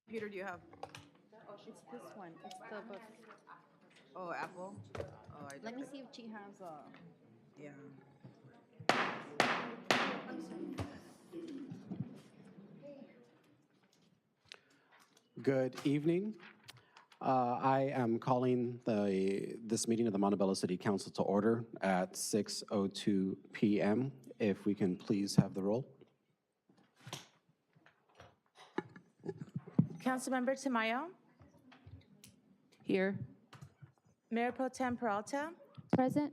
computer do you have? It's this one. It's the book. Oh, Apple. Oh, I Let me see if she has Yeah. Good evening. I am calling this meeting of the Montebello City Council to order at 6:02 p.m. If we can please have the roll. Councilmember Tamayo, here. Mayor Pro Tem Peralta, Present.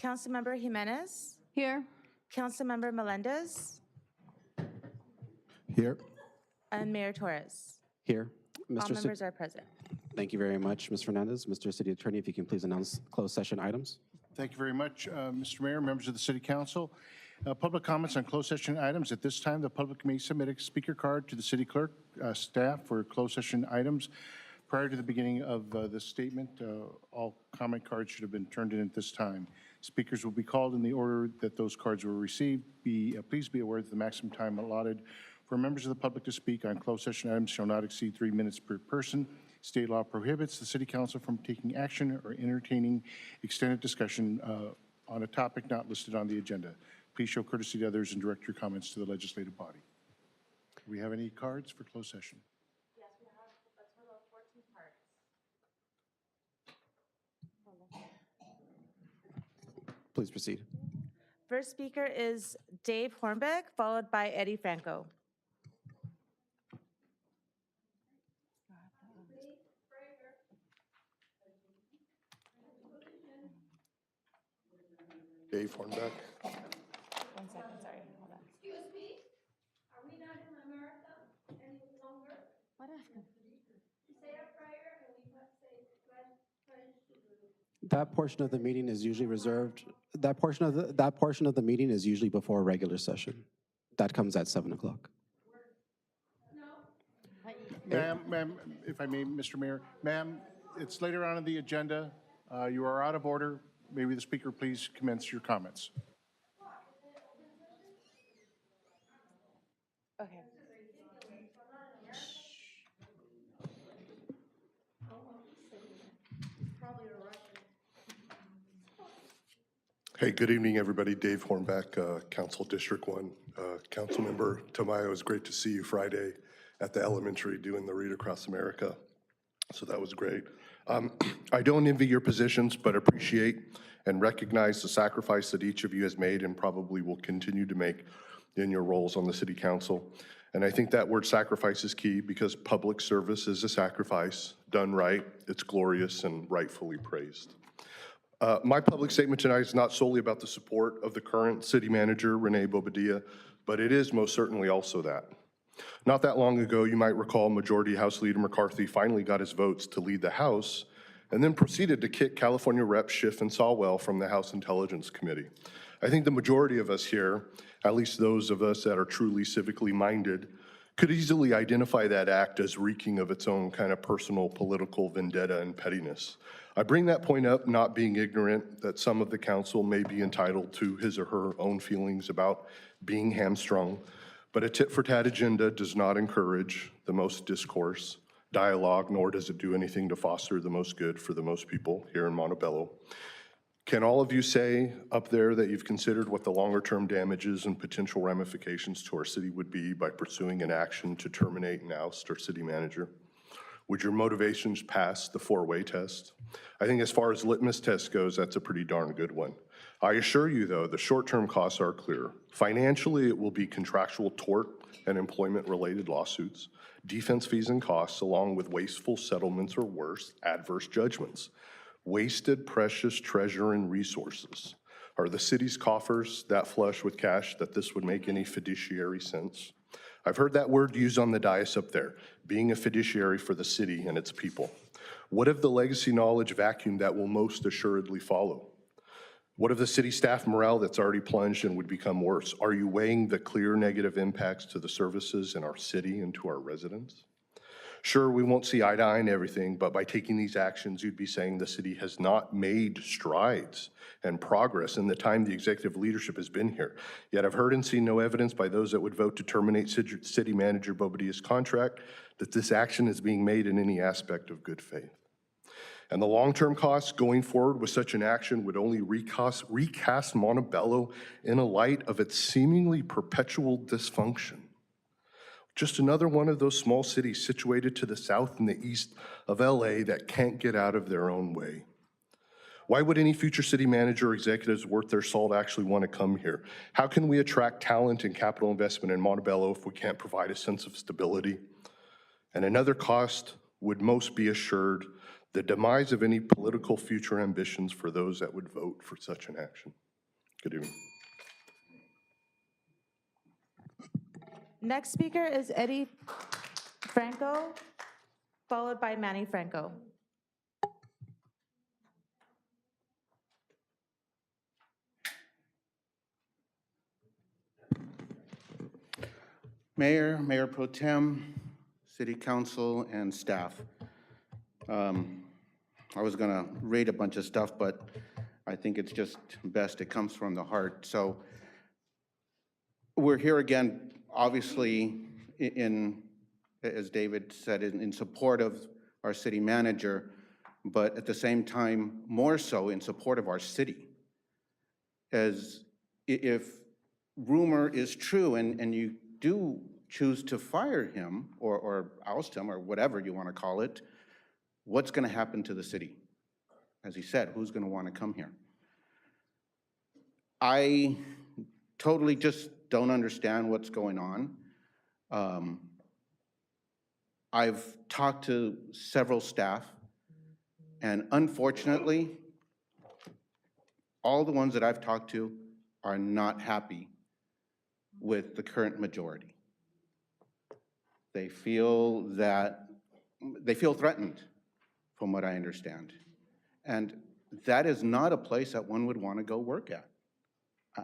Councilmember Jimenez, Here. Councilmember Melendez, Here. and Mayor Torres. Here. All members are present. Thank you very much, Ms. Fernandez. Mr. City Attorney, if you can please announce closed session items. Thank you very much, Mr. Mayor, members of the City Council. Public comments on closed session items. At this time, the public may submit a speaker card to the city clerk staff for closed session items. Prior to the beginning of this statement, all comment cards should have been turned in at this time. Speakers will be called in the order that those cards were received. Please be aware that the maximum time allotted for members of the public to speak on closed session items shall not exceed 3 minutes per person. State law prohibits the City Council from taking action or entertaining extended discussion on a topic not listed on the agenda. Please show courtesy to others and direct your comments to the legislative body. Do we have any cards for closed session? Yes, we have a total of 14 cards. Please proceed. First speaker is Dave Hornbeck, followed by Eddie Franco. Dave Hornbeck. 1 second, sorry, hold on. Excuse me, are we not in America any longer? What happened? We say a prayer and we must say praise to the That portion of the meeting is usually reserved. That portion of the meeting is usually before a regular session. That comes at 7 o'clock. Ma'am, if I may, Mr. Mayor, ma'am, it's later on in the agenda. You are out of order. Maybe the speaker please commence your comments. Okay. Hey, good evening, everybody. Dave Hornbeck, Council District 1. Councilmember Tamayo, it was great to see you Friday at the elementary doing the Read Across America. So that was great. I don't envy your positions, but appreciate and recognize the sacrifice that each of you has made and probably will continue to make in your roles on the City Council. And I think that word sacrifice is key because public service is a sacrifice. Done right, it's glorious and rightfully praised. My public statement tonight is not solely about the support of the current city manager, Renee Bobadilla, but it is most certainly also that. Not that long ago, you might recall Majority House Leader McCarthy finally got his votes to lead the House and then proceeded to kick California Rep Schiff and Sawwell from the House Intelligence Committee. I think the majority of us here, at least those of us that are truly civically minded, could easily identify that act as reeking of its own kind of personal political vendetta and pettiness. I bring that point up not being ignorant that some of the council may be entitled to his or her own feelings about being hamstrung, but a tit-for-tat agenda does not encourage the most discourse, dialogue, nor does it do anything to foster the most good for the most people here in Montebello. Can all of you say up there that you've considered what the longer-term damages and potential ramifications to our city would be by pursuing an action to terminate and oust our city manager? Would your motivations pass the four-way test? I think as far as litmus test goes, that's a pretty darn good one. I assure you, though, the short-term costs are clear. Financially, it will be contractual tort and employment-related lawsuits, defense fees and costs, along with wasteful settlements or worse, adverse judgments. Wasted precious treasure and resources. Are the city's coffers that flush with cash that this would make any fiduciary sense? I've heard that word used on the dais up there, being a fiduciary for the city and its people. What of the legacy knowledge vacuum that will most assuredly follow? What of the city staff morale that's already plunged and would become worse? Are you weighing the clear negative impacts to the services in our city and to our residents? Sure, we won't see eye to eye in everything, but by taking these actions, you'd be saying the city has not made strides and progress in the time the executive leadership has been here. Yet I've heard and seen no evidence by those that would vote to terminate City Manager Bobadilla's contract that this action is being made in any aspect of good faith. And the long-term costs going forward with such an action would only recast Montebello in a light of its seemingly perpetual dysfunction. Just another one of those small cities situated to the south and the east of LA that can't get out of their own way. Why would any future city manager or executives worth their salt actually want to come here? How can we attract talent and capital investment in Montebello if we can't provide a sense of stability? And another cost would most be assured the demise of any political future ambitions for those that would vote for such an action. Good evening. Next speaker is Eddie Franco, followed by Manny Franco. Mayor, Mayor Pro Tem, City Council, and staff. I was gonna read a bunch of stuff, but I think it's just best it comes from the heart. So we're here again, obviously, as David said, in support of our city manager, but at the same time, more so in support of our city. As if rumor is true and you do choose to fire him or oust him or whatever you want to call it, what's going to happen to the city? As he said, who's going to want to come here? I totally just don't understand what's going on. I've talked to several staff, and unfortunately, all the ones that I've talked to are not happy with the current majority. They feel threatened, from what I understand. And that is not a place that one would want to go work at.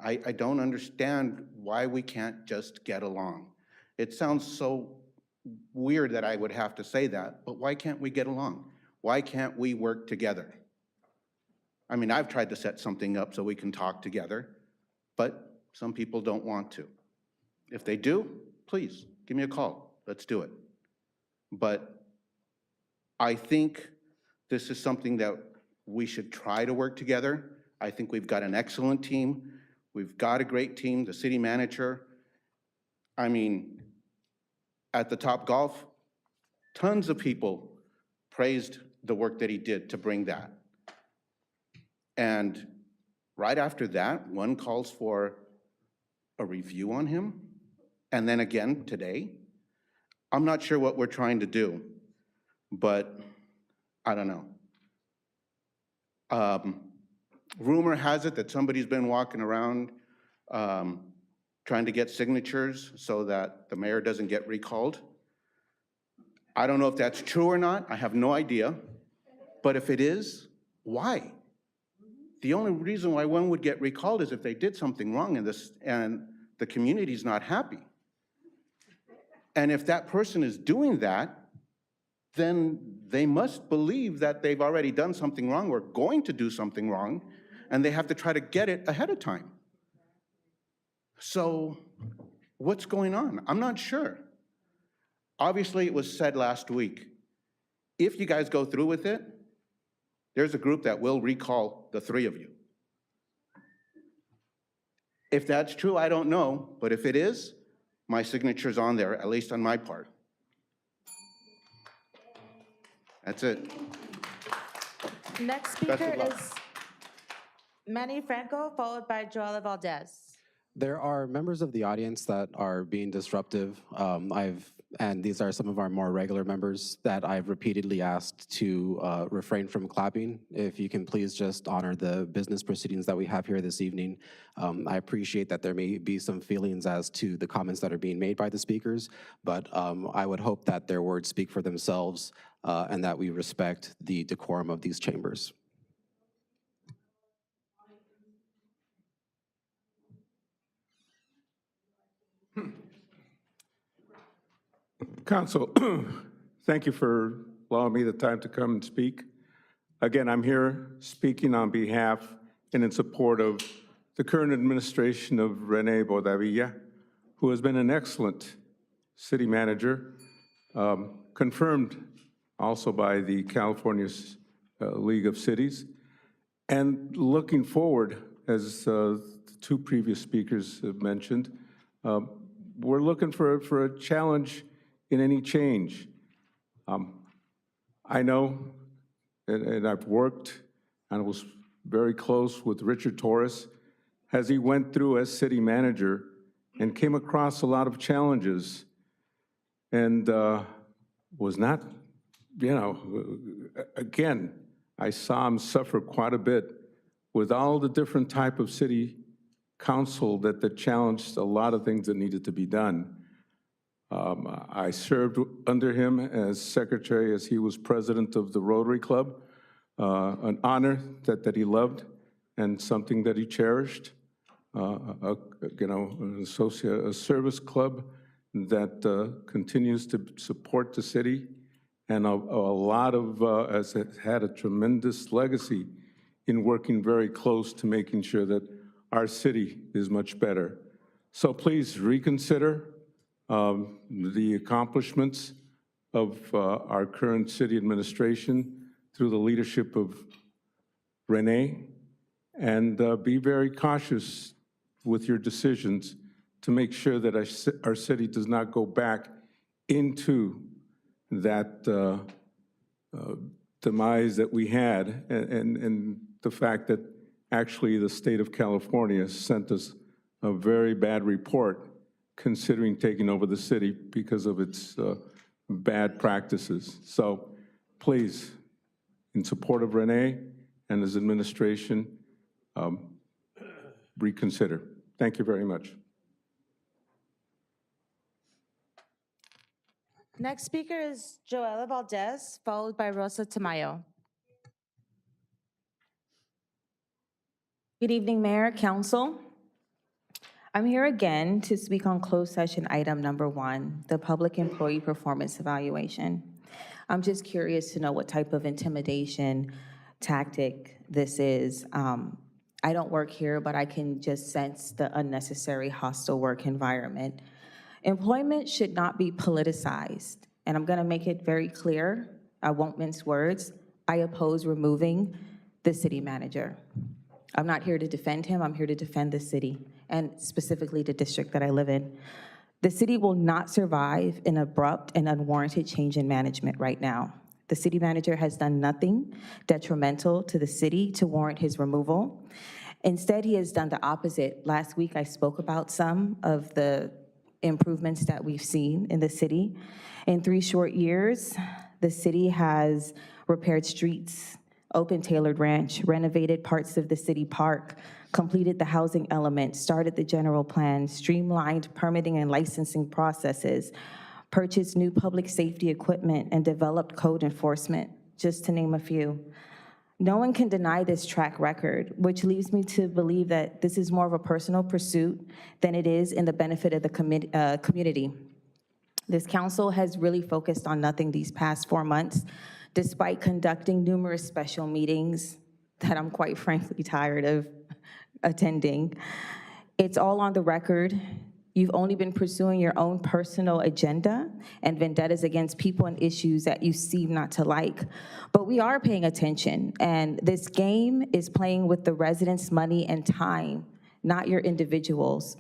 I don't understand why we can't just get along. It sounds so weird that I would have to say that, but why can't we get along? Why can't we work together? I mean, I've tried to set something up so we can talk together, but some people don't want to. If they do, please give me a call. Let's do it. But I think this is something that we should try to work together. I think we've got an excellent team. We've got a great team, the city manager. I mean, at the Top Golf, tons of people praised the work that he did to bring that. And right after that, one calls for a review on him. And then again today. I'm not sure what we're trying to do, but I don't know. Rumor has it that somebody's been walking around trying to get signatures so that the mayor doesn't get recalled. I don't know if that's true or not. I have no idea. But if it is, why? The only reason why one would get recalled is if they did something wrong in this and the community's not happy. And if that person is doing that, then they must believe that they've already done something wrong or going to do something wrong, and they have to try to get it ahead of time. So what's going on? I'm not sure. Obviously, it was said last week, if you guys go through with it, there's a group that will recall the three of you. If that's true, I don't know, but if it is, my signature's on there, at least on my part. That's it. Next speaker is Manny Franco, followed by Joella Valdez. There are members of the audience that are being disruptive. And these are some of our more regular members that I've repeatedly asked to refrain from clapping. If you can please just honor the business proceedings that we have here this evening. I appreciate that there may be some feelings as to the comments that are being made by the speakers, but I would hope that their words speak for themselves and that we respect the decorum of these chambers. Council, Thank you for allowing me the time to come and speak. Again, I'm here speaking on behalf and in support of the current administration of Rene Bobadilla, who has been an excellent city manager, confirmed also by the California League of Cities. And looking forward, as the two previous speakers have mentioned, we're looking for a challenge in any change. I know, and I've worked and was very close with Richard Torres as he went through as city manager and came across a lot of challenges and was not, again, I saw him suffer quite a bit with all the different type of city council that challenged a lot of things that needed to be done. I served under him as secretary as he was president of the Rotary Club, an honor that he loved and something that he cherished. A service club that continues to support the city and a lot of, has had a tremendous legacy in working very close to making sure that our city is much better. So please reconsider the accomplishments of our current city administration through the leadership of Rene, and be very cautious with your decisions to make sure that our city does not go back into that demise that we had, and the fact that actually the state of California sent us a very bad report considering taking over the city because of its bad practices. So please, in support of Rene and his administration, reconsider. Thank you very much. Next speaker is Joella Valdez, followed by Rosa Tamayo. Good evening, Mayor, Council. I'm here again to speak on closed session item number 1, the public employee performance evaluation. I'm just curious to know what type of intimidation tactic this is. I don't work here, but I can just sense the unnecessary hostile work environment. Employment should not be politicized, and I'm gonna make it very clear, I won't mince words, I oppose removing the city manager. I'm not here to defend him, I'm here to defend the city, and specifically the district that I live in. The city will not survive an abrupt and unwarranted change in management right now. The city manager has done nothing detrimental to the city to warrant his removal. Instead, he has done the opposite. Last week, I spoke about some of the improvements that we've seen in the city. In 3 short years, the city has repaired streets, opened Tailored Ranch, renovated parts of the city park, completed the housing element, started the general plan, streamlined permitting and licensing processes, purchased new public safety equipment, and developed code enforcement, just to name a few. No one can deny this track record, which leads me to believe that this is more of a personal pursuit than it is in the benefit of the community. This council has really focused on nothing these past 4 months, despite conducting numerous special meetings that I'm quite frankly tired of attending. It's all on the record. You've only been pursuing your own personal agenda and vendettas against people and issues that you seem not to like. But we are paying attention, and this game is playing with the residents' money and time, not your individuals.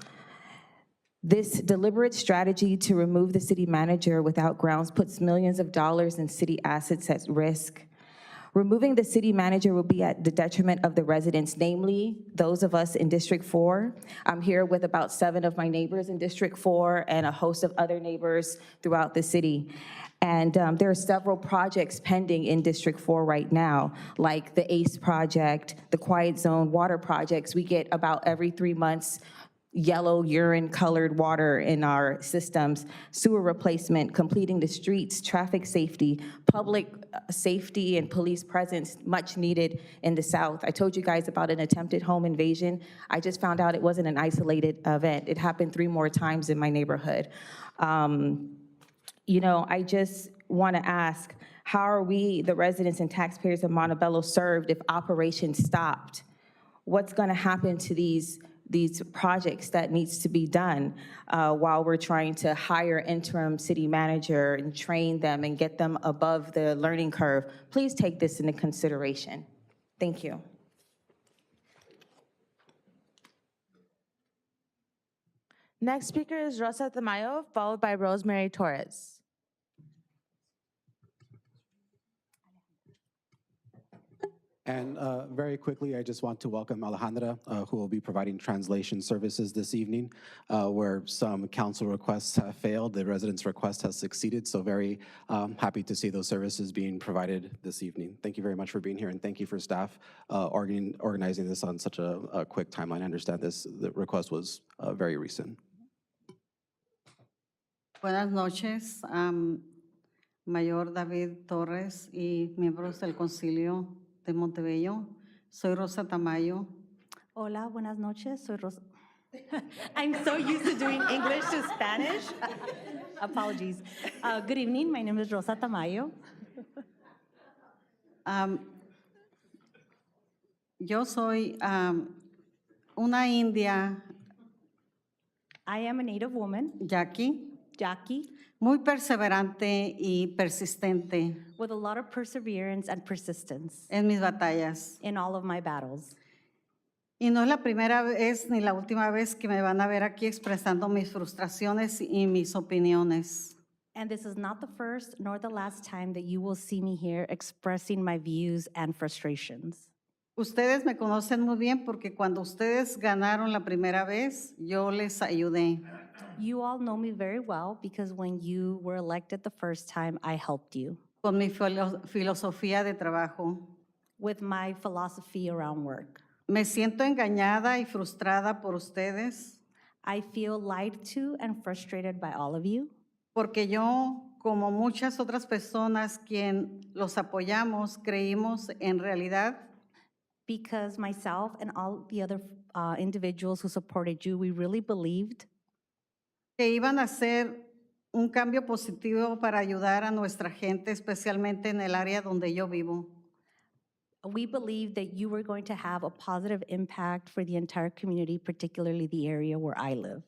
This deliberate strategy to remove the city manager without grounds puts millions of dollars in city assets at risk. Removing the city manager will be at the detriment of the residents, namely those of us in District 4. I'm here with about 7 of my neighbors in District 4 and a host of other neighbors throughout the city. And there are several projects pending in District 4 right now, like the ACE project, the Quiet Zone water projects. We get about every 3 months yellow urine-colored water in our systems, sewer replacement, completing the streets, traffic safety, public safety and police presence, much needed in the South. I told you guys about an attempted home invasion. I just found out it wasn't an isolated event. It happened 3 more times in my neighborhood. You know, want to ask, how are we, the residents and taxpayers of Montebello, served if operations stopped? What's going to happen to these projects that needs to be done while we're trying to hire interim city manager and train them and get them above the learning curve? Please take this into consideration. Thank you. Next speaker is Rosa Tamayo, followed by Rosemary Torres. And very quickly, I just want to welcome Alejandra, who will be providing translation services this evening, where some council requests have failed. The residents' request has succeeded, so very happy to see those services being provided this evening. Thank you very much for being here, and thank you for staff organizing this on such a quick timeline. I understand the request was very recent. Buenas noches, Mayor David Torres y miembros del Concilio de Montebello. Soy Rosa Tamayo. Hola, buenas noches. Soy Rosa. I'm so used to doing English to Spanish. Apologies. Good evening. My name is Rosa Tamayo. Yo soy una india. I am a Native woman, Yaqui, Jackie, muy perseverante y persistente with a lot of perseverance and persistence en mis batallas. in all of my battles. Y no es la primera vez ni la última vez que me van a ver aquí expresando mis frustraciones y mis opiniones. And this is not the first nor the last time that you will see me here expressing my views and frustrations. Ustedes me conocen muy bien porque cuando ustedes ganaron la primera vez, yo les ayudé. You all know me very well because when you were elected the first time, I helped you Con mi filosofía de trabajo. with my philosophy around work. Me siento engañada y frustrada por ustedes I feel lied to and frustrated by all of you porque yo, como muchas otras personas quien los apoyamos, creímos en realidad because myself and all the other individuals who supported you, we really believed que iban a hacer un cambio positivo para ayudar a nuestra gente, especialmente en el área donde yo vivo. we believed that you were going to have a positive impact for the entire community, particularly the area where I live.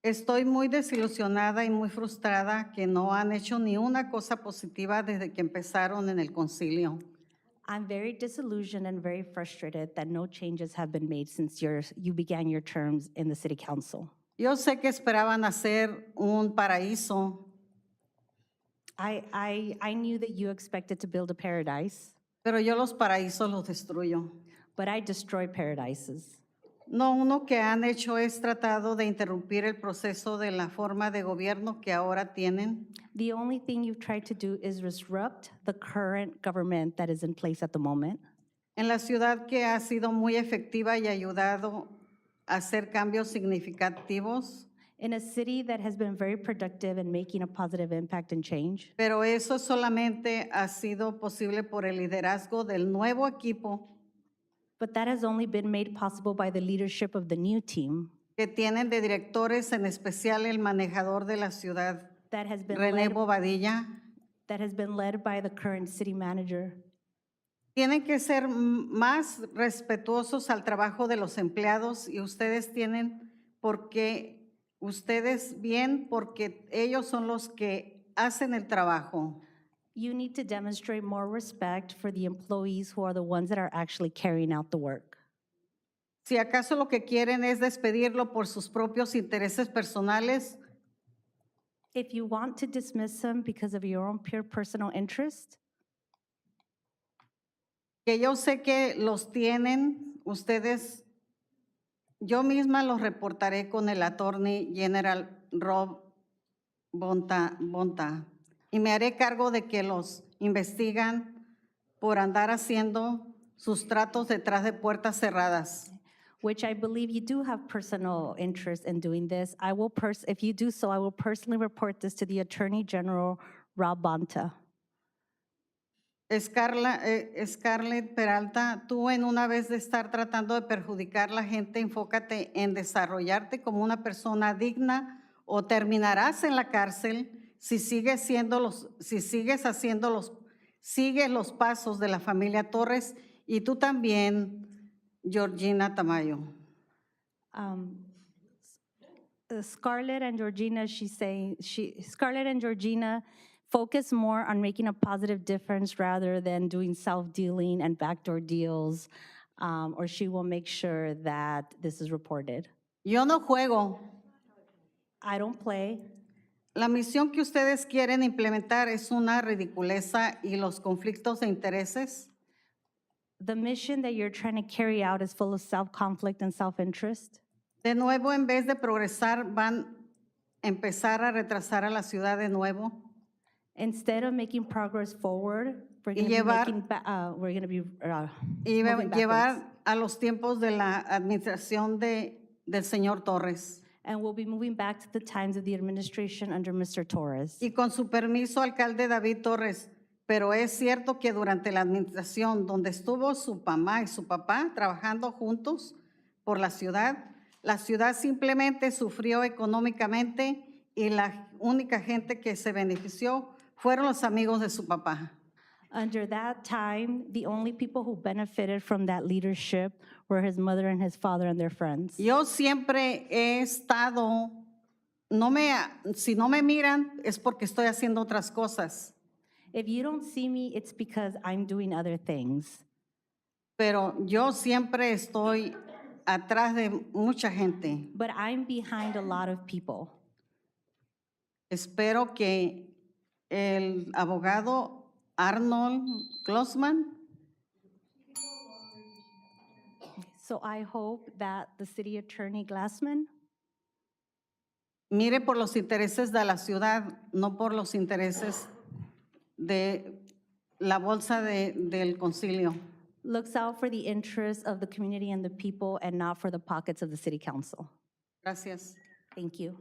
Estoy muy desilusionada y muy frustrada que no han hecho ni una cosa positiva desde que empezaron en el concilio. I'm very disillusioned and very frustrated that no changes have been made since you began your terms in the city council. Yo sé que esperaban hacer un paraíso, I knew that you expected to build a paradise, pero yo los paraísos los destruyo. but I destroy paradises. No, uno que han hecho es tratado de interrumpir el proceso de la forma de gobierno que ahora tienen. The only thing you've tried to do is disrupt the current government that is in place at the moment. En la ciudad que ha sido muy efectiva y ayudado a hacer cambios significativos, In a city that has been very productive and making a positive impact and change. pero eso solamente ha sido posible por el liderazgo del nuevo equipo But that has only been made possible by the leadership of the new team que tienen de directores, en especial el manejador de la ciudad, that has been René led, Bobadilla. by the current city manager. Tienen que ser más respetuosos al trabajo de los empleados y ustedes tienen porque ellos son los que hacen el trabajo. You need to demonstrate more respect for the employees who are the ones that are actually carrying out the work. Si acaso lo que quieren es despedirlo por sus propios intereses personales, If you want to dismiss them because of your own pure personal interest, que yo sé que los tienen, ustedes, yo misma los reportaré con el Attorney General Rob Bonta y me haré cargo de que los investigan por andar haciendo sus tratos detrás de puertas cerradas. which I believe you do have personal interest in doing this, if you do so, I will personally report this to the Attorney General, Rob Bonta. Scarlett Peralta, tú en una vez de estar tratando de perjudicar a la gente, enfócate en desarrollarte como una persona digna o terminarás en la cárcel si sigues sigues los pasos de la familia Torres y tú también, Georgina Tamayo. Scarlett and Georgina, Scarlett and Georgina focus more on making a positive difference rather than doing self-dealing and backdoor deals, or she will make sure that this is reported. Yo no juego. I don't play. La misión que ustedes quieren implementar es una ridiculeza y los conflictos de intereses. The mission that you're trying to carry out is full of self-conflict and self-interest. De nuevo, en vez de progresar, van a empezar a retrasar a la ciudad de nuevo. Instead of making progress forward, we're Y going to be llevar- moving Y backwards. llevar a los tiempos de la administración del señor Torres. And we'll be moving back to the times of the administration under Mr. Torres. Y con su permiso, alcalde David Torres, pero es cierto que durante la administración donde estuvo su mamá y su papá trabajando juntos por la ciudad simplemente sufrió económicamente y la única gente que se benefició fueron los amigos de su papá. Under that time, the only people who benefited from that leadership were his mother and his father and their friends. Yo siempre he estado, si no me miran es porque estoy haciendo otras cosas, If you don't see me, it's because I'm doing other things. pero yo siempre estoy atrás de mucha gente. But I'm behind a lot of people. Espero que el abogado Arnold Glossman So I hope that the city attorney Glassman mire por los intereses de la ciudad, no por los intereses de la bolsa del concilio. looks out for the interests of the community and the people and not for the pockets of the city council. Gracias. Thank you.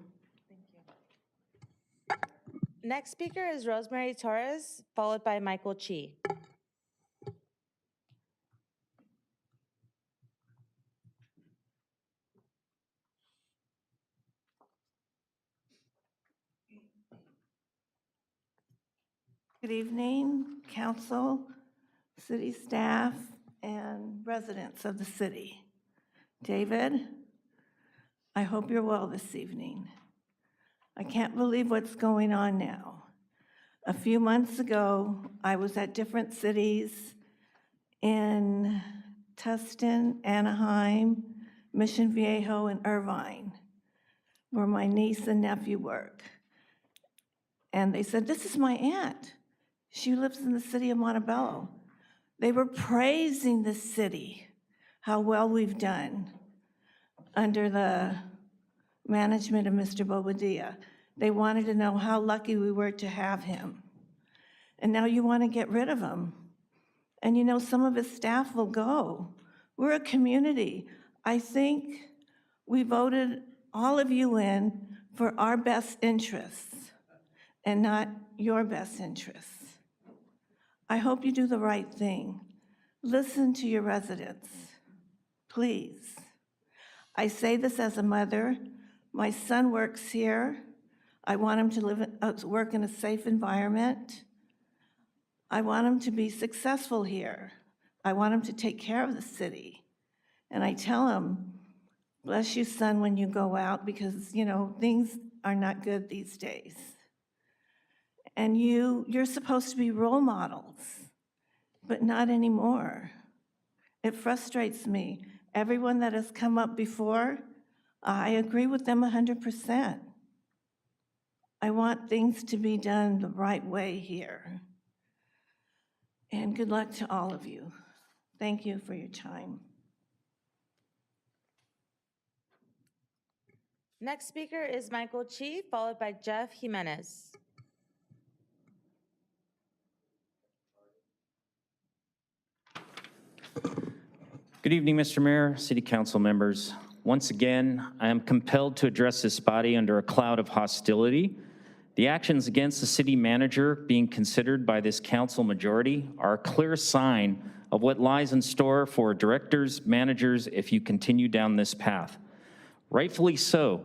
Next speaker is Rosemary Torres, followed by Michael Chi. Good evening, council, city staff, and residents of the city. David, I hope you're well this evening. I can't believe what's going on now. A few months ago, I was at different cities in Tustin, Anaheim, Mission Viejo, and Irvine, where my niece and nephew work. And they said, "This is my aunt. She lives in the city of Montebello." They were praising the city, how well we've done under the management of Mr. Bobadilla. They wanted to know how lucky we were to have him. And now you want to get rid of him. And you know, some of his staff will go. We're a community. I think we voted all of you in for our best interests and not your best interests. I hope you do the right thing. Listen to your residents, please. I say this as a mother. My son works here. I want him to work in a safe environment. I want him to be successful here. I want him to take care of the city. And I tell him, bless you, son, when you go out, because, you know, things are not good these days. And you're supposed to be role models, but not anymore. It frustrates me. Everyone that has come up before, I agree with them 100%. I want things to be done the right way here. And good luck to all of you. Thank you for your time. Next speaker is Michael Chi, followed by Jeff Jimenez. Good evening, Mr. Mayor, City Council members. Once again, I am compelled to address this body under a cloud of hostility. The actions against the city manager being considered by this council majority are a clear sign of what lies in store for directors, managers, if you continue down this path. Rightfully so,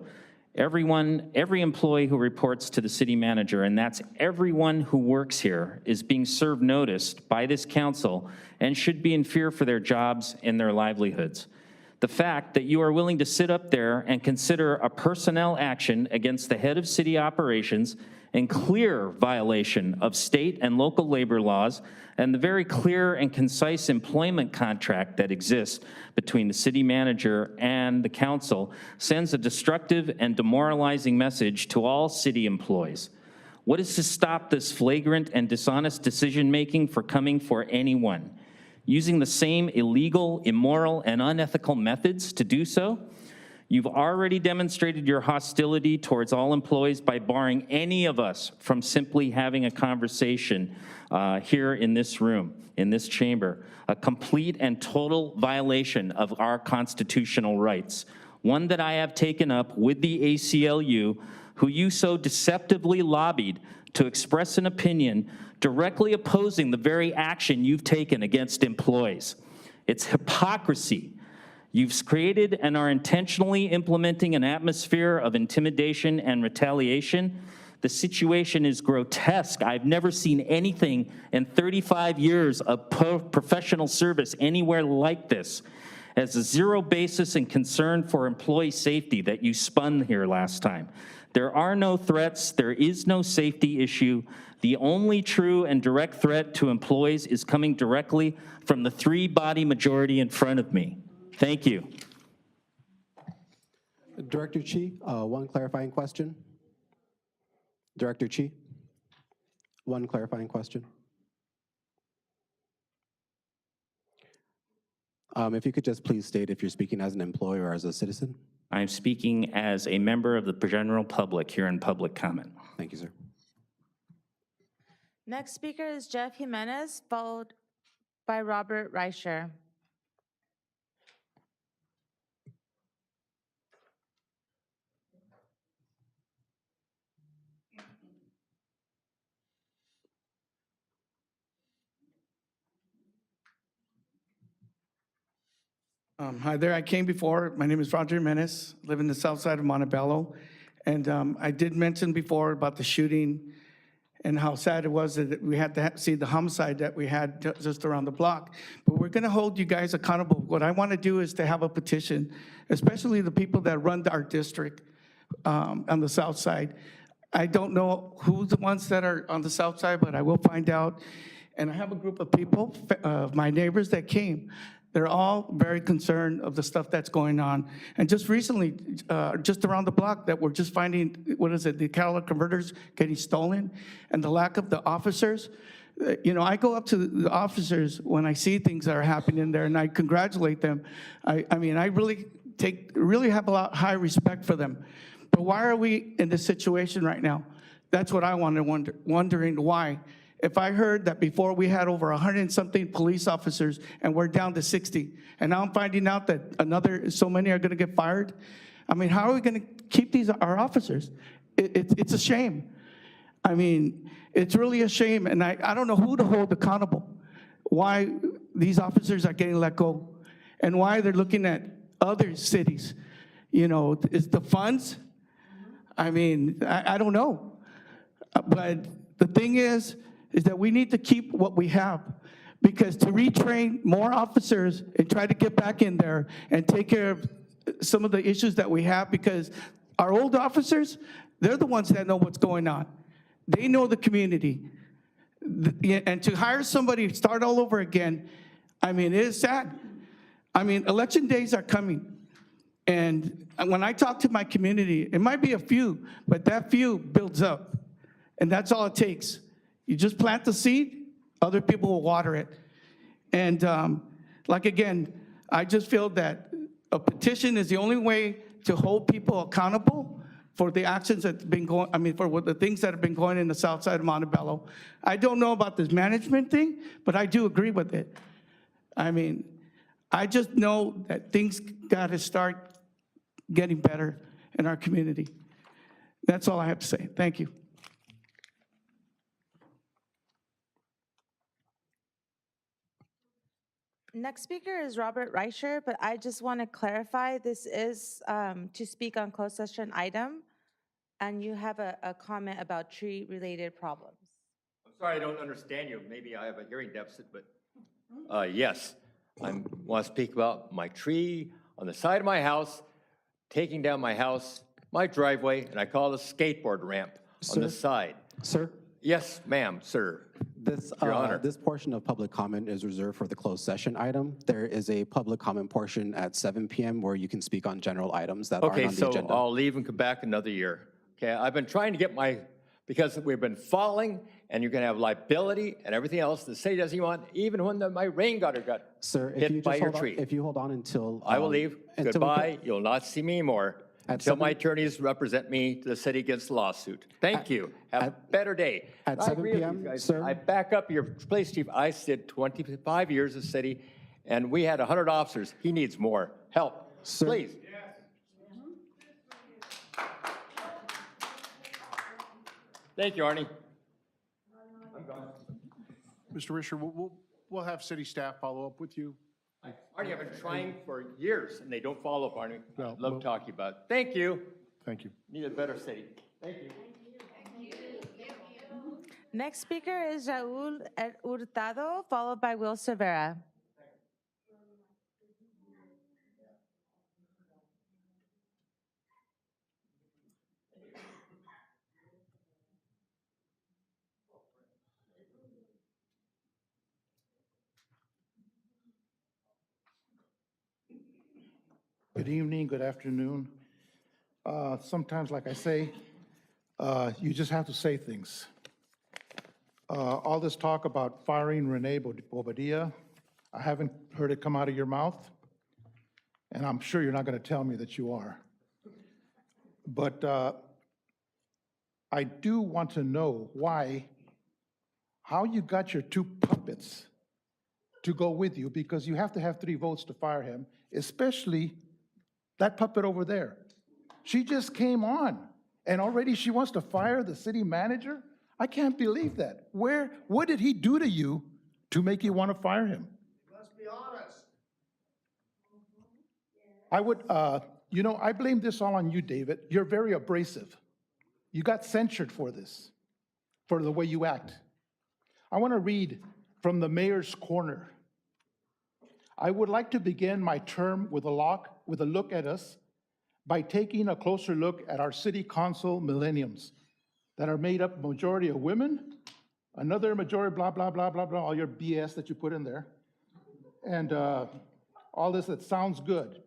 Every employee who reports to the city manager, and that's everyone who works here, is being served notice by this council and should be in fear for their jobs and their livelihoods. The fact that you are willing to sit up there and consider a personnel action against the head of city operations in clear violation of state and local labor laws and the very clear and concise employment contract that exists between the city manager and the council sends a destructive and demoralizing message to all city employees. What is to stop this flagrant and dishonest decision-making from coming for anyone? Using the same illegal, immoral, and unethical methods to do so? You've already demonstrated your hostility towards all employees by barring any of us from simply having a conversation here in this room, in this chamber, a complete and total violation of our constitutional rights, one that I have taken up with the ACLU, who you so deceptively lobbied to express an opinion directly opposing the very action you've taken against employees. It's hypocrisy. You've created and are intentionally implementing an atmosphere of intimidation and retaliation. The situation is grotesque. I've never seen anything in 35 years of professional service anywhere like this. As a zero basis and concern for employee safety that you spun here last time. There are no threats, there is no safety issue. The only true and direct threat to employees is coming directly from the three-body majority in front of me. Thank you. Director Chi, one clarifying question. Director Chi, one clarifying question. If you could just please state if you're speaking as an employee or as a citizen. I'm speaking as a member of the general public here in public comment. Thank you, sir. Next speaker is Jeff Jimenez, followed by Robert Reicher. Hi there, I came before. My name is Roger Jimenez, live in the south side of Montebello. And I did mention before about the shooting and how sad it was that we had to see the homicide that we had just around the block. But we're gonna hold you guys accountable. What I wanna do is to have a petition, especially the people that run our district on the south side. I don't know who's the ones that are on the south side, but I will find out. And I have a group of people, my neighbors that came. They're all very concerned of the stuff that's going on. And just recently, just around the block, that we're just finding, the catalytic converters getting stolen, and the lack of the officers. I go up to the officers when I see things that are happening there, and I congratulate them. I mean, I really have a lot high respect for them. But why are we in this situation right now? That's what I wondering why. If I heard that before we had over 100-something police officers and we're down to 60, and now I'm finding out that so many are gonna get fired, I mean, how are we gonna keep our officers? It's a shame. I mean, it's really a shame, and I don't know who to hold accountable. Why these officers are getting let go, and why they're looking at other cities. Is the funds? I mean, I don't know. But the thing is that we need to keep what we have, because to retrain more officers and try to get back in there and take care of some of the issues that we have, because our old officers, they're the ones that know what's going on. They know the community. And to hire somebody, start all over again, I mean, it is sad. I mean, election days are coming. And when I talk to my community, it might be a few, but that few builds up. And that's all it takes. You just plant the seed, other people will water it. And again, I just feel that a petition is the only way to hold people accountable for the actions that's been going, for the things that have been going in the south side of Montebello. I don't know about this management thing, but I do agree with it. I mean, I just know that things gotta start getting better in our community. That's all I have to say. Thank you. Next speaker is Robert Reicher, but I just want to clarify, this is to speak on closed session item. And you have a comment about tree-related problems. I'm sorry, I don't understand you. Maybe I have a hearing deficit, but yes. I want to speak about my tree on the side of my house, taking down my house, my driveway, and I call it a skateboard ramp on the side. Sir? Yes, ma'am, sir. Your Honor. This portion of public comment is reserved for the closed session item. There is a public comment portion at 7 p.m. where you can speak on general items that aren't Okay, on the so agenda. I'll leave and come back another year. Okay, I've been trying to get because we've been falling, and you're gonna have liability and everything else. The city doesn't want, even when my rain gutter got Sir, hit by your tree. If you hold on until. I will leave. until we Goodbye. You'll not see me anymore until my 7 attorneys represent me to the city against the lawsuit. Thank you. Have a better day. at I 7 agree with you p.m., guys. sir? I back up your police chief. I did 25 years of city, and we had 100 officers. He needs more help. Sir? Please. Thank you, Arnie. Mr. Risher, we'll have city staff follow up with you. Arnie, I've been trying for years, and they don't follow up, Arnie. Well, Love talking about it. Thank you. Thank you. Need a better city. Thank you. Next speaker is Raul Hurtado, followed by Will Cervera. Good evening, good afternoon. Sometimes, like I say, you just have to say things. All this talk about firing Renee Bobadilla, I haven't heard it come out of your mouth, and I'm sure you're not going to tell me that you are. But I do want to know how you got your two puppets to go with you, because you have to have 3 votes to fire him, especially that puppet over there. She just came on, and already she wants to fire the city manager? I can't believe that. What did he do to you to make you want to fire him? Let's be honest. I would, I blame this all on you, David. You're very abrasive. You got censured for this, for the way you act. I want to read from the mayor's corner. I would like to begin my term with a look at us by taking a closer look at our city council millenniums that are made up majority of women, another majority blah, blah, blah, blah, blah, all your BS that you put in there, and all this that sounds good.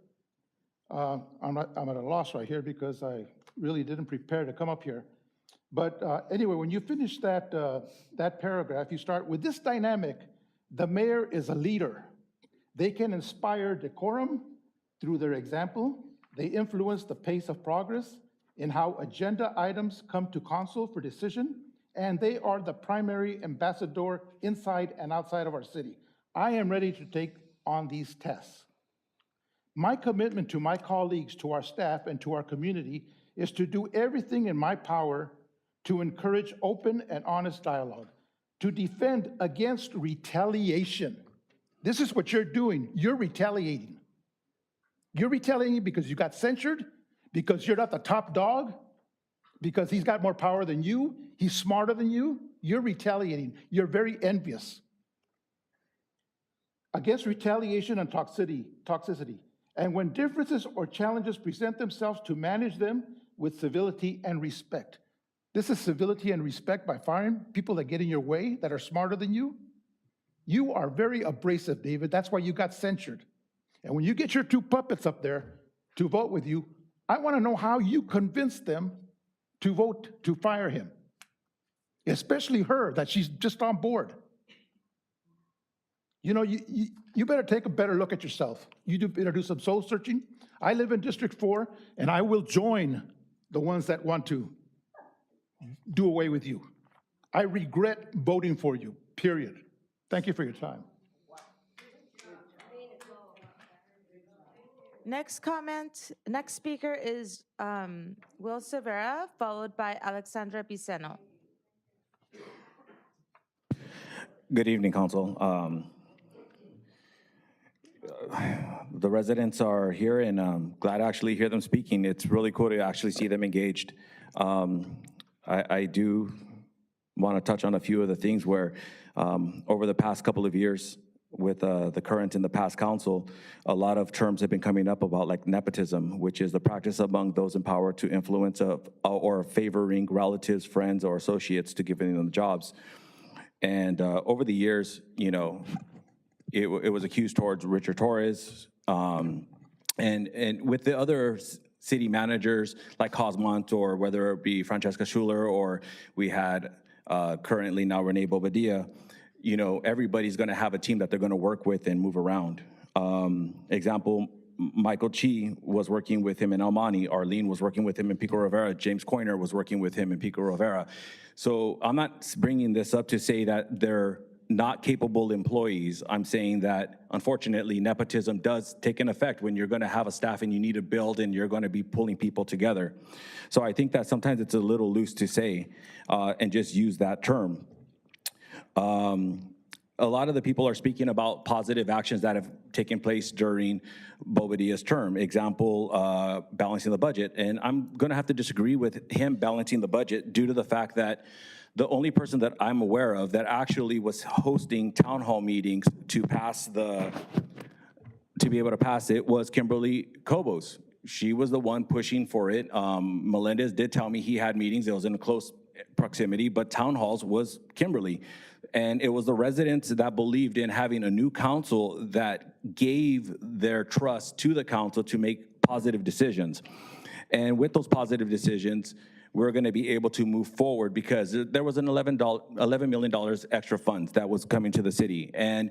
I'm at a loss right here because I really didn't prepare to come up here. But anyway, when you finish that paragraph, you start with this dynamic: the mayor is a leader. They can inspire decorum through their example. They influence the pace of progress in how agenda items come to council for decision, and they are the primary ambassador inside and outside of our city. I am ready to take on these tests. My commitment to my colleagues, to our staff, and to our community is to do everything in my power to encourage open and honest dialogue, to defend against retaliation. This is what you're doing. You're retaliating. You're retaliating because you got censured, because you're not the top dog, because he's got more power than you, he's smarter than you. You're retaliating. You're very envious. Against retaliation and toxicity. And when differences or challenges present themselves, to manage them with civility and respect. This is civility and respect by firing people that get in your way, that are smarter than you. You are very abrasive, David. That's why you got censured. And when you get your 2 puppets up there to vote with you, I want to know how you convinced them to vote to fire him. Especially her, that she's just on board. You know, you better take a better look at yourself. You better do some soul searching. I live in District 4, and I will join the ones that want to do away with you. I regret voting for you, period. Thank you for your time. Next speaker is Will Cervera, followed by Alexandra Piceno. Good evening, Council. the residents are here, and I'm glad to actually hear them speaking. It's really cool to actually see them engaged. I do want to touch on a few of the things where over the past couple of years with the current and the past council, a lot of terms have been coming up about like nepotism, which is the practice among those in power to influence or favoring relatives, friends, or associates to giving them jobs. And over the years, you know, it was accused towards Richard Torres, and with the other city managers like Cosmont, or whether it be Francesca Schuler, or we had currently now Renee Bobadilla, you know, everybody's gonna have a team that they're gonna work with and move around. Example, Michael Chi was working with him in El Monte, Arlene was working with him in Pico Rivera, James Coiner was working with him in Pico Rivera. So I'm not bringing this up to say that they're not capable employees. I'm saying that, unfortunately, nepotism does take an effect when you're gonna have a staff and you need to build and you're gonna be pulling people together. So I think that sometimes it's a little loose to say and just use that term. A lot of the people are speaking about positive actions that have taken place during Bobadilla's term. Example, balancing the budget. And I'm gonna have to disagree with him balancing the budget due to the fact that the only person that I'm aware of that actually was hosting town hall meetings to be able to pass it was Kimberly Cobos. She was the one pushing for it. Melendez did tell me he had meetings, it was in close proximity, but town halls was Kimberly. And it was the residents that believed in having a new council that gave their trust to the council to make positive decisions. And with those positive decisions, we're gonna be able to move forward because there was an $11 million extra funds that was coming to the city. And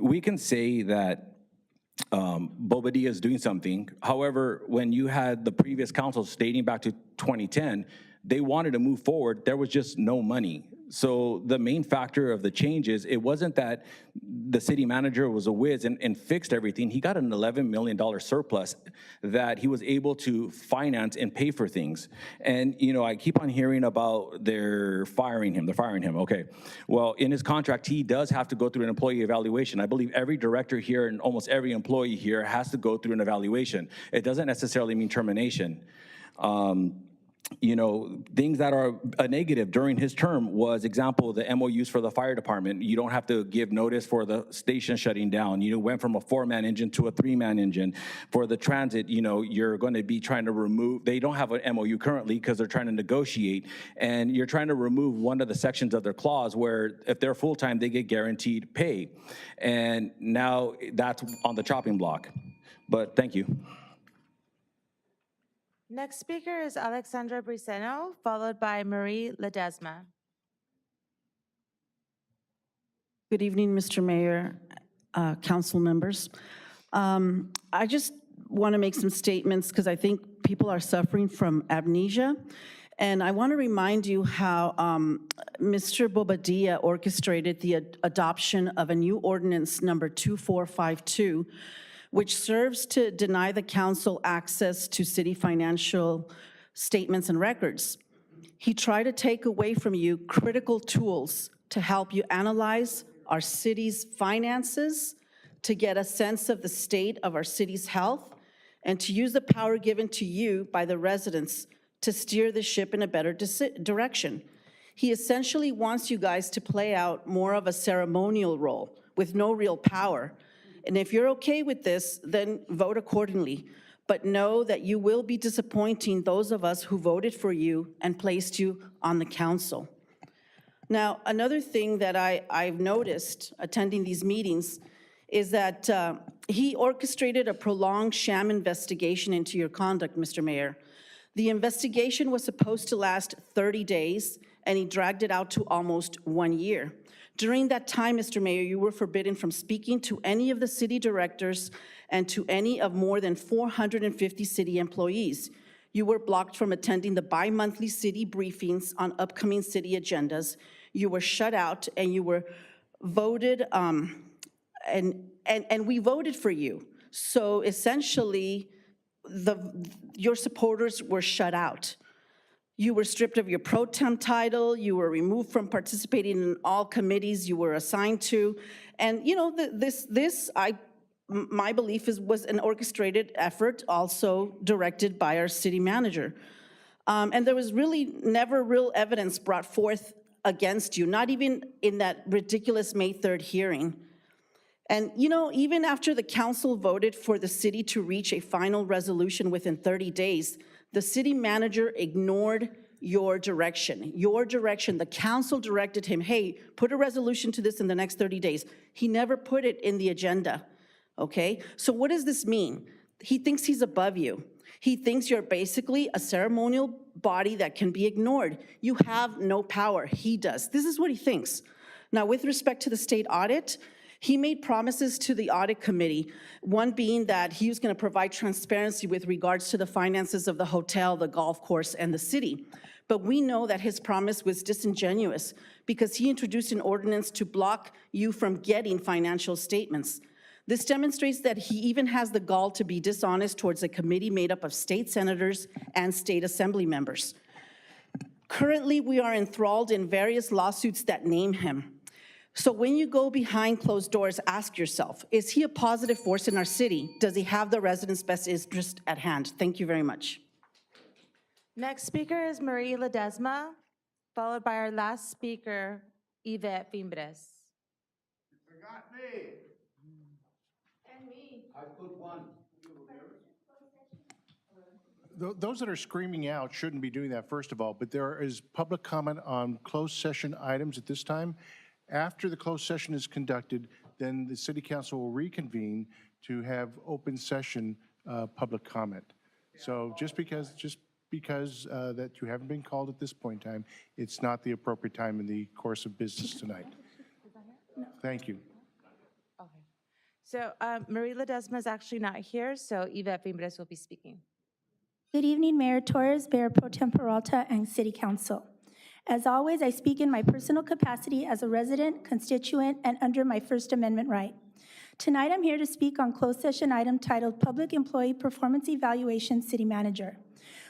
we can say that Bobadilla is doing something. However, when you had the previous council dating back to 2010, they wanted to move forward, there was just no money. So the main factor of the changes, it wasn't that the city manager was a whiz and fixed everything. He got an $11 million surplus that he was able to finance and pay for things. And, you know, I keep on hearing about they're firing him, okay. Well, in his contract, he does have to go through an employee evaluation. I believe every director here and almost every employee here has to go through an evaluation. It doesn't necessarily mean termination. You know, things that are a negative during his term was, example, the MOUs for the fire department. You don't have to give notice for the station shutting down. You went from a 4-man engine to a 3-man engine. For the transit, you know, you're going to be trying to remove, they don't have an MOU currently because they're trying to negotiate, and you're trying to remove one of the sections of their clause where if they're full-time, they get guaranteed pay. And now that's on the chopping block. But thank you. Next speaker is Alexandra Briceno, followed by Marie Ledesma. Good evening, Mr. Mayor, council members. I just want to make some statements because I think people are suffering from amnesia. And I want to remind you how Mr. Bobadilla orchestrated the adoption of a new ordinance number 2452, which serves to deny the council access to city financial statements and records. He tried to take away from you critical tools to help you analyze our city's finances, to get a sense of the state of our city's health, and to use the power given to you by the residents to steer the ship in a better direction. He essentially wants you guys to play out more of a ceremonial role with no real power. And if you're okay with this, then vote accordingly. But know that you will be disappointing those of us who voted for you and placed you on the council. Now, another thing that I've noticed attending these meetings is that he orchestrated a prolonged sham investigation into your conduct, Mr. Mayor. The investigation was supposed to last 30 days, and he dragged it out to almost 1 year. During that time, Mr. Mayor, you were forbidden from speaking to any of the city directors and to any of more than 450 city employees. You were blocked from attending the bi-monthly city briefings on upcoming city agendas. You were shut out, and you were voted, and we voted for you. So essentially, your supporters were shut out. You were stripped of your pro tem title. You were removed from participating in all committees you were assigned to. And you know, my belief was an orchestrated effort, also directed by our city manager. And there was really never real evidence brought forth against you, not even in that ridiculous May 3rd hearing. And even after the council voted for the city to reach a final resolution within 30 days, the city manager ignored your direction. The council directed him, hey, put a resolution to this in the next 30 days. He never put it in the agenda, okay? So what does this mean? He thinks he's above you. He thinks you're basically a ceremonial body that can be ignored. You have no power. He does. This is what he thinks. Now, with respect to the state audit, he made promises to the audit committee, one being that he was going to provide transparency with regards to the finances of the hotel, the golf course, and the city. But we know that his promise was disingenuous because he introduced an ordinance to block you from getting financial statements. This demonstrates that he even has the gall to be dishonest towards a committee made up of state senators and state assembly members. Currently, we are enthralled in various lawsuits that name him. So when you go behind closed doors, ask yourself, is he a positive force in our city? Does he have the residents' best interest at hand? Thank you very much. Next speaker is Marie Ledesma, followed by our last speaker, Yvette Fimbres. Forgot me. And me. I put one. Those that are screaming out shouldn't be doing that, first of all, but there is public comment on closed session items at this time. After the closed session is conducted, then the city council will reconvene to have open session public comment. So just because that you haven't been called at this point in time, it's not the appropriate time in the course of business tonight. Thank you. Okay. So Marie Ledesma is actually not here, so Yvette Fimbres will be speaking. Good evening, Mayor Torres, Mayor Pro Tem Peralta, and City Council. As always, I speak in my personal capacity as a resident, constituent, and under my First Amendment right. Tonight, I'm here to speak on closed session item titled Public Employee Performance Evaluation City Manager.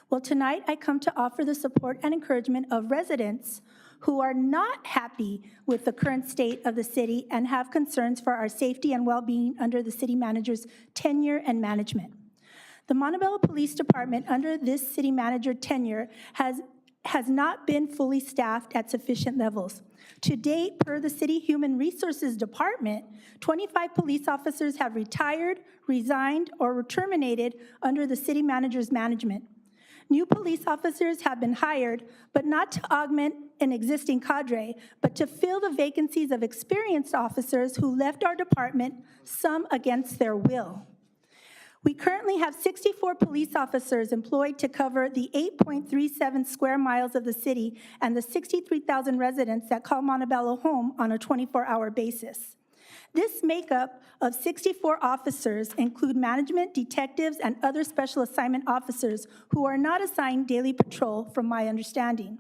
Well, tonight, I come to offer the support and encouragement of residents who are not happy with the current state of the city and have concerns for our safety and well-being under the city manager's tenure and management. The Montebello Police Department, under this city manager tenure, has not been fully staffed at sufficient levels. To date, per the City Human Resources Department, 25 police officers have retired, resigned, or were terminated under the city manager's management. New police officers have been hired, but not to augment an existing cadre, but to fill the vacancies of experienced officers who left our department, some against their will. We currently have 64 police officers employed to cover the 8.37 square miles of the city and the 63,000 residents that call Montebello home on a 24-hour basis. This makeup of 64 officers include management, detectives, and other special assignment officers who are not assigned daily patrol, from my understanding.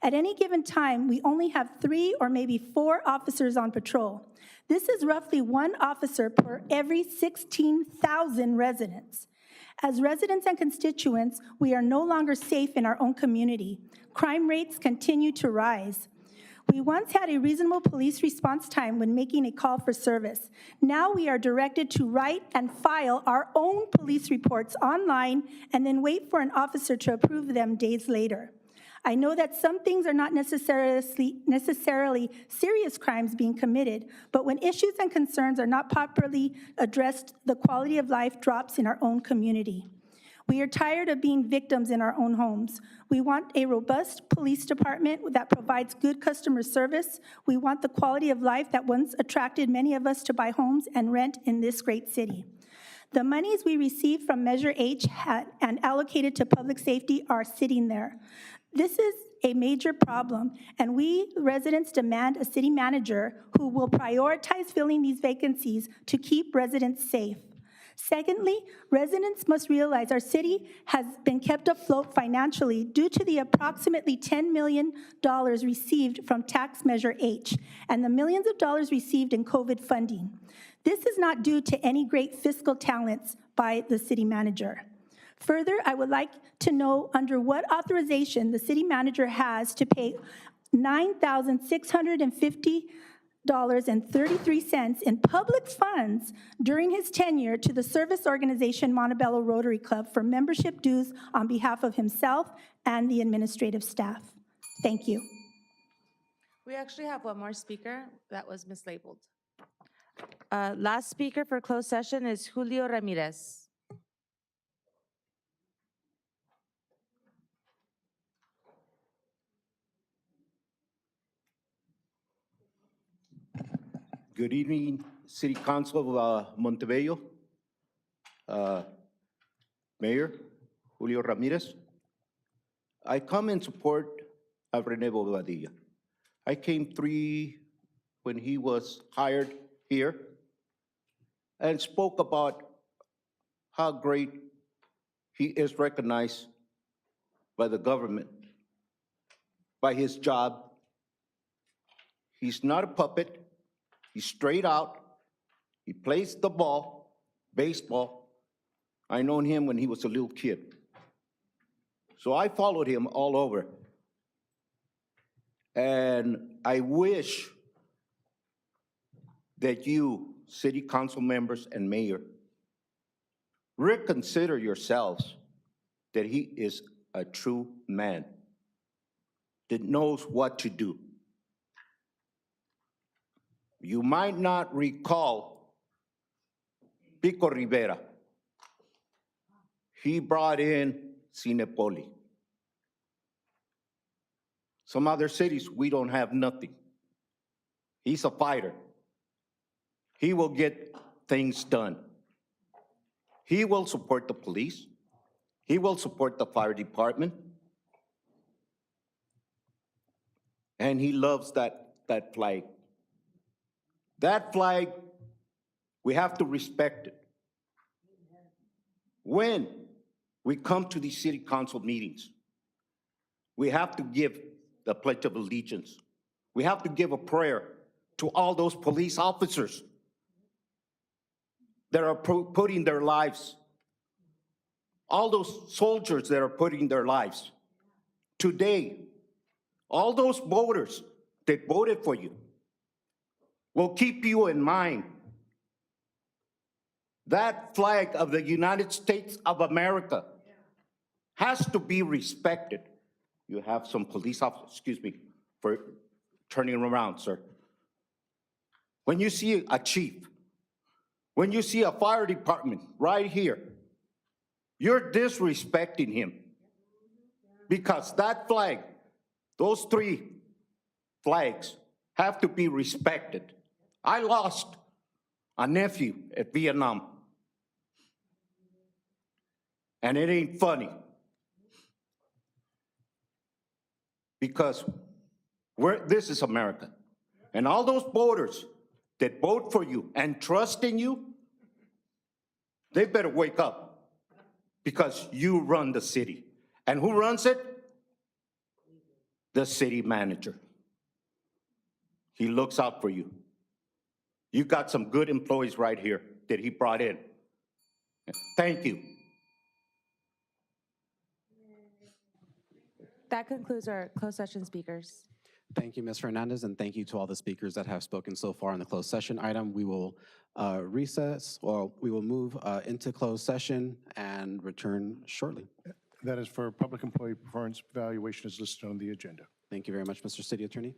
At any given time, we only have 3 or maybe 4 officers on patrol. This is roughly 1 officer per every 16,000 residents. As residents and constituents, we are no longer safe in our own community. Crime rates continue to rise. We once had a reasonable police response time when making a call for service. Now we are directed to write and file our own police reports online and then wait for an officer to approve them days later. I know that some things are not necessarily serious crimes being committed, but when issues and concerns are not properly addressed, the quality of life drops in our own community. We are tired of being victims in our own homes. We want a robust police department that provides good customer service. We want the quality of life that once attracted many of us to buy homes and rent in this great city. The monies we receive from Measure H and allocated to public safety are sitting there. This is a major problem, and we residents demand a city manager who will prioritize filling these vacancies to keep residents safe. Secondly, residents must realize our city has been kept afloat financially due to the approximately $10 million received from Tax Measure H and the millions of dollars received in COVID funding. This is not due to any great fiscal talents by the city manager. Further, I would like to know under what authorization the city manager has to pay $9,650 $1,000,000.33 in public funds during his tenure to the service organization Montebello Rotary Club for membership dues on behalf of himself and the administrative staff. Thank you. We actually have one more speaker that was mislabeled. Last speaker for closed session is Julio Ramirez. Good evening, City Council of Montebello. Mayor Julio Ramirez. I come in support of Rene Bobadilla. I came when he was hired here and spoke about how great he is recognized by the government, by his job. He's not a puppet. He's straight out. He plays the ball, baseball. I known him when he was a little kid. So I followed him all over. And I wish that you, city council members and mayor, reconsider yourselves that he is a true man that knows what to do. You might not recall Pico Rivera. He brought in Cinepoli. Some other cities, we don't have nothing. He's a fighter. He will get things done. He will support the police. He will support the fire department. And he loves that flag. That flag, we have to respect it. When we come to these city council meetings, we have to give the Pledge of Allegiance. We have to give a prayer to all those police officers that are putting their lives, all those soldiers that are putting their lives. Today, all those voters that voted for you will keep you in mind. That flag of the United States of America has to be respected. You have some police officers, excuse me for turning around, sir. When you see a chief, when you see a fire department right here, you're disrespecting him. Because that flag, those three flags have to be respected. I lost a nephew at Vietnam. And it ain't funny. Because this is America. And all those voters that vote for you and trust in you, they better wake up. Because you run the city. And who runs it? The city manager. He looks out for you. You got some good employees right here that he brought in. Thank you. That concludes our closed session speakers. Thank you, Ms. Fernandez, and thank you to all the speakers that have spoken so far on the closed session item. We will recess, or we will move into closed session and return shortly. That is for public employee performance evaluation as listed on the agenda. Thank you very much, Mr. City Attorney.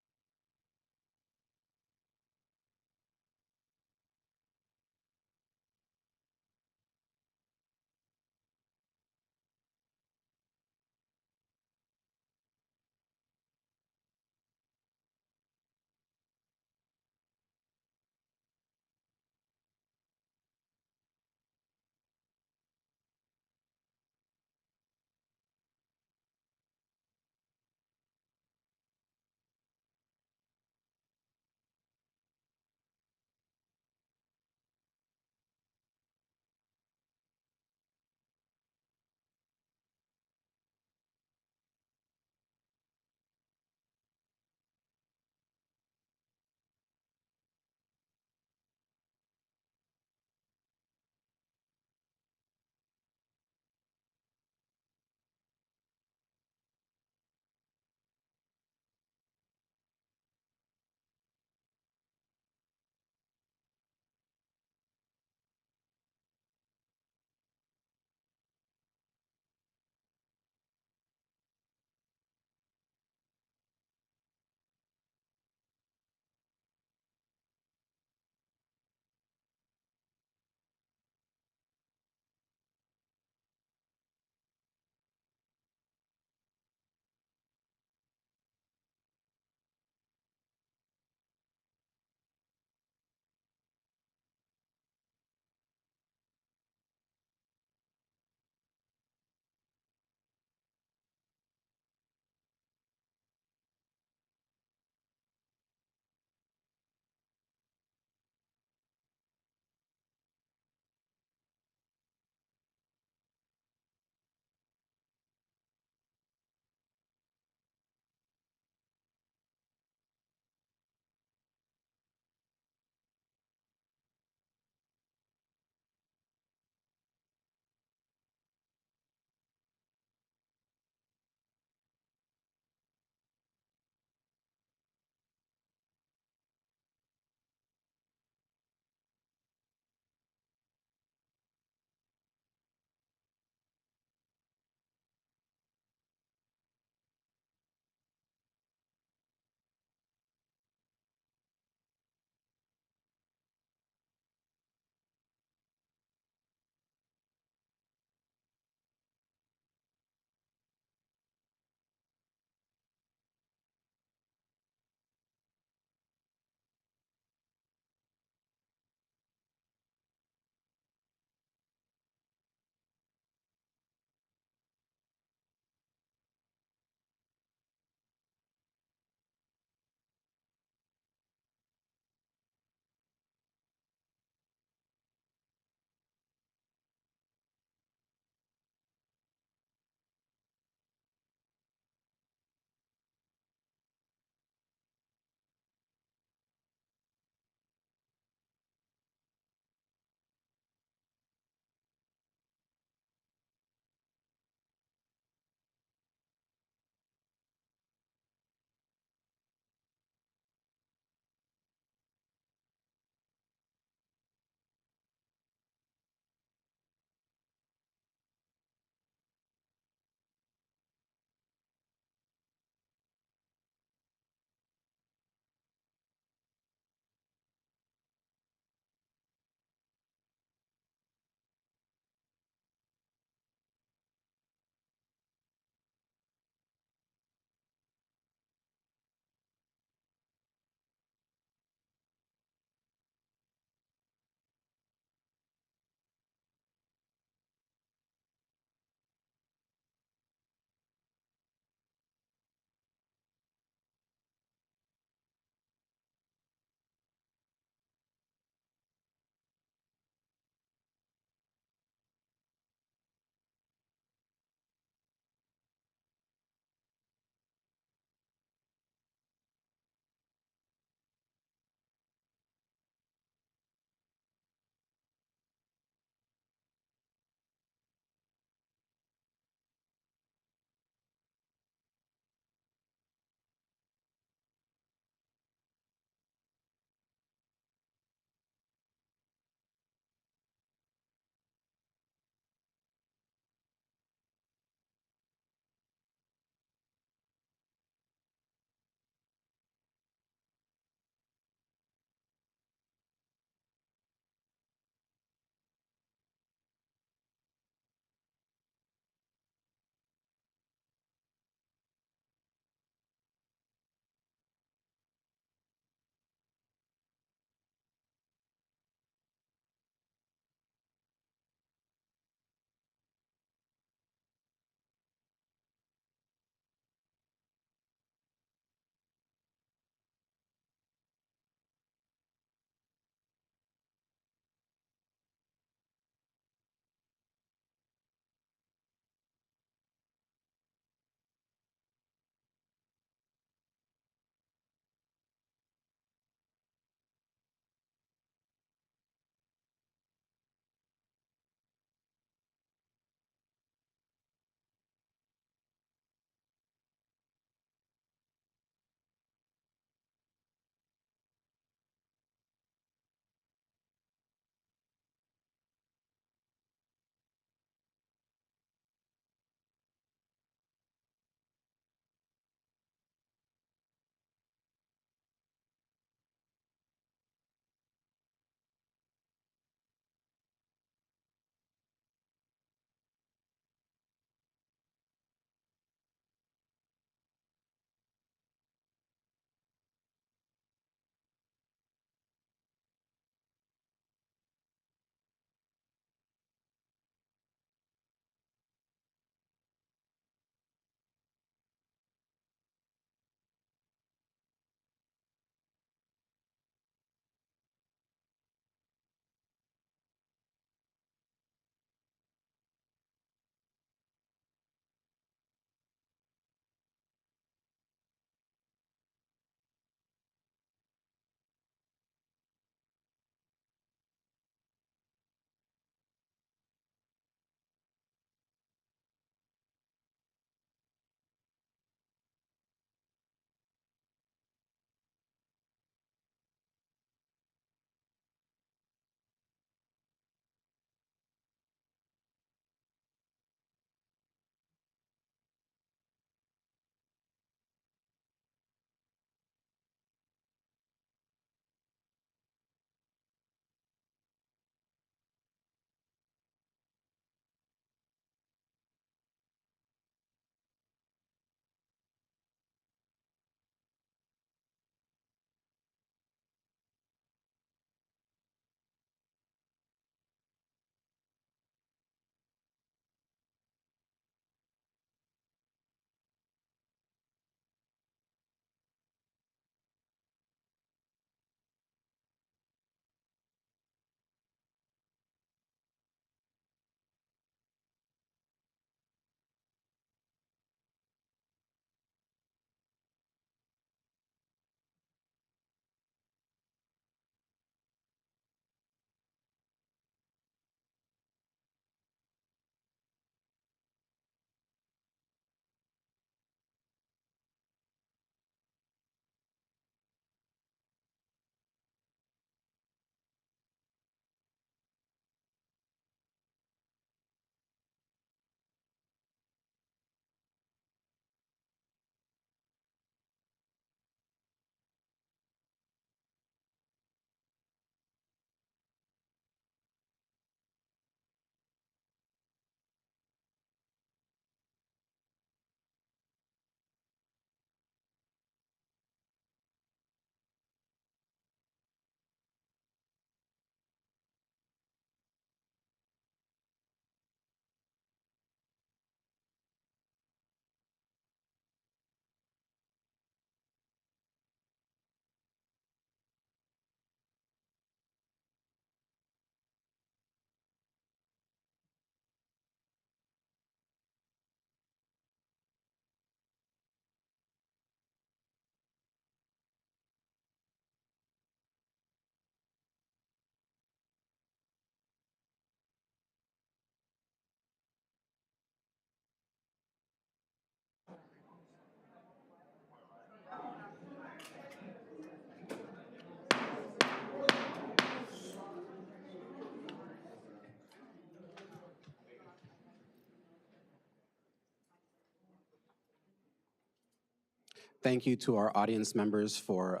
Thank you to our audience members for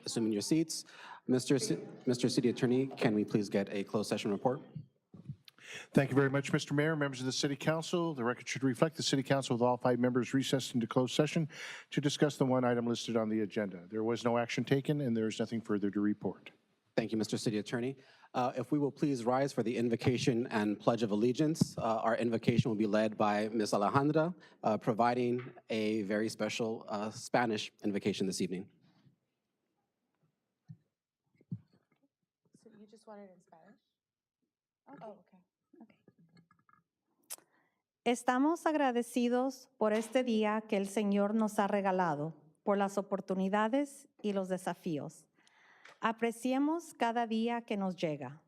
assuming your seats. Mr. City Attorney, can we please get a closed session report? Thank you very much, Mr. Mayor, members of the City Council. The record should reflect the City Council with all 5 members recessed into closed session to discuss the one item listed on the agenda. There was no action taken, and there is nothing further to report. Thank you, Mr. City Attorney. If we will please rise for the invocation and Pledge of Allegiance. Our invocation will be led by Ms. Alejandra, providing a very special Spanish invocation this evening. So you just want it in Spanish? Oh, okay. Estamos agradecidos por este día que el Señor nos ha regalado, por las oportunidades y los desafíos. Apreciemos cada día que nos llega.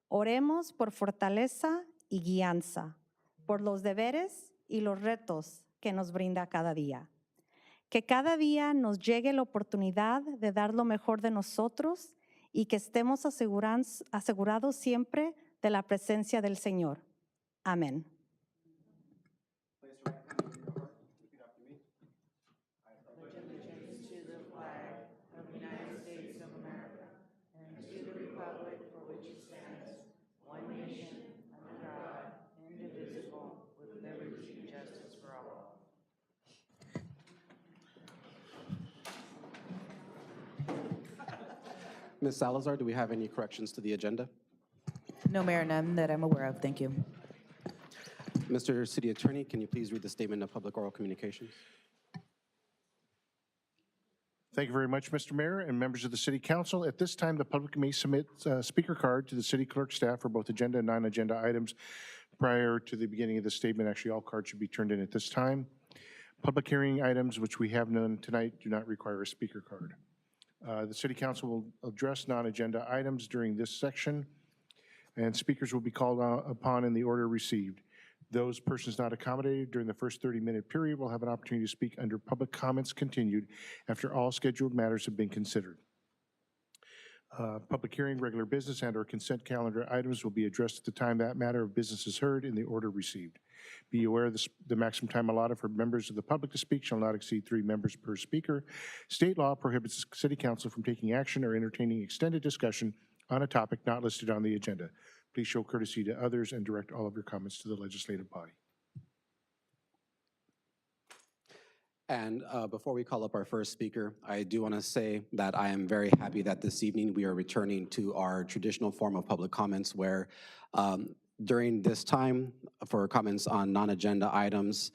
Oremos por fortaleza y guianza, por los deberes y los retos que nos brinda cada día. Que cada día nos llegue la oportunidad de dar lo mejor de nosotros y que estemos asegurados siempre de la presencia del Señor. Amén. Ms. Salazar, do we have any corrections to the agenda? No, Mayor, none that I'm aware of. Thank you. Mr. City Attorney, can you please read the statement of public oral communications? Thank you very much, Mr. Mayor and members of the City Council. At this time, the public may submit a speaker card to the city clerk staff for both agenda and non-agenda items prior to the beginning of the statement. Actually, all cards should be turned in at this time. Public hearing items, which we have none tonight, do not require a speaker card. The City Council will address non-agenda items during this section, and speakers will be called upon in the order received. Those persons not accommodated during the first 30-minute period will have an opportunity to speak under public comments continued after all scheduled matters have been considered. Public hearing, regular business, and/or consent calendar items will be addressed at the time that matter of business is heard in the order received. Be aware the maximum time allotted for members of the public to speak shall not exceed 3 members per speaker. State law prohibits the City Council from taking action or entertaining extended discussion on a topic not listed on the agenda. Please show courtesy to others and direct all of your comments to the legislative body. And before we call up our first speaker, I do want to say that I am very happy that this evening we are returning to our traditional form of public comments where during this time for comments on non-agenda items,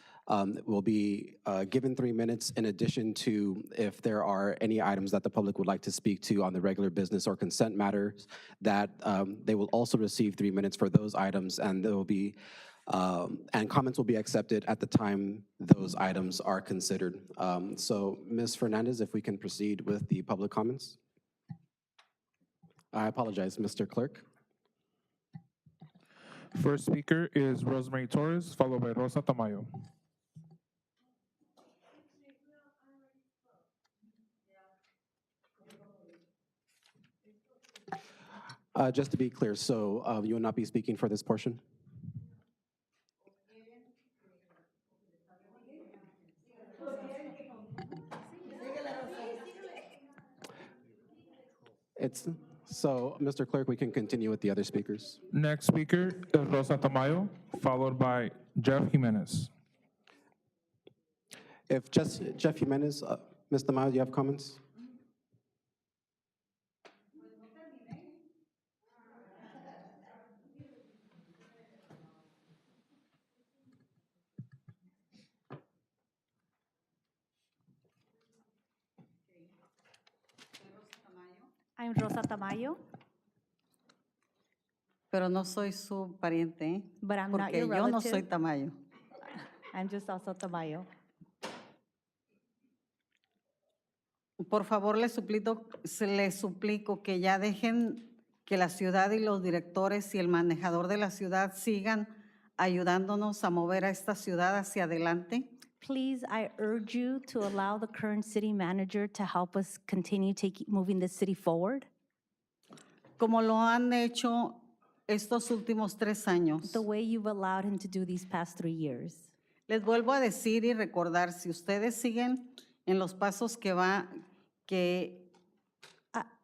will be given 3 minutes in addition to if there are any items that the public would like to speak to on the regular business or consent matters, that they will also receive 3 minutes for those items, and there will be and comments will be accepted at the time those items are considered. So Ms. Fernandez, if we can proceed with the public comments. I apologize, Mr. Clerk. First speaker is Rosemary Torres, followed by Rosa Tamayo. Just to be clear, so you will not be speaking for this portion? So, Mr. Clerk, we can continue with the other speakers. Next speaker is Rosa Tamayo, followed by Jeff Jimenez. If Jeff Jimenez, Ms. Tamayo, do you have comments? I'm Rosa Tamayo, Pero no soy su pariente, ¿eh? but I'm not Porque your yo no relative. soy Tamayo. I'm just also Tamayo. Por favor, le suplico que ya dejen que la ciudad y los directores y el manejador de la ciudad sigan ayudándonos a mover a esta ciudad hacia adelante. Please, I urge you to allow the current city manager to help us continue moving the city forward. Como lo han hecho estos últimos 3 años. The way you've allowed him to do these past 3 years. Les vuelvo a decir y recordar, si ustedes siguen en los pasos que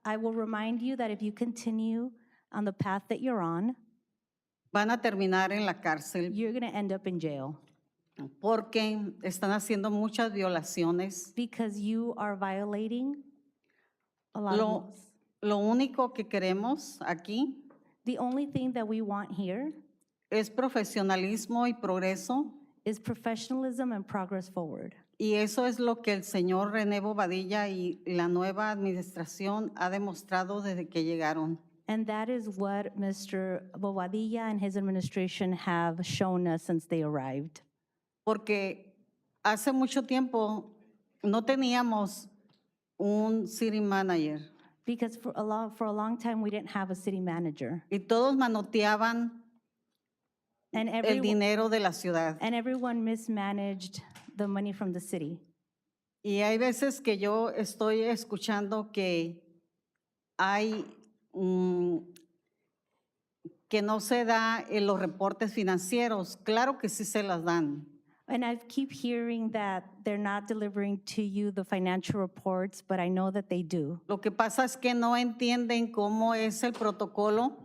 I will remind you that if you continue on the path that you're on, van a terminar en la cárcel you're going to end up in jail porque están haciendo muchas violaciones. because you are violating a lot of Lo, laws. lo único que queremos aquí The only thing that we want here es profesionalismo y progreso, is professionalism and progress forward. y eso es lo que el señor René Bobadilla y la nueva administración ha demostrado desde que llegaron. And that is what Mr. Bobadilla and his administration have shown us since they arrived. Porque hace mucho tiempo no teníamos un city manager Because for a long time, we didn't have a city manager. y todos manoteaban And el dinero de la ciudad. and everyone mismanaged the money from the city. Y hay veces que yo estoy escuchando que hay que no se da en los reportes financieros. Claro que sí se las dan. And I keep hearing that they're not delivering to you the financial reports, but I know that they do. Lo que pasa es que no entienden cómo es el protocolo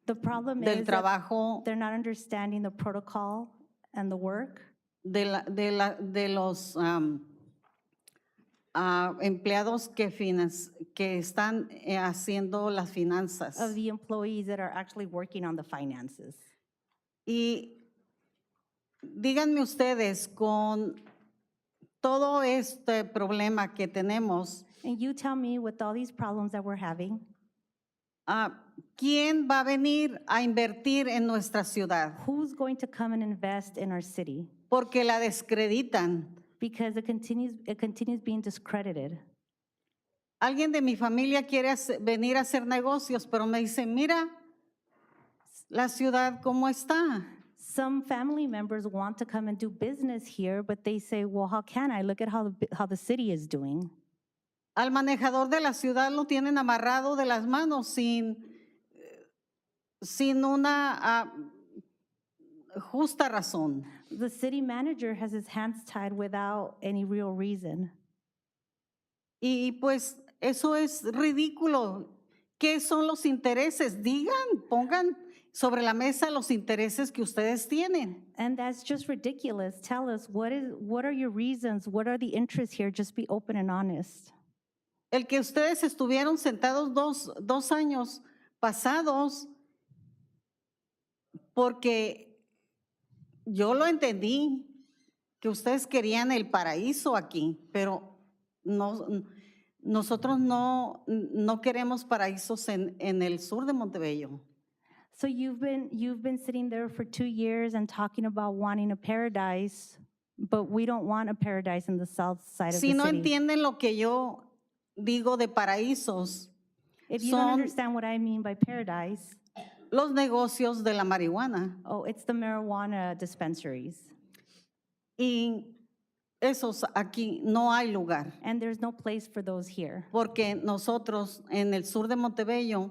The problem del is that trabajo they're not understanding the protocol and the work de los empleados que están haciendo las finanzas. of the employees that are actually working on the finances. Y díganme ustedes, con todo este problema que tenemos, And you tell me, with all these problems that we're having, ¿quién va a venir a invertir en nuestra ciudad? who's going to come and invest in our city? Porque la descreditan. Because it continues being discredited. Alguien de mi familia quiere venir a hacer negocios, pero me dice, mira, la ciudad cómo está. Some family members want to come and do business here, but they say, well, how can I? Look at how the city is doing. Al manejador de la ciudad lo tienen amarrado de las manos sin una justa razón. The city manager has his hands tied without any real reason. Y pues eso es ridículo. ¿Qué son los intereses? Digan, pongan sobre la mesa los intereses que ustedes tienen. And that's just ridiculous. Tell us, what are your reasons? What are the interests here? Just be open and honest. El que ustedes estuvieron sentados dos años pasados, porque yo lo entendí, que ustedes querían el paraíso aquí, pero nosotros no queremos paraísos en el sur de Montebello. So you've been sitting there for 2 years and talking about wanting a paradise, but we don't want a paradise in the south side of Si the no city. entienden lo que yo digo de paraísos, If you don't son understand what I mean by paradise, los negocios de la marihuana. oh, it's the marijuana dispensaries. Y esos aquí no hay lugar, And there's no place for those here. porque nosotros en el sur de Montebello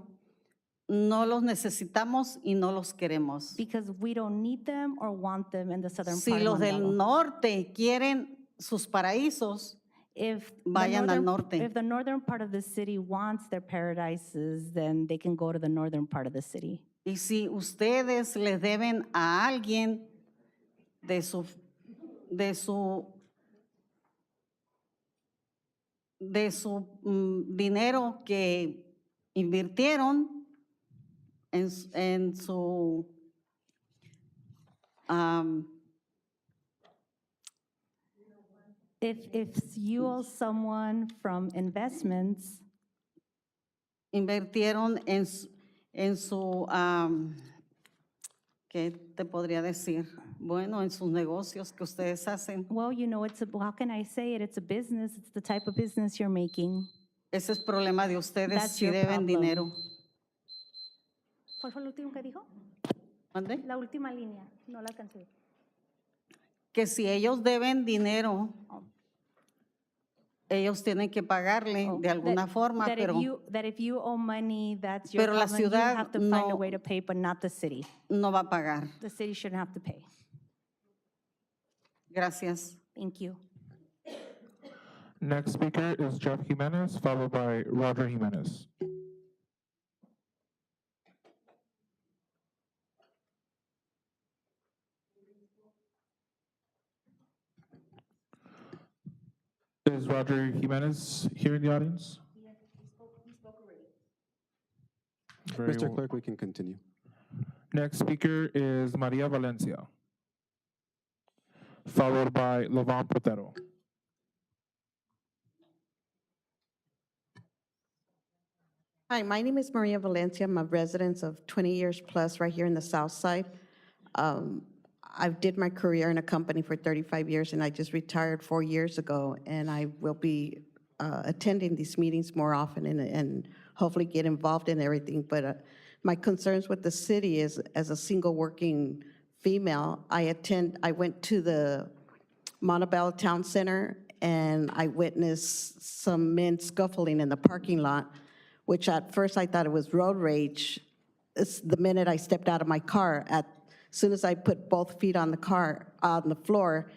no los necesitamos y no los queremos. Because we don't need them or want them in the southern Si part of los del Montebello. norte quieren sus paraísos, If vayan al norte. If the northern part of the city wants their paradises, then they can go to the northern part of the city. Y si ustedes les deben a alguien de su dinero que invirtieron en su If you owe someone from investments, invirtieron en su ¿qué te podría decir? Bueno, en sus negocios que ustedes hacen. well, you know, how can I say it? It's a business. It's the type of business you're making. Ese es problema de ustedes That's si your deben problem. dinero. ¿Cuál fue lo último que dijo? ¿Mande? La última línea, no la alcancé. Que si ellos deben dinero, ellos tienen que pagarle de alguna forma, That pero if you owe money, that's your Pero la problem. You ciudad have to find a no- way to pay, but not the city. no va a pagar. The city shouldn't have to pay. Gracias. Thank you. Next speaker is Jeff Jimenez, followed by Roger Jimenez. Is Roger Jimenez here in the audience? Very Mr. well. Clerk, we can continue. Next speaker is Maria Valencia, followed by Levon Potero. Hi, my name is Maria Valencia. I'm a resident of 20 years plus right here in the South Side. I did my career in a company for 35 years, and I just retired 4 years ago, and I will be attending these meetings more often and hopefully get involved in everything. But my concerns with the city is, as a single working female, I went to the Montebello Town Center, and I witnessed some men scuffling in the parking lot, which at first I thought it was road rage. It's the minute I stepped out of my car, as soon as I put both feet on the floor,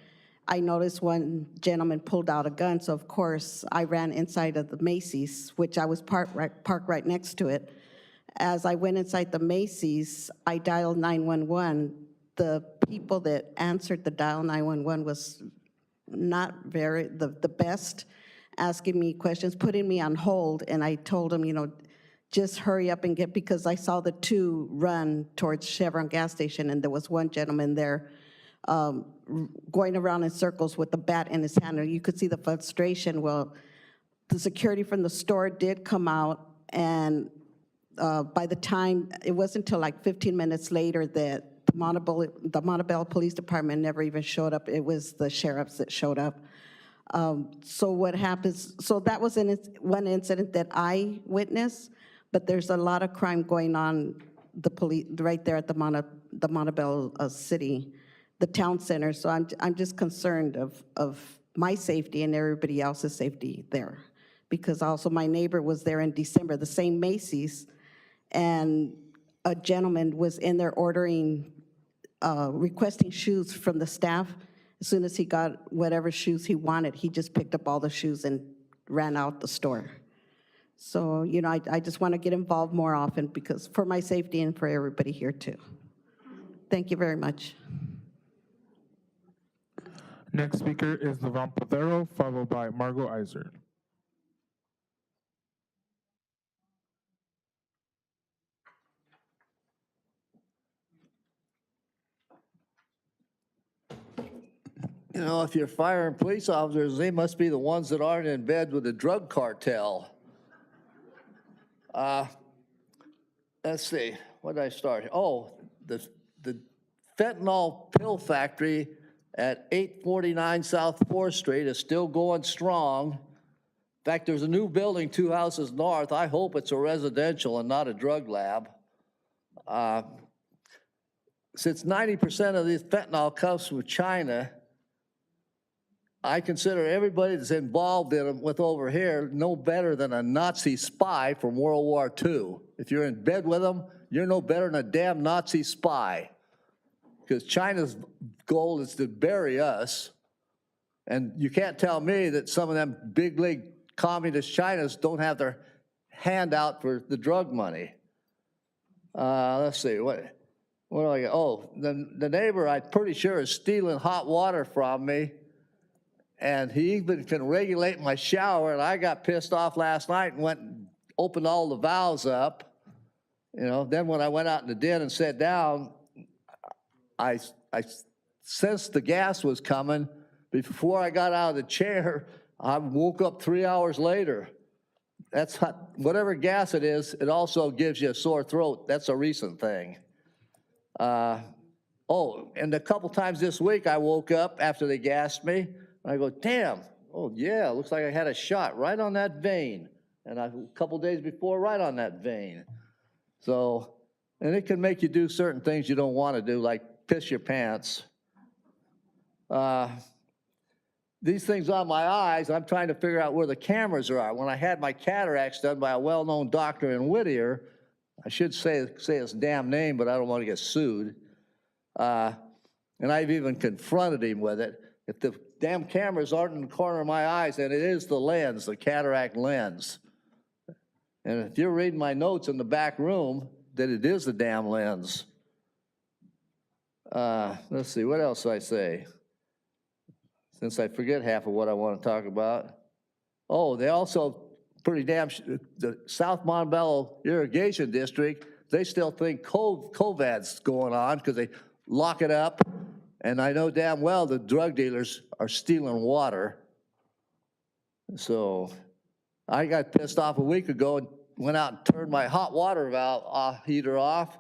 I noticed one gentleman pulled out a gun. So of course I ran inside of the Macy's, which I was parked right next to it. As I went inside the Macy's, I dialed 911. The people that answered the dial 911 was not very the best, asking me questions, putting me on hold, and I told them, just hurry up and get, because I saw the two run towards Chevron gas station, and there was one gentleman there going around in circles with a bat in his hand, and you could see the frustration. Well, the security from the store did come out, and by the time, it wasn't until like 15 minutes later that the Montebello Police Department never even showed up. It was the sheriffs that showed up. So what happens, so that was one incident that I witnessed, but there's a lot of crime going on right there at the Montebello city, the town center. So I'm just concerned of my safety and everybody else's safety there. Because also my neighbor was there in December, the same Macy's, and a gentleman was in there requesting shoes from the staff. As soon as he got whatever shoes he wanted, he just picked up all the shoes and ran out the store. So, I just want to get involved more often, because for my safety and for everybody here too. Thank you very much. Next speaker is Levon Potero, followed by Margot Iser. If you're firing police officers, they must be the ones that aren't in bed with the drug cartel. Let's see, what did I start? Oh, the fentanyl pill factory at 849 South 4th Street is still going strong. In fact, there's a new building 2 houses north. I hope it's a residential and not a drug lab. Since 90% of this fentanyl comes from China, I consider everybody that's involved in them with over here no better than a Nazi spy from World War II. If you're in bed with them, you're no better than a damn Nazi spy. Because China's goal is to bury us. And you can't tell me that some of them big league communist Chinas don't have their hand out for the drug money. Let's see, what do I got? Oh, the neighbor, I'm pretty sure, is stealing hot water from me. And he even can regulate my shower, and I got pissed off last night and went and opened all the valves up. Then when I went out in the den and sat down, I sensed the gas was coming. Before I got out of the chair, I woke up 3 hours later. That's hot. Whatever gas it is, it also gives you a sore throat. That's a recent thing. And a couple times this week, I woke up after they gassed me. I go, damn, oh yeah, looks like I had a shot right on that vein. And a couple days before, right on that vein. So, and it can make you do certain things you don't want to do, like piss your pants. These things on my eyes, I'm trying to figure out where the cameras are. When I had my cataracts done by a well-known doctor in Whittier, I should say his damn name, but I don't want to get sued. And I've even confronted him with it. If the damn cameras aren't in the corner of my eyes, and it is the lens, the cataract lens. And if you're reading my notes in the back room, that it is the damn lens. Let's see, what else do I say? Since I forget half of what I want to talk about. Oh, they also pretty damn, the South Montebello Irrigation District, they still think COVID's going on because they lock it up. And I know damn well the drug dealers are stealing water. So I got pissed off a week ago and went out and turned my hot water valve heater off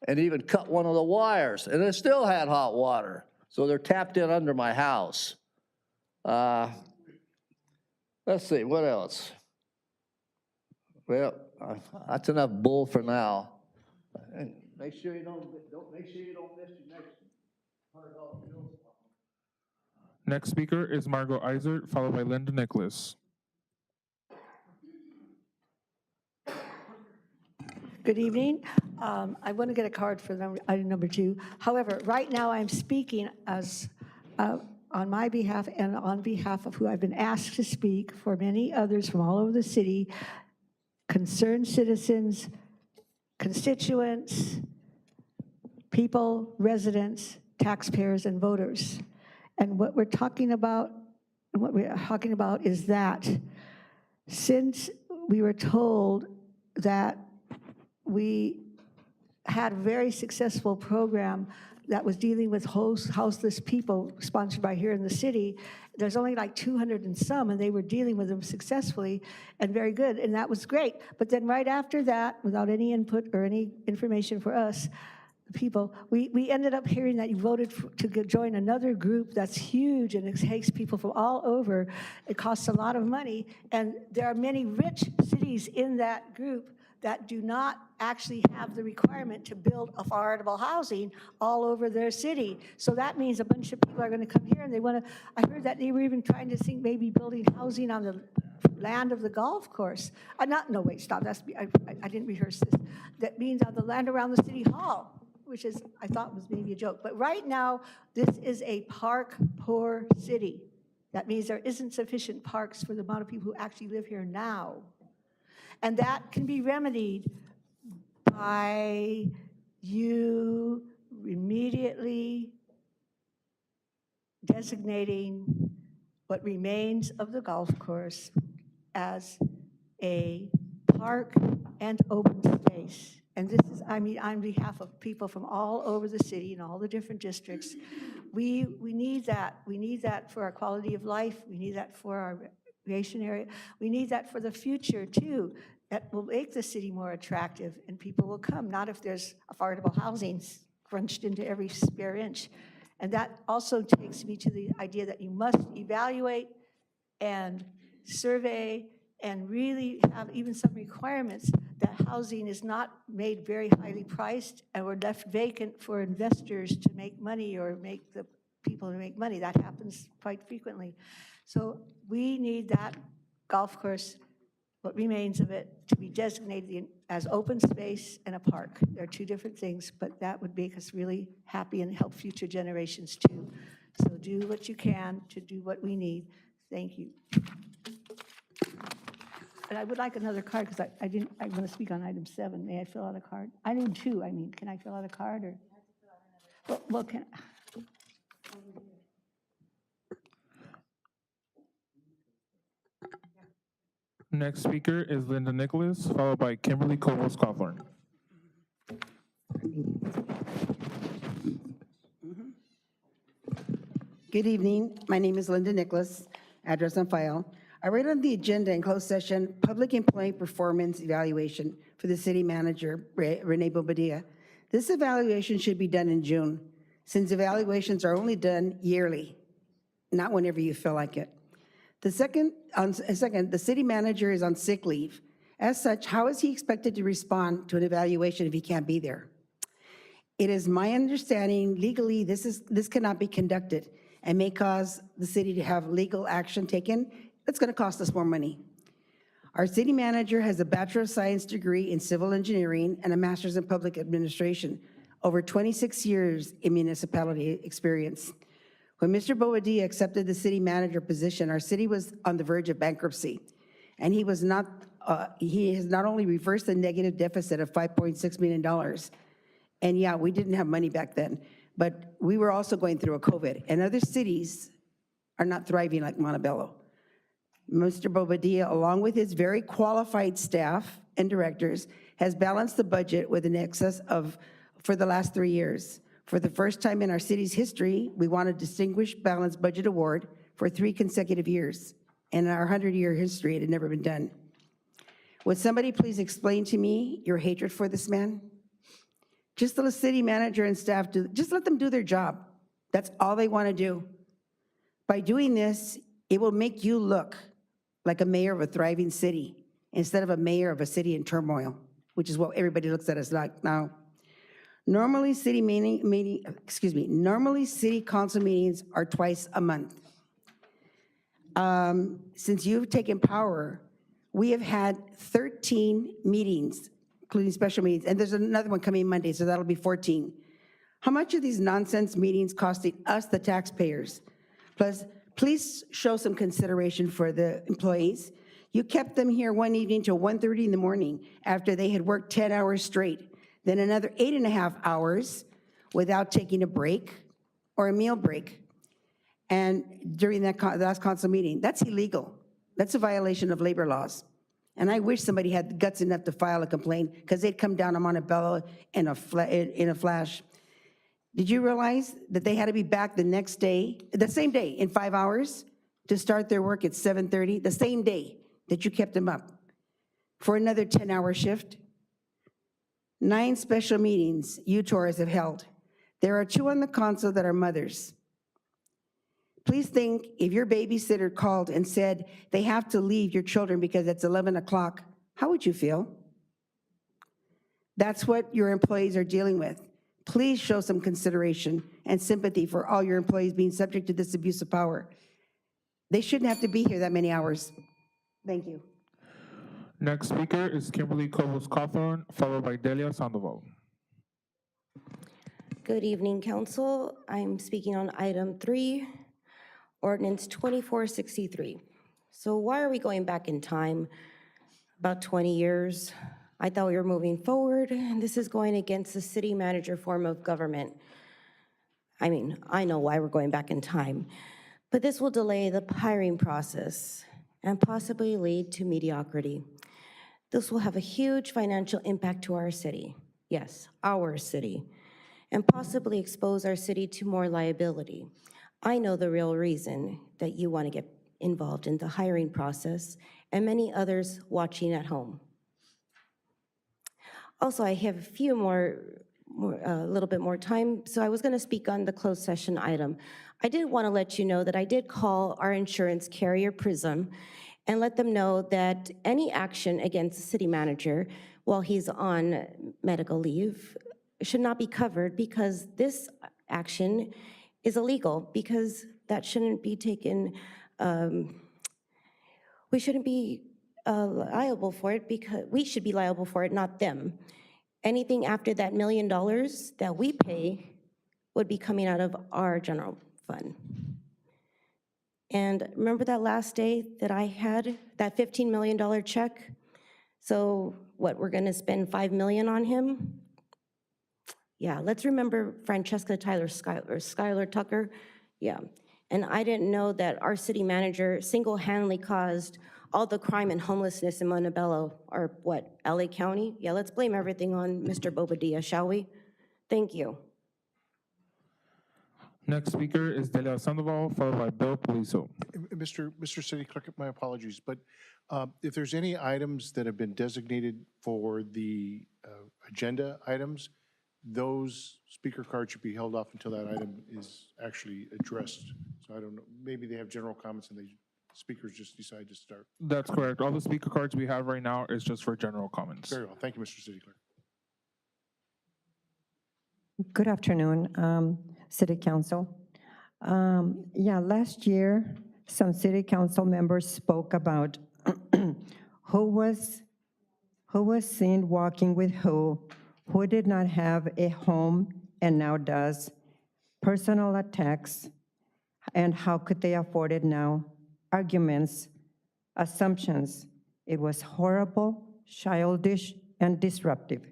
and even cut one of the wires, and it still had hot water. So they're tapped in under my house. Let's see, what else? Well, that's enough bull for now. And make sure you don't miss your next $100 bill. Next speaker is Margot Eisert, followed by Linda Nicholas. Good evening. I want to get a card for item number 2. However, right now I'm speaking as on my behalf and on behalf of who I've been asked to speak for many others from all over the city, concerned citizens, constituents, people, residents, taxpayers, and voters. And what we're talking about is that since we were told that we had a very successful program that was dealing with houseless people sponsored by here in the city. There's only like 200 and some, and they were dealing with them successfully and very good, and that was great. But then right after that, without any input or any information for us, the people, we ended up hearing that you voted to join another group that's huge, and it takes people from all over. It costs a lot of money, and there are many rich cities in that group that do not actually have the requirement to build affordable housing all over their city. So that means a bunch of people are gonna come here and they wanna, I heard that they were even trying to think maybe building housing on the land of the golf course. No, wait, stop, I didn't rehearse this. That means on the land around the city hall, which is, I thought was maybe a joke. But right now, this is a park-poor city. That means there isn't sufficient parks for the amount of people who actually live here now. And that can be remedied by you immediately designating what remains of the golf course as a park and open space. And this is, I mean, on behalf of people from all over the city and all the different districts. We need that. We need that for our quality of life. We need that for our recreation area. We need that for the future, too. That will make the city more attractive, and people will come, not if there's affordable housing crunched into every spare inch. And that also takes me to the idea that you must evaluate and survey and really have even some requirements that housing is not made very highly priced and we're left vacant for investors to make money or make the people to make money. That happens quite frequently. So we need that golf course, what remains of it, to be designated as open space and a park. They're two different things, but that would make us really happy and help future generations too. So do what you can to do what we need. Thank you. And I would like another card because I want to speak on item 7. May I fill out a card? Item 2, I mean, can I fill out a card or? Well, can. Next speaker is Linda Nicholas, followed by Kimberly Cobos Cawthorn. Good evening. My name is Linda Nicholas, address on file. I read on the agenda in closed session, public employee performance evaluation for the city manager, Renee Bobadilla. This evaluation should be done in June, since evaluations are only done yearly, not whenever you feel like it. Second, the city manager is on sick leave. As such, how is he expected to respond to an evaluation if he can't be there? It is my understanding legally this cannot be conducted and may cause the city to have legal action taken. It's going to cost us more money. Our city manager has a Bachelor of Science degree in civil engineering and a master's in public administration, over 26 years in municipality experience. When Mr. Bobadilla accepted the city manager position, our city was on the verge of bankruptcy. And he has not only reversed the negative deficit of $5.6 million, and yeah, we didn't have money back then, but we were also going through a COVID, and other cities are not thriving like Montebello. Mr. Bobadilla, along with his very qualified staff and directors, has balanced the budget with an excess of, for the last 3 years. For the first time in our city's history, we won a Distinguished Balanced Budget Award for 3 consecutive years. In our 100-year history, it had never been done. Would somebody please explain to me your hatred for this man? Just the city manager and staff, just let them do their job. That's all they want to do. By doing this, it will make you look like a mayor of a thriving city instead of a mayor of a city in turmoil, which is what everybody looks at us like now. Normally, city council meetings are twice a month. Since you've taken power, we have had 13 meetings, including special meetings, and there's another one coming Monday, so that'll be 14. How much are these nonsense meetings costing us, the taxpayers? Plus, please show some consideration for the employees. You kept them here one evening till 1:30 in the morning after they had worked 10 hours straight, then another 8.5 hours without taking a break or a meal break. And during that last council meeting, that's illegal. That's a violation of labor laws. And I wish somebody had the guts enough to file a complaint, because they'd come down on Montebello in a flash. Did you realize that they had to be back the next day, the same day, in 5 hours to start their work at 7:30, the same day that you kept them up for another 10-hour shift? 9 special meetings you tourists have held. There are 2 on the council that are mothers. Please think, if your babysitter called and said they have to leave your children because it's 11 o'clock, how would you feel? That's what your employees are dealing with. Please show some consideration and sympathy for all your employees being subject to this abuse of power. They shouldn't have to be here that many hours. Thank you. Next speaker is Kimberly Cobos Cawthorn, followed by Delia Sandoval. Good evening, Council. I'm speaking on item 3, ordinance 2463. So why are we going back in time? About 20 years. I thought we were moving forward, and this is going against the city manager form of government. I mean, I know why we're going back in time, but this will delay the hiring process and possibly lead to mediocrity. This will have a huge financial impact to our city, yes, our city, and possibly expose our city to more liability. I know the real reason that you want to get involved in the hiring process, and many others watching at home. Also, I have a little bit more time, so I was going to speak on the closed session item. I did want to let you know that I did call our insurance carrier, Prism, and let them know that any action against the city manager while he's on medical leave should not be covered, because this action is illegal, because that shouldn't be taken, we shouldn't be liable for it, because we should be liable for it, not them. Anything after that $1 million that we pay would be coming out of our general fund. And remember that last day that I had that $15 million check? So what, we're gonna spend $5 million on him? Yeah, let's remember Francesca Tyler Skylar Tucker. Yeah, and I didn't know that our city manager single-handedly caused all the crime and homelessness in Montebello, or what, LA County? Yeah, let's blame everything on Mr. Bobadilla, shall we? Thank you. Next speaker is Delia Sandoval, followed by Bill Poliso. Mr. City Clerk, my apologies, but if there's any items that have been designated for the agenda items, those speaker cards should be held off until that item is actually addressed. So I don't know, maybe they have general comments and the speakers just decide to start. That's correct. All the speaker cards we have right now is just for general comments. Very well. Thank you, Mr. City Clerk. Good afternoon, City Council. Yeah, last year, some City Council members spoke about who was seen walking with who did not have a home and now does, personal attacks, And how could they afford it now? Arguments, assumptions. It was horrible, childish, and disruptive.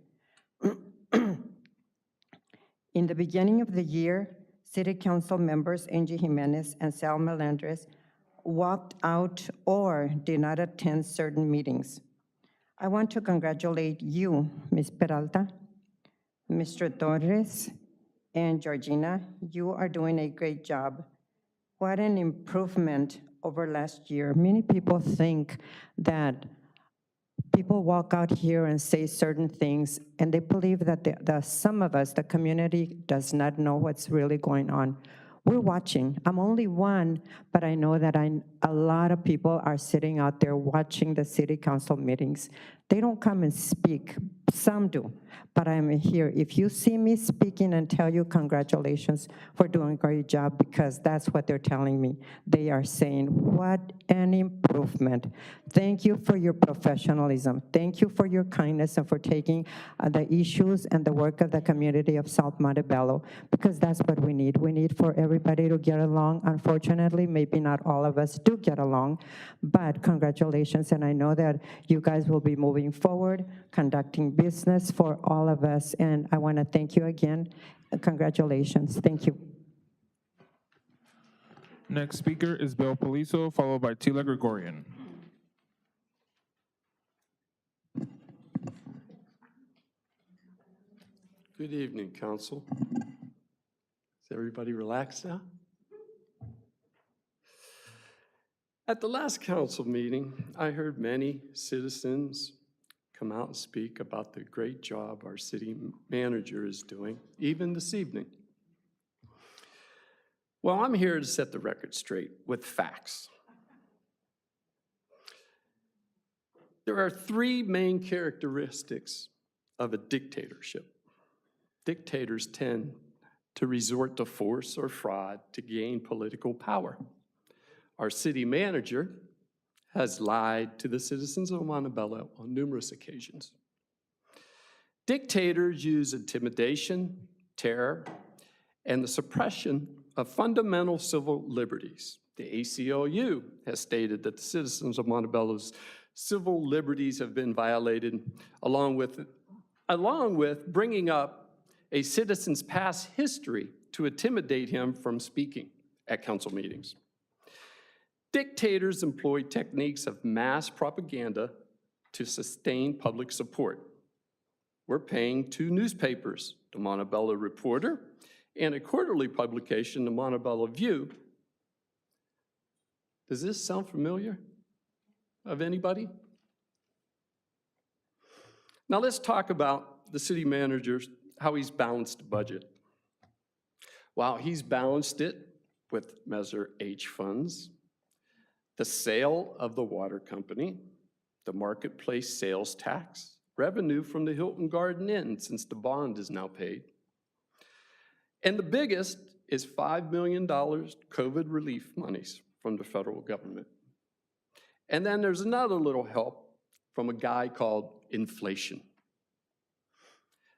In the beginning of the year, City Council members Angie Jimenez and Sal Melendres walked out or did not attend certain meetings. I want to congratulate you, Ms. Peralta, Mr. Torres, and Georgina. You are doing a great job. What an improvement over last year. Many people think that people walk out here and say certain things, and they believe that some of us, the community, does not know what's really going on. We're watching. I'm only one, but I know that a lot of people are sitting out there watching the city council meetings. They don't come and speak. Some do, but I'm here. If you see me speaking and tell you congratulations for doing a great job, because that's what they're telling me. They are saying, what an improvement. Thank you for your professionalism. Thank you for your kindness and for taking the issues and the work of the community of South Montebello, because that's what we need. We need for everybody to get along. Unfortunately, maybe not all of us do get along, but congratulations, and I know that you guys will be moving forward, conducting business for all of us, and I want to thank you again. Congratulations. Thank you. Next speaker is Bill Polizo, followed by Tila Gregorian. Good evening, council. Is everybody relaxed now? At the last council meeting, I heard many citizens come out and speak about the great job our city manager is doing, even this evening. Well, I'm here to set the record straight with facts. There are three main characteristics of a dictatorship. Dictators tend to resort to force or fraud to gain political power. Our city manager has lied to the citizens of Montebello on numerous occasions. Dictators use intimidation, terror, and the suppression of fundamental civil liberties. The ACLU has stated that the citizens of Montebello's civil liberties have been violated, along with bringing up a citizen's past history to intimidate him from speaking at council meetings. Dictators employ techniques of mass propaganda to sustain public support. We're paying two newspapers, the Montebello Reporter and a quarterly publication, the Montebello View. Does this sound familiar of anybody? Now let's talk about the city manager, how he's balanced the budget. Well, he's balanced it with Measure H funds, the sale of the water company, the marketplace sales tax, revenue from the Hilton Garden Inn since the bond is now paid. And the biggest is $5 million COVID relief monies from the federal government. And then there's another little help from a guy called inflation.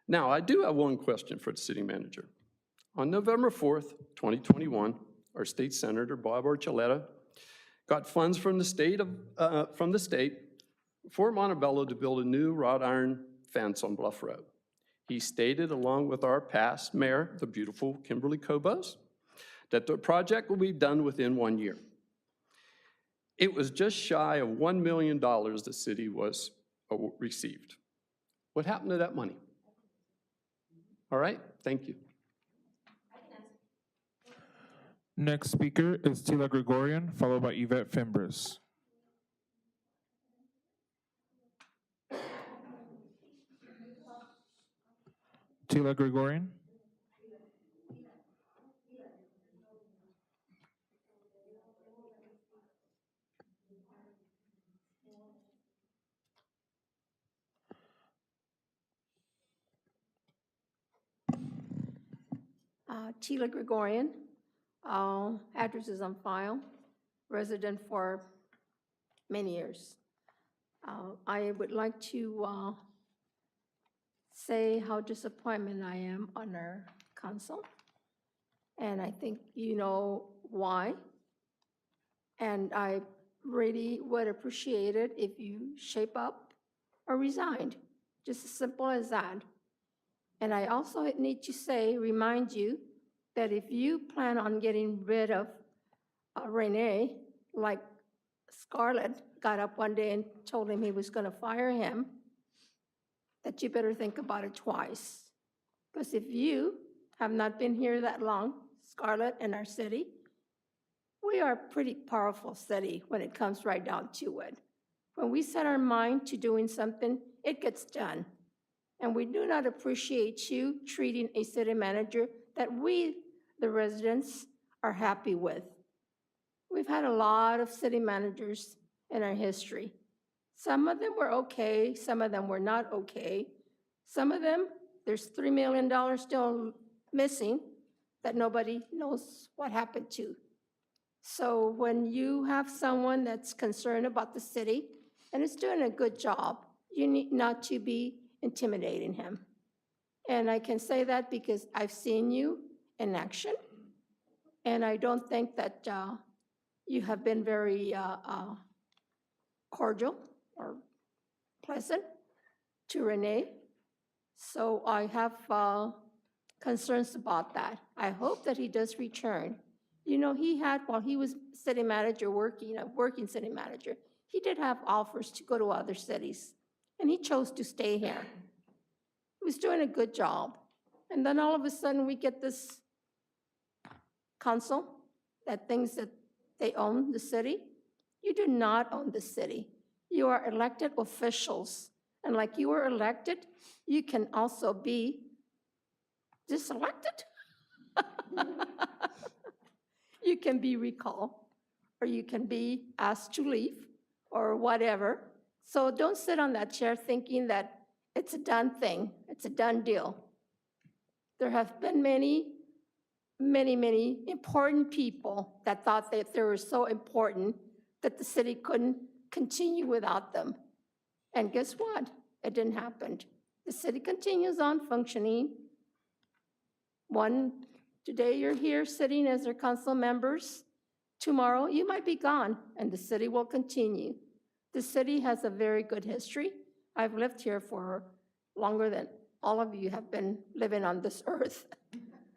Now, I do have one question for the city manager. On November 4th, 2021, our state senator, Bob Archuleta, got funds from the state for Montebello to build a new wrought iron fence on Bluff Road. He stated, along with our past mayor, the beautiful Kimberly Cobos, that the project will be done within 1 year. It was just shy of $1 million the city received. What happened to that money? All right, thank you. Next speaker is Tila Gregorian, followed by Yvette Fimbres. Tila Gregorian. Tila Gregorian, address is on file, resident for many years. I would like to say how disappointed I am on our council. And I think, you know, why. And I really would appreciate it if you shape up or resigned, just as simple as that. And I also need to remind you that if you plan on getting rid of Renee, like Scarlett got up one day and told him he was going to fire him, that you better think about it twice. Because if you have not been here that long, Scarlett and our city, we are a pretty powerful city when it comes right down to it. When we set our mind to doing something, it gets done. And we do not appreciate you treating a city manager that we, the residents, are happy with. We've had a lot of city managers in our history. Some of them were okay, some of them were not okay. Some of them, there's $3 million still missing that nobody knows what happened to. So when you have someone that's concerned about the city and is doing a good job, you need not to be intimidating him. And I can say that because I've seen you in action, and I don't think that you have been very cordial or pleasant to Renee. So I have concerns about that. I hope that he does return. You know, he had, while he was city manager working city manager, he did have offers to go to other cities, and he chose to stay here. He was doing a good job. And then all of a sudden, we get this council that thinks that they own the city. You do not own the city. You are elected officials. And like you were elected, you can also be diselected. You can be recalled, or you can be asked to leave, or whatever. So don't sit on that chair thinking that it's a done thing, it's a done deal. There have been many important people that thought that they were so important that the city couldn't continue without them. And guess what? It didn't happen. The city continues on functioning. Today you're here sitting as their council members. Tomorrow you might be gone and the city will continue. The city has a very good history. I've lived here for longer than all of you have been living on this earth.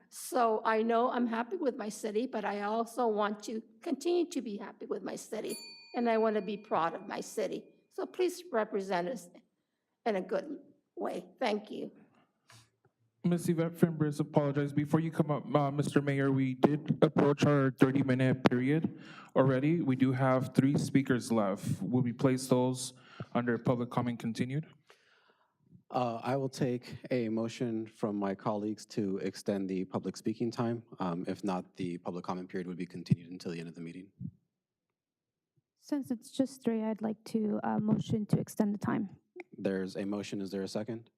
So I know I'm happy with my city, but I also want to continue to be happy with my city, and I want to be proud of my city. So please represent us in a good way. Thank you. Ms. Yvette Fimbres, apologize. Before you come up, Mr. Mayor, we did approach our 30-minute period already. We do have 3 speakers left. Will we place those under public comment continued? I will take a motion from my colleagues to extend the public speaking time. If not, the public comment period would be continued until the end of the meeting. Since it's just 3, I'd like to motion to extend the time. There's a motion. Is there a second?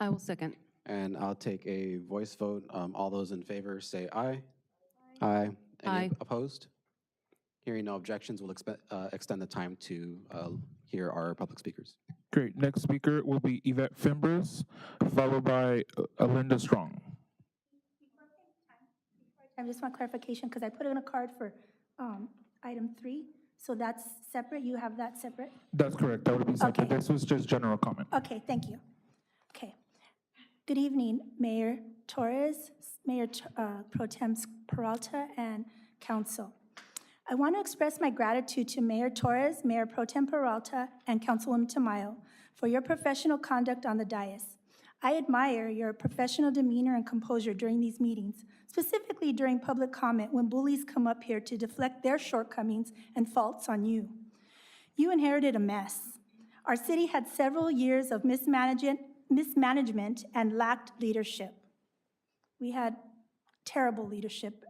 I will second. And I'll take a voice vote. All those in favor say aye. Aye. Any Aye. opposed? Hearing no objections, we'll extend the time to hear our public speakers. Great. Next speaker will be Yvette Fimbres, followed by Linda Strong. I just want clarification, because I put in a card for item 3, so that's separate, you have that separate? That's correct. That would be separate. Okay. This was just general comment. Okay, thank you. Okay. Good evening, Mayor Torres, Mayor Pro Tem Peralta, and Council. I want to express my gratitude to Mayor Torres, Mayor Pro Tem Peralta, and Councilwoman Tamayo for your professional conduct on the dais. I admire your professional demeanor and composure during these meetings, specifically during public comment when bullies come up here to deflect their shortcomings and faults on you. You inherited a mess. Our city had several years of mismanagement and lacked leadership. We had terrible leadership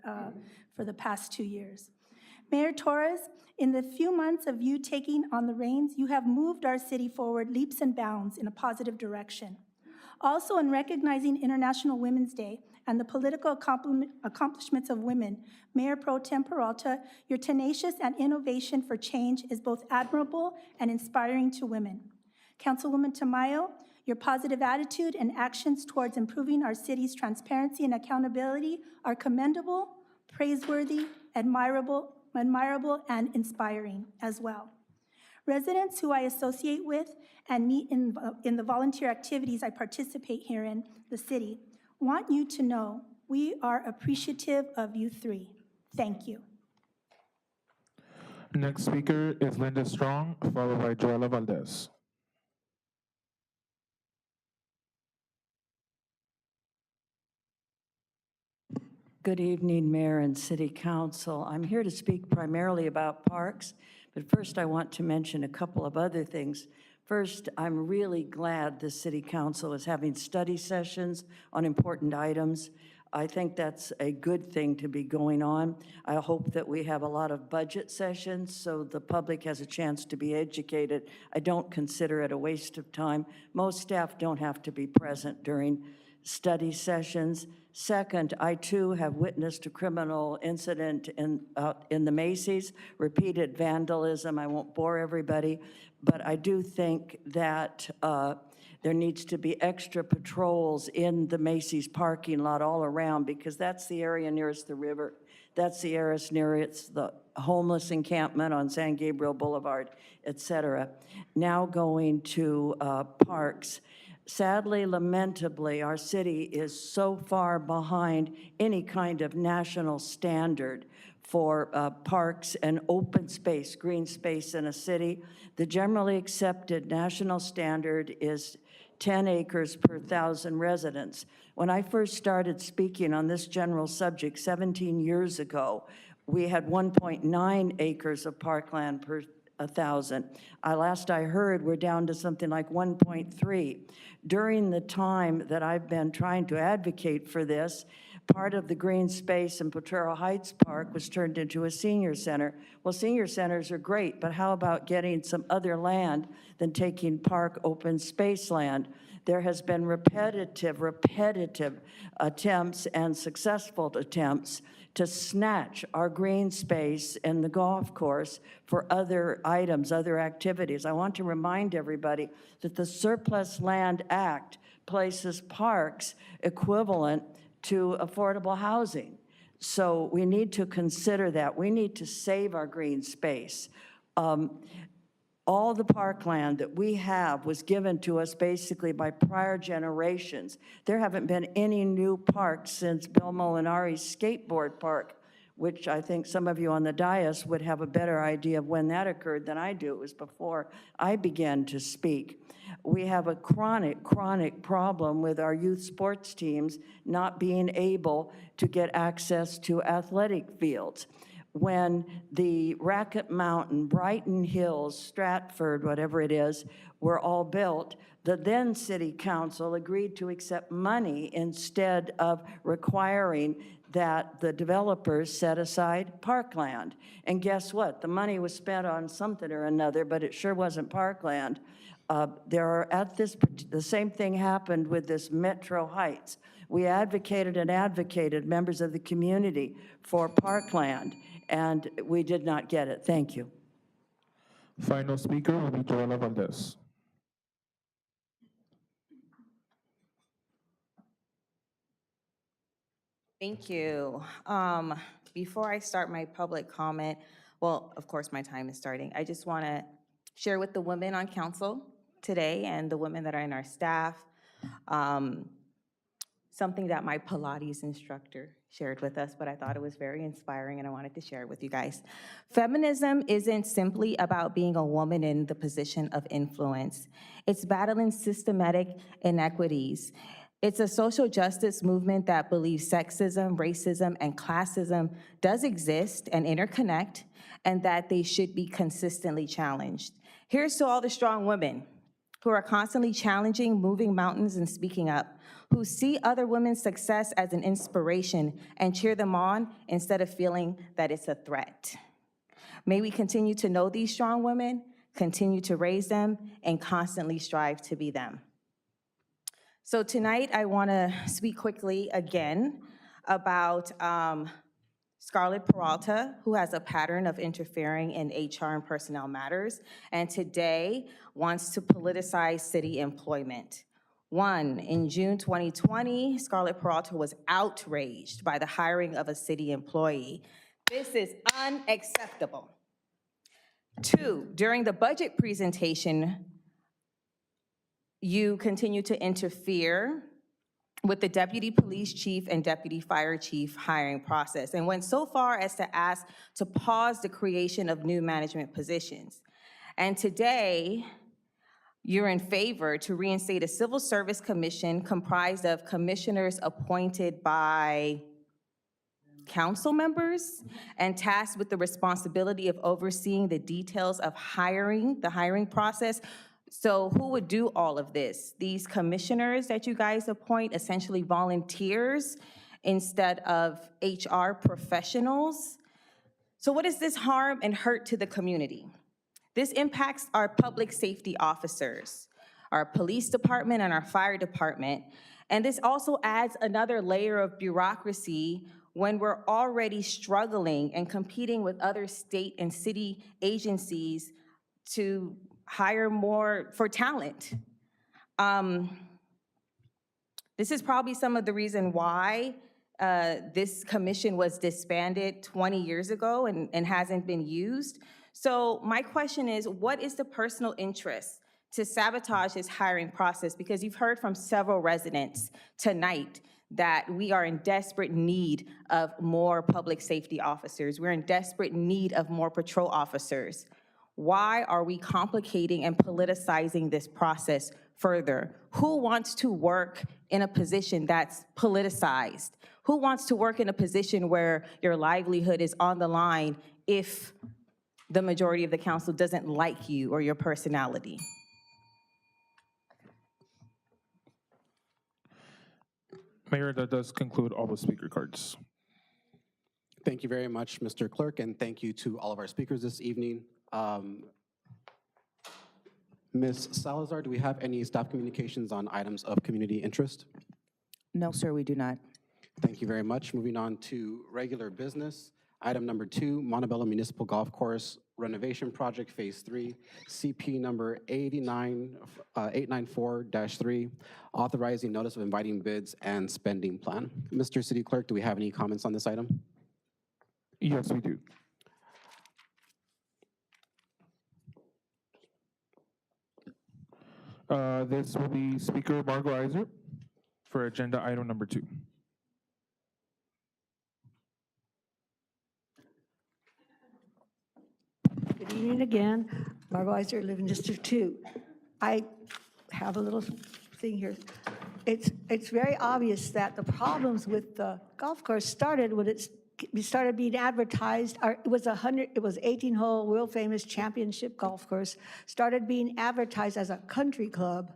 for the past 2 years. Mayor Torres, in the few months of you taking on the reins, you have moved our city forward leaps and bounds in a positive direction. Also, in recognizing International Women's Day and the political accomplishments of women, Mayor Pro Tem Peralta, your tenacious and innovation for change is both admirable and inspiring to women. Councilwoman Tamayo, your positive attitude and actions towards improving our city's transparency and accountability are commendable, praiseworthy, admirable, and inspiring as well. Residents who I associate with and meet in the volunteer activities I participate here in the city want you to know we are appreciative of you three. Thank you. Next speaker is Linda Strong, followed by Joella Valdez. Good evening, Mayor and City Council. I'm here to speak primarily about parks, but first I want to mention a couple of other things. First, I'm really glad the City Council is having study sessions on important items. I think that's a good thing to be going on. I hope that we have a lot of budget sessions so the public has a chance to be educated. I don't consider it a waste of time. Most staff don't have to be present during study sessions. Second, I too have witnessed a criminal incident in the Macy's, repeated vandalism. I won't bore everybody, but I do think that there needs to be extra patrols in the Macy's parking lot all around because that's the area nearest the river. That's the area nearest the homeless encampment on San Gabriel Boulevard, et cetera. Now going to parks. Sadly, lamentably, our city is so far behind any kind of national standard for parks and open space, green space in a city. The generally accepted national standard is 10 acres per 1,000 residents. When I first started speaking on this general subject 17 years ago, we had 1.9 acres of parkland per 1,000. Last I heard, we're down to something like 1.3. During the time that I've been trying to advocate for this, part of the green space in Potrero Heights Park was turned into a senior center. Well, senior centers are great, but how about getting some other land than taking park open space land? There has been repetitive attempts and successful attempts to snatch our green space in the golf course for other items, other activities. I want to remind everybody that the Surplus Land Act places parks equivalent to affordable housing. So we need to consider that. We need to save our green space. All the parkland that we have was given to us basically by prior generations. There haven't been any new parks since Bill Molinari's skateboard park, which I think some of you on the dais would have a better idea of when that occurred than I do. It was before I began to speak. We have a chronic problem with our youth sports teams not being able to get access to athletic fields. When the Racket Mountain, Brighton Hills, Stratford, whatever it is, were all built, the then city council agreed to accept money instead of requiring that the developers set aside parkland. And guess what? The money was spent on something or another, but it sure wasn't parkland. The same thing happened with this Metro Heights. We advocated, members of the community, for parkland, and we did not get it. Thank you. Final speaker will be Joella Valdez. Thank you. Before I start my public comment, well, of course, my time is starting. I just want to share with the women on council today and the women that are in our staff something that my Pilates instructor shared with us, but I thought it was very inspiring and I wanted to share it with you guys. Feminism isn't simply about being a woman in the position of influence. It's battling systematic inequities. It's a social justice movement that believes sexism, racism, and classism does exist and interconnect, and that they should be consistently challenged. Here's to all the strong women who are constantly challenging, moving mountains, and speaking up, who see other women's success as an inspiration and cheer them on instead of feeling that it's a threat. May we continue to know these strong women, continue to raise them, and constantly strive to be them. So tonight, I want to speak quickly again about Scarlett Peralta, who has a pattern of interfering in HR and personnel matters, and today wants to politicize city employment. One, in June 2020, Scarlett Peralta was outraged by the hiring of a city employee. This is unacceptable. Two, during the budget presentation, you continue to interfere with the deputy police chief and deputy fire chief hiring process, and went so far as to ask to pause the creation of new management positions. And today, you're in favor to reinstate a civil service commission comprised of commissioners appointed by council members and tasked with the responsibility of overseeing the details of the hiring process. So who would do all of this? These commissioners that you guys appoint, essentially volunteers instead of HR professionals. So what does this harm and hurt to the community? This impacts our public safety officers, our police department and our fire department. And this also adds another layer of bureaucracy when we're already struggling and competing with other state and city agencies to hire more for talent. This is probably some of the reason why this commission was disbanded 20 years ago and hasn't been used. So my question is, what is the personal interest to sabotage this hiring process? Because you've heard from several residents tonight that we are in desperate need of more public safety officers. We're in desperate need of more patrol officers. Why are we complicating and politicizing this process further? Who wants to work in a position that's politicized? Who wants to work in a position where your livelihood is on the line if the majority of the council doesn't like you or your personality? Mayor, that does conclude all the speaker cards. Thank you very much, Mr. Clerk, and thank you to all of our speakers this evening. Ms. Salazar, do we have any staff communications on items of community interest? No, sir, we do not. Thank you very much. Moving on to regular business. Item number 2, Montebello Municipal Golf Course Renovation Project Phase 3, CP number 894-3, authorizing notice of inviting bids and spending plan. Mr. City Clerk, do we have any comments on this item? Yes, we do. This will be Speaker Margot Iser for agenda item number 2. Good evening again. Margot Iser, live in District 2. I have a little thing here. It's very obvious that the problems with the golf course started when it started being advertised. It was 18-hole world famous championship golf course, started being advertised as a country club.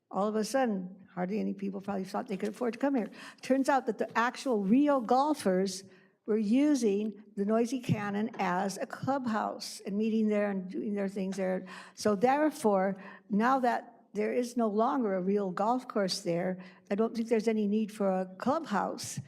All of a sudden, hardly any people probably thought they could afford to come here. Turns out that the actual real golfers were using the Noisy Cannon as a clubhouse and meeting there and doing their things there. So therefore, now that there is no longer a real golf course there, I don't think there's any need for a clubhouse.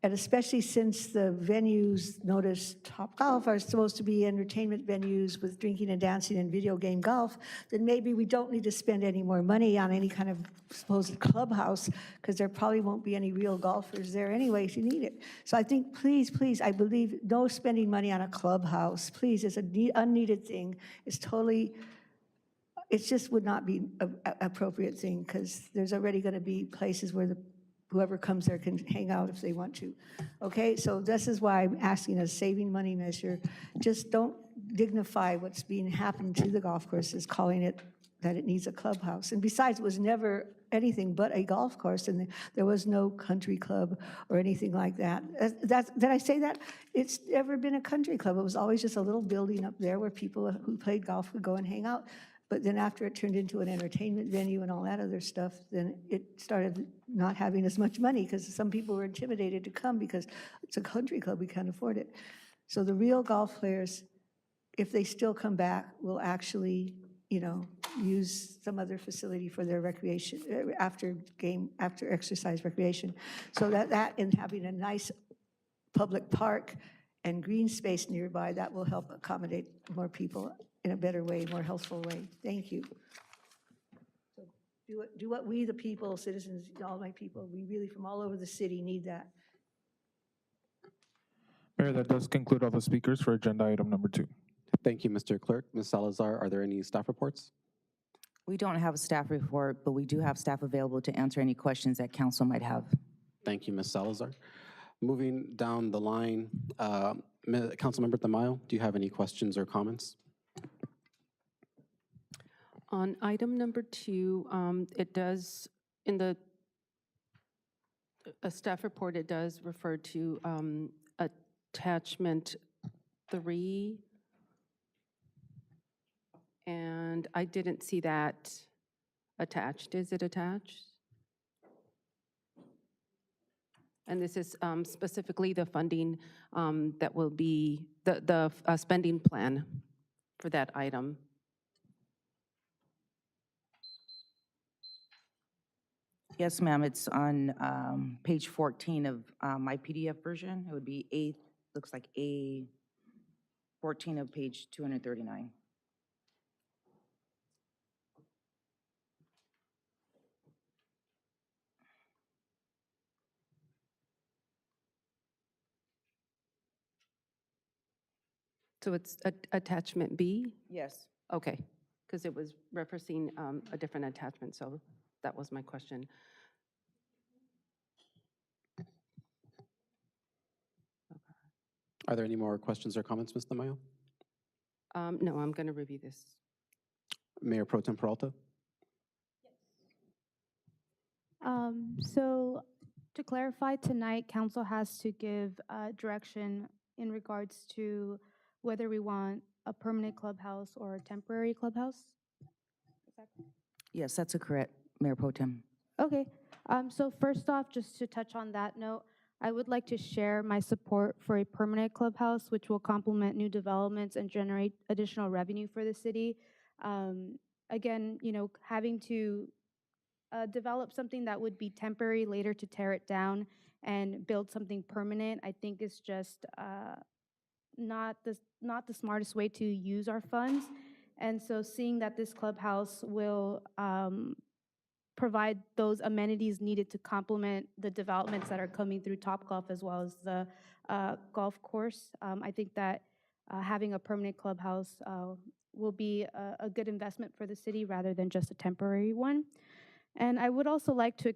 And especially since the venues, notice Topgolf, are supposed to be entertainment venues with drinking and dancing and video game golf, then maybe we don't need to spend any more money on any kind of supposed clubhouse, because there probably won't be any real golfers there anyway if you need it. So I think, please, please, I believe no spending money on a clubhouse. Please, it's an unneeded thing. It's totally, it just would not be an appropriate thing, because there's already going to be places where whoever comes there can hang out if they want to. Okay, so this is why I'm asking a saving money measure. Just don't dignify what's being happened to the golf courses, calling it that it needs a clubhouse. And besides, it was never anything but a golf course, and there was no country club or anything like that. Did I say that? It's never been a country club. It was always just a little building up there where people who played golf would go and hang out. But then after it turned into an entertainment venue and all that other stuff, then it started not having as much money, because some people were intimidated to come because it's a country club, we can't afford it. So the real golf players, if they still come back, will actually, use some other facility for their recreation, after exercise recreation. So that and having a nice public park and green space nearby, that will help accommodate more people in a better way, more healthful way. Thank you. Do what we, the people, citizens, all my people, we really, from all over the city, need that. Mayor, that does conclude all the speakers for agenda item number 2. Thank you, Mr. Clerk. Ms. Salazar, are there any staff reports? We don't have a staff report, but we do have staff available to answer any questions that council might have. Thank you, Ms. Salazar. Moving down the line, Councilmember Tamayo, do you have any questions or comments? On item number 2, it does, in the a staff report, it does refer to attachment 3. And I didn't see that attached. Is it attached? And this is specifically the funding that will be, the spending plan for that item. Yes, ma'am, it's on page 14 of my PDF version. It would be looks like A14 of page 239. So it's attachment B? Yes. Okay, because it was referencing a different attachment, so that was my question. Are there any more questions or comments, Ms. Tamayo? No, I'm going to review this. Mayor Pro Tem Peralta? So to clarify, tonight, council has to give direction in regards to whether we want a permanent clubhouse or a temporary clubhouse? Is that correct? Yes, that's correct, Mayor Pro Tem. Okay, so first off, just to touch on that note, I would like to share my support for a permanent clubhouse, which will complement new developments and generate additional revenue for the city. Again, you know, having to develop something that would be temporary later to tear it down and build something permanent, I think is just not the smartest way to use our funds. And so seeing that this clubhouse will provide those amenities needed to complement the developments that are coming through Topgolf as well as the golf course, I think that having a permanent clubhouse will be a good investment for the city rather than just a temporary one. And I would also like to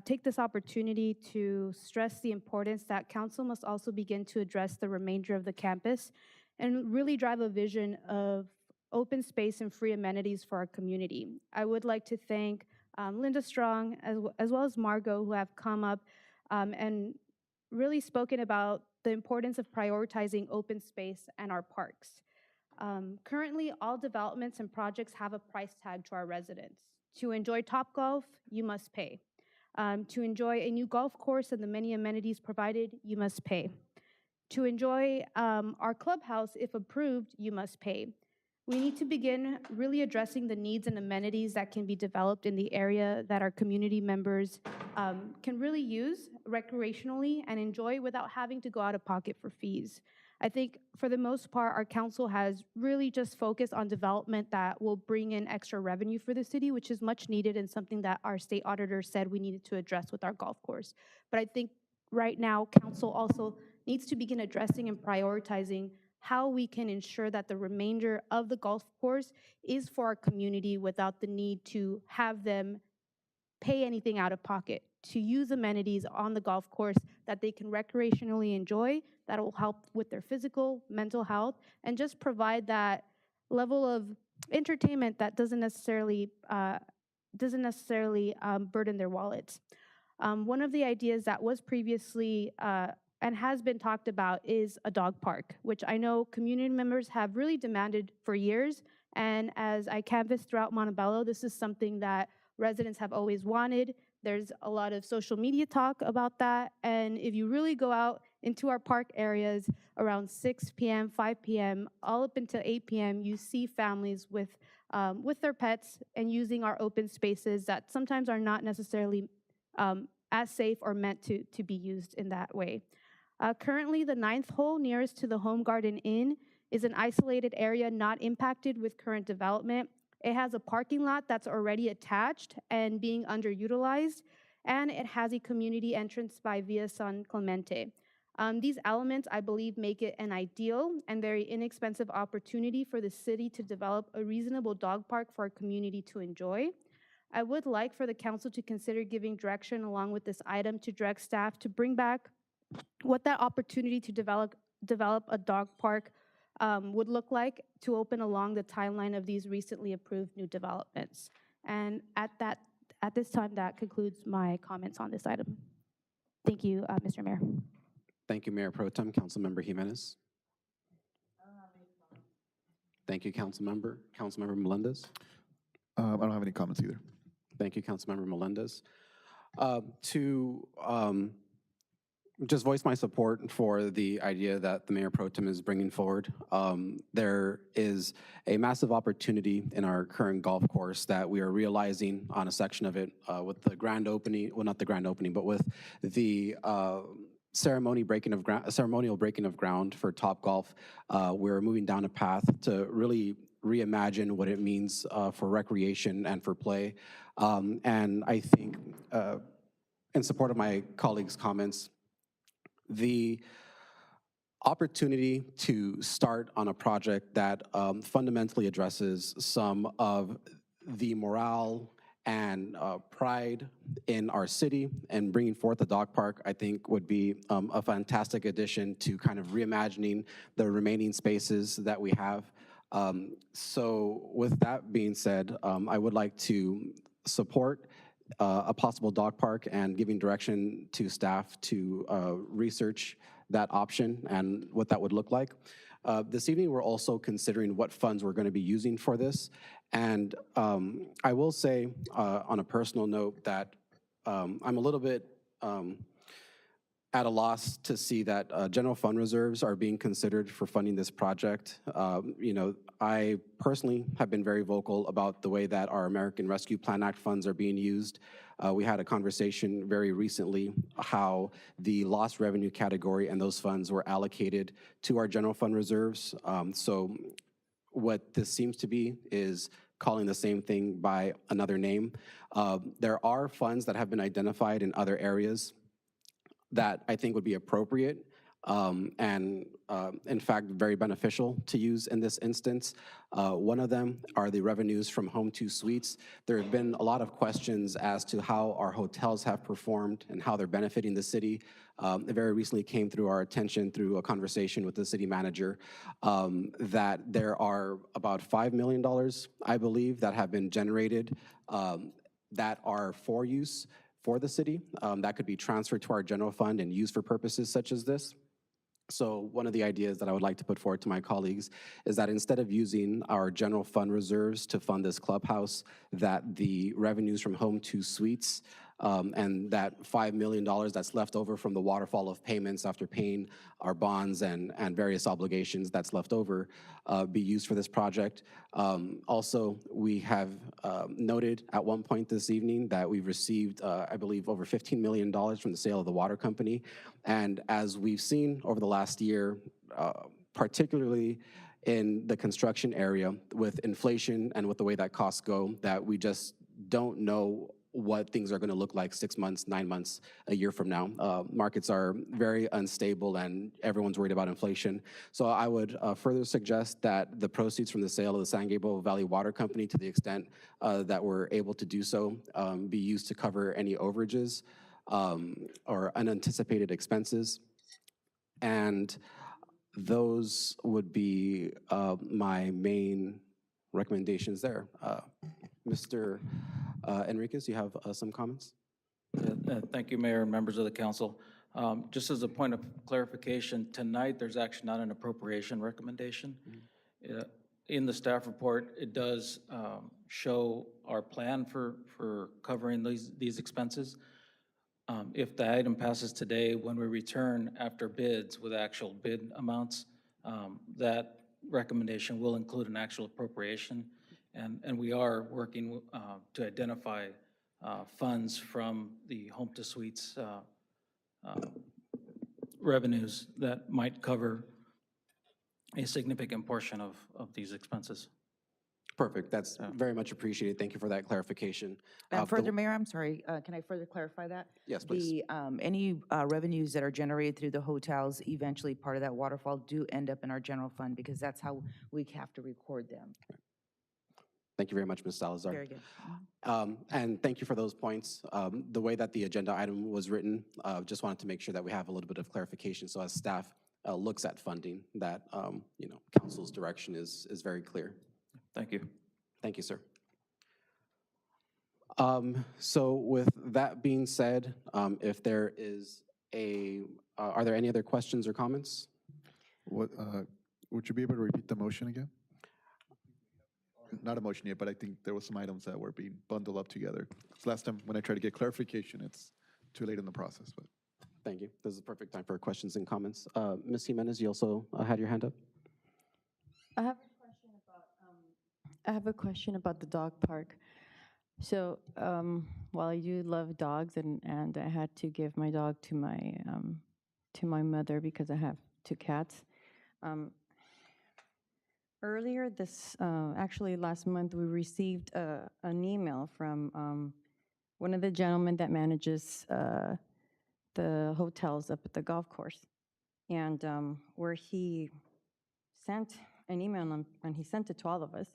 take this opportunity to stress the importance that council must also begin to address the remainder of the campus and really drive a vision of open space and free amenities for our community. I would like to thank Linda Strong as well as Margot, who have come up and really spoken about the importance of prioritizing open space and our parks. Currently, all developments and projects have a price tag to our residents. To enjoy Topgolf, you must pay. To enjoy a new golf course and the many amenities provided, you must pay. To enjoy our clubhouse, if approved, you must pay. We need to begin really addressing the needs and amenities that can be developed in the area that our community members can really use recreationally and enjoy without having to go out of pocket for fees. I think for the most part, our council has really just focused on development that will bring in extra revenue for the city, which is much needed and something that our state auditor said we needed to address with our golf course. But I think right now, council also needs to begin addressing and prioritizing how we can ensure that the remainder of the golf course is for our community without the need to have them pay anything out of pocket, to use amenities on the golf course that they can recreationally enjoy, that will help with their physical, mental health, and just provide that level of entertainment that doesn't necessarily burden their wallets. One of the ideas that was previously and has been talked about is a dog park, which I know community members have really demanded for years. And as I canvassed throughout Montebello, this is something that residents have always wanted. There's a lot of social media talk about that. And if you really go out into our park areas around 6 p.m., 5 p.m., all up until 8 p.m., you see families with their pets and using our open spaces that sometimes are not necessarily as safe or meant to be used in that way. Currently, the 9th hole nearest to the Home Garden Inn is an isolated area not impacted with current development. It has a parking lot that's already attached and being underutilized, and it has a community entrance by Via San Clemente. These elements, I believe, make it an ideal and very inexpensive opportunity for the city to develop a reasonable dog park for our community to enjoy. I would like for the council to consider giving direction along with this item to direct staff to bring back what that opportunity to develop a dog park would look like to open along the timeline of these recently approved new developments. And at this time, that concludes my comments on this item. Thank you, Mr. Mayor. Thank you, Mayor Pro Tem. Councilmember Jimenez. Thank you, Councilmember. Councilmember Melendez. I don't have any comments either. Thank you, Councilmember Melendez. To just voice my support for the idea that the Mayor Pro Tem is bringing forward. There is a massive opportunity in our current golf course that we are realizing on a section of it with the grand opening, well, not the grand opening, but with the ceremonial breaking of ground for Topgolf. We're moving down a path to really reimagine what it means for recreation and for play. And I think, in support of my colleagues' comments, the opportunity to start on a project that fundamentally addresses some of the morale and pride in our city and bringing forth the dog park, I think would be a fantastic addition to kind of reimagining the remaining spaces that we have. So with that being said, I would like to support a possible dog park and giving direction to staff to research that option and what that would look like. This evening, we're also considering what funds we're going to be using for this. And I will say on a personal note that I'm a little bit at a loss to see that general fund reserves are being considered for funding this project. I personally have been very vocal about the way that our American Rescue Plan Act funds are being used. We had a conversation very recently how the lost revenue category and those funds were allocated to our general fund reserves. So what this seems to be is calling the same thing by another name. There are funds that have been identified in other areas that I think would be appropriate and in fact very beneficial to use in this instance. One of them are the revenues from Home 2 Suites. There have been a lot of questions as to how our hotels have performed and how they're benefiting the city. It very recently came through our attention through a conversation with the city manager that there are about $5 million, I believe, that have been generated that are for use for the city, that could be transferred to our general fund and used for purposes such as this. So one of the ideas that I would like to put forward to my colleagues is that instead of using our general fund reserves to fund this clubhouse, that the revenues from Home 2 Suites and that $5 million that's left over from the waterfall of payments after paying our bonds and various obligations that's left over be used for this project. Also, we have noted at one point this evening that we've received, I believe, over $15 million from the sale of the water company. And as we've seen over the last year, particularly in the construction area with inflation and with the way that costs go, that we just don't know what things are going to look like 6 months, 9 months, a year from now. Markets are very unstable and everyone's worried about inflation. So I would further suggest that the proceeds from the sale of the San Gabriel Valley Water Company, to the extent that we're able to do so, be used to cover any overages or unanticipated expenses. And those would be my main recommendations there. Mr. Enriquez, you have some comments? Thank you, Mayor and members of the council. Just as a point of clarification, tonight there's actually not an appropriation recommendation. In the staff report, it does show our plan for covering these expenses. If the item passes today, when we return after bids with actual bid amounts, that recommendation will include an actual appropriation. And we are working to identify funds from the Home 2 Suites revenues that might cover a significant portion of these expenses. Perfect. That's very much appreciated. Thank you for that clarification. And The- further, Mayor, I'm sorry, can I further clarify that? Yes, please. Any revenues that are generated through the hotels, eventually part of that waterfall do end up in our general fund because that's how we have to record them. Thank you very much, Ms. Salazar. Very good. And thank you for those points. The way that the agenda item was written, just wanted to make sure that we have a little bit of clarification. So as staff looks at funding, that council's direction is very clear. Thank you. Thank you, sir. So with that being said, if there is are there any other questions or comments? What, would you be able to repeat the motion again? Not a motion yet, but I think there were some items that were being bundled up together. 'Cause last time when I tried to get clarification, it's too late in the process, but. Thank you. This is the perfect time for questions and comments. Ms. Jimenez, you also had your hand up? I have a question about the dog park. So while I do love dogs, and I had to give my dog to my mother because I have 2 cats. Earlier actually last month, we received an email from one of the gentlemen that manages the hotels up at the golf course, and where he sent an email, and he sent it to all of us,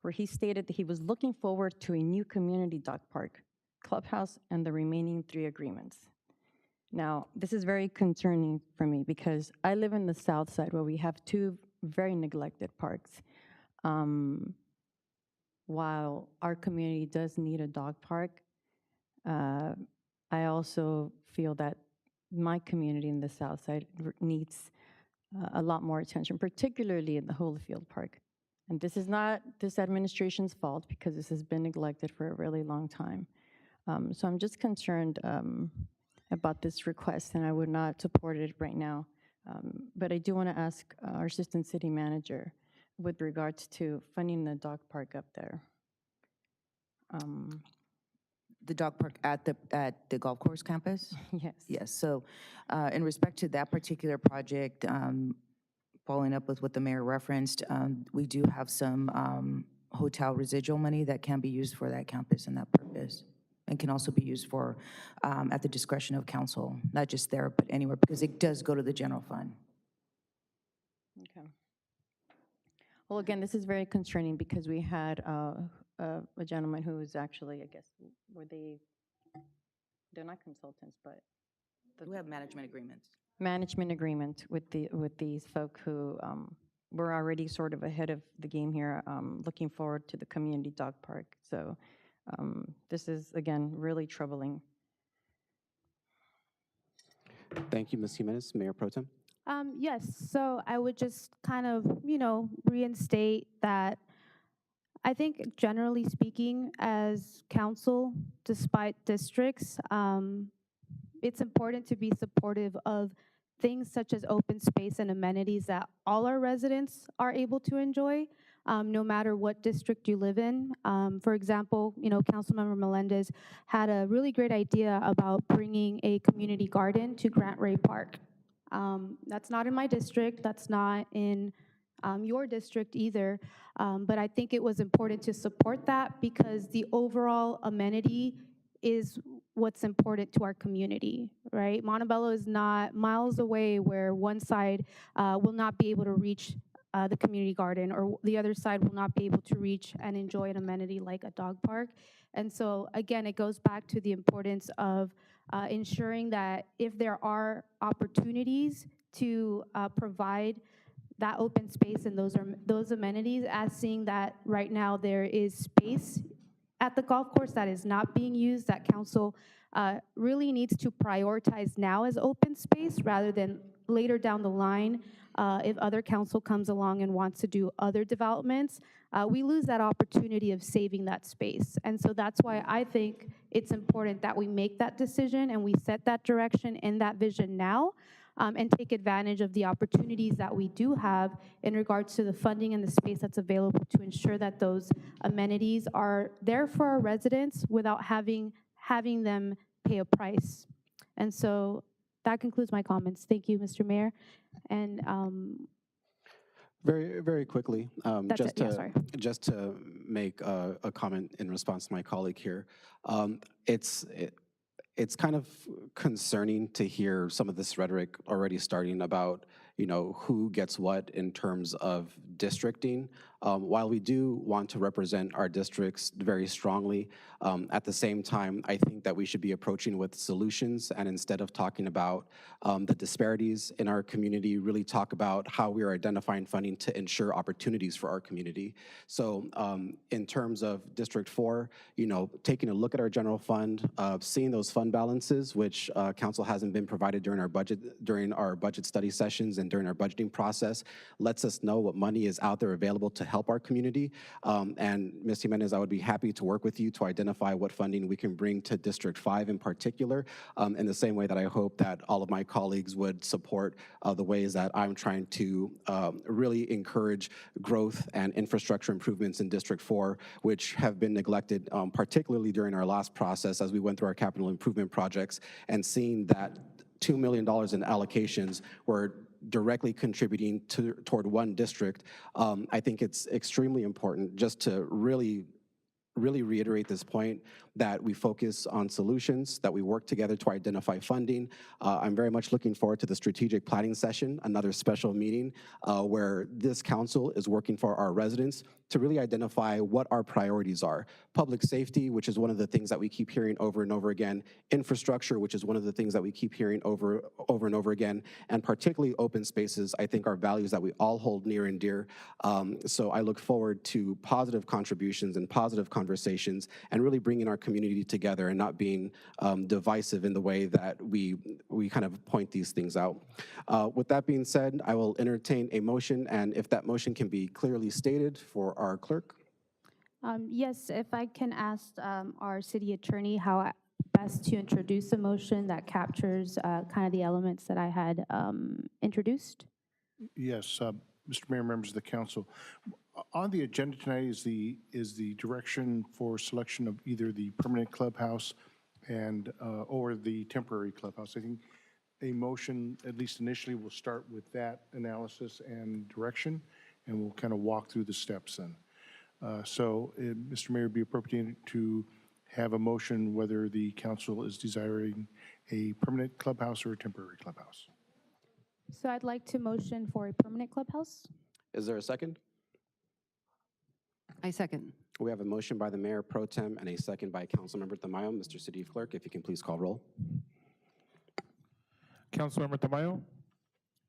where he stated that he was looking forward to a new community dog park, clubhouse, and the remaining 3 agreements. Now, this is very concerning for me because I live in the south side where we have 2 very neglected parks. While our community does need a dog park, I also feel that my community in the south side needs a lot more attention, particularly in the Holyfield Park. And this is not this administration's fault because this has been neglected for a really long time. So I'm just concerned about this request, and I would not support it right now. But I do want to ask our assistant city manager with regards to funding the dog park up there. The dog park at the golf course campus? Yes. Yes, so in respect to that particular project, following up with what the mayor referenced, we do have some hotel residual money that can be used for that campus and that purpose, and can also be used for, at the discretion of council, not just there, but anywhere, because it does go to the general fund. Okay. Well, again, this is very concerning because we had a gentleman who was actually, I guess, they're not consultants, but We have management agreements. management agreement with these folk who were already sort of ahead of the game here, looking forward to the community dog park. So this is, again, really troubling. Thank you, Ms. Jimenez. Mayor Pro Tem? Yes, so I would just kind of, reinstate that I think generally speaking, as council, despite districts, it's important to be supportive of things such as open space and amenities that all our residents are able to enjoy, no matter what district you live in. For example, Councilmember Melendez had a really great idea about bringing a community garden to Grant Ray Park. That's not in my district, that's not in your district either, but I think it was important to support that because the overall amenity is what's important to our community, right? Montebello is not miles away where one side will not be able to reach the community garden, or the other side will not be able to reach and enjoy an amenity like a dog park. And so again, it goes back to the importance of ensuring that if there are opportunities to provide that open space and those amenities, as seeing that right now there is space at the golf course that is not being used, that council really needs to prioritize now as open space rather than later down the line if other council comes along and wants to do other developments. We lose that opportunity of saving that space. And so that's why I think it's important that we make that decision and we set that direction and that vision now, and take advantage of the opportunities that we do have in regards to the funding and the space that's available to ensure that those amenities are there for our residents without having them pay a price. And so that concludes my comments. Thank you, Mr. Mayor. And Very quickly. That's it, yeah, sorry. Just to make a comment in response to my colleague here. It's kind of concerning to hear some of this rhetoric already starting about, who gets what in terms of districting. While we do want to represent our districts very strongly, at the same time, I think that we should be approaching with solutions, and instead of talking about the disparities in our community, really talk about how we are identifying funding to ensure opportunities for our community. So in terms of District 4, taking a look at our general fund, seeing those fund balances, which council hasn't been provided during our budget study sessions and during our budgeting process, lets us know what money is out there available to help our community. And Ms. Jimenez, I would be happy to work with you to identify what funding we can bring to District 5 in particular, in the same way that I hope that all of my colleagues would support the ways that I'm trying to really encourage growth and infrastructure improvements in District 4, which have been neglected, particularly during our last process as we went through our capital improvement projects, and seeing that $2 million in allocations were directly contributing toward one district. I think it's extremely important just to really reiterate this point that we focus on solutions, that we work together to identify funding. I'm very much looking forward to the strategic planning session, another special meeting where this council is working for our residents to really identify what our priorities are. Public safety, which is one of the things that we keep hearing over and over again. Infrastructure, which is one of the things that we keep hearing over and over again. And particularly open spaces, I think, are values that we all hold near and dear. So I look forward to positive contributions and positive conversations and really bringing our community together and not being divisive in the way that we kind of point these things out. With that being said, I will entertain a motion, and if that motion can be clearly stated for our clerk. Yes, if I can ask our city attorney how best to introduce a motion that captures kind of the elements that I had introduced. Yes, Mr. Mayor, members of the council. On the agenda tonight is the direction for selection of either the permanent clubhouse and or the temporary clubhouse. I think a motion, at least initially, will start with that analysis and direction, and we'll kind of walk through the steps then. Mr. Mayor, it'd be appropriate to have a motion whether the council is desiring a permanent clubhouse or a temporary clubhouse. So I'd like to motion for a permanent clubhouse. Is there a second? I second. We have a motion by the Mayor Pro Tem and a second by Councilmember Tamayo. Mr. City Clerk, if you can please call roll. Councilmember Tamayo?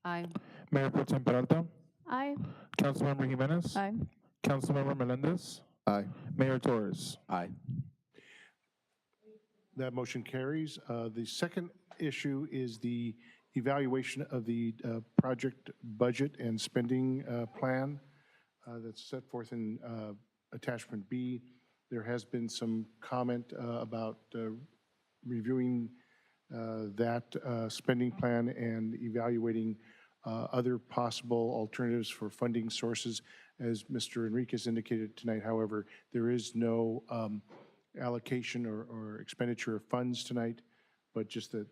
Aye. Mayor Pro Tem Peralta? Aye. Councilmember Jimenez? Aye. Councilmember Melendez? Aye. Mayor Torres? Aye. That motion carries. The second issue is the evaluation of the project budget and spending plan that's set forth in attachment B. There has been some comment about reviewing that spending plan and evaluating other possible alternatives for funding sources. As Mr. Enriquez indicated tonight, however, there is no allocation or expenditure of funds tonight, but just that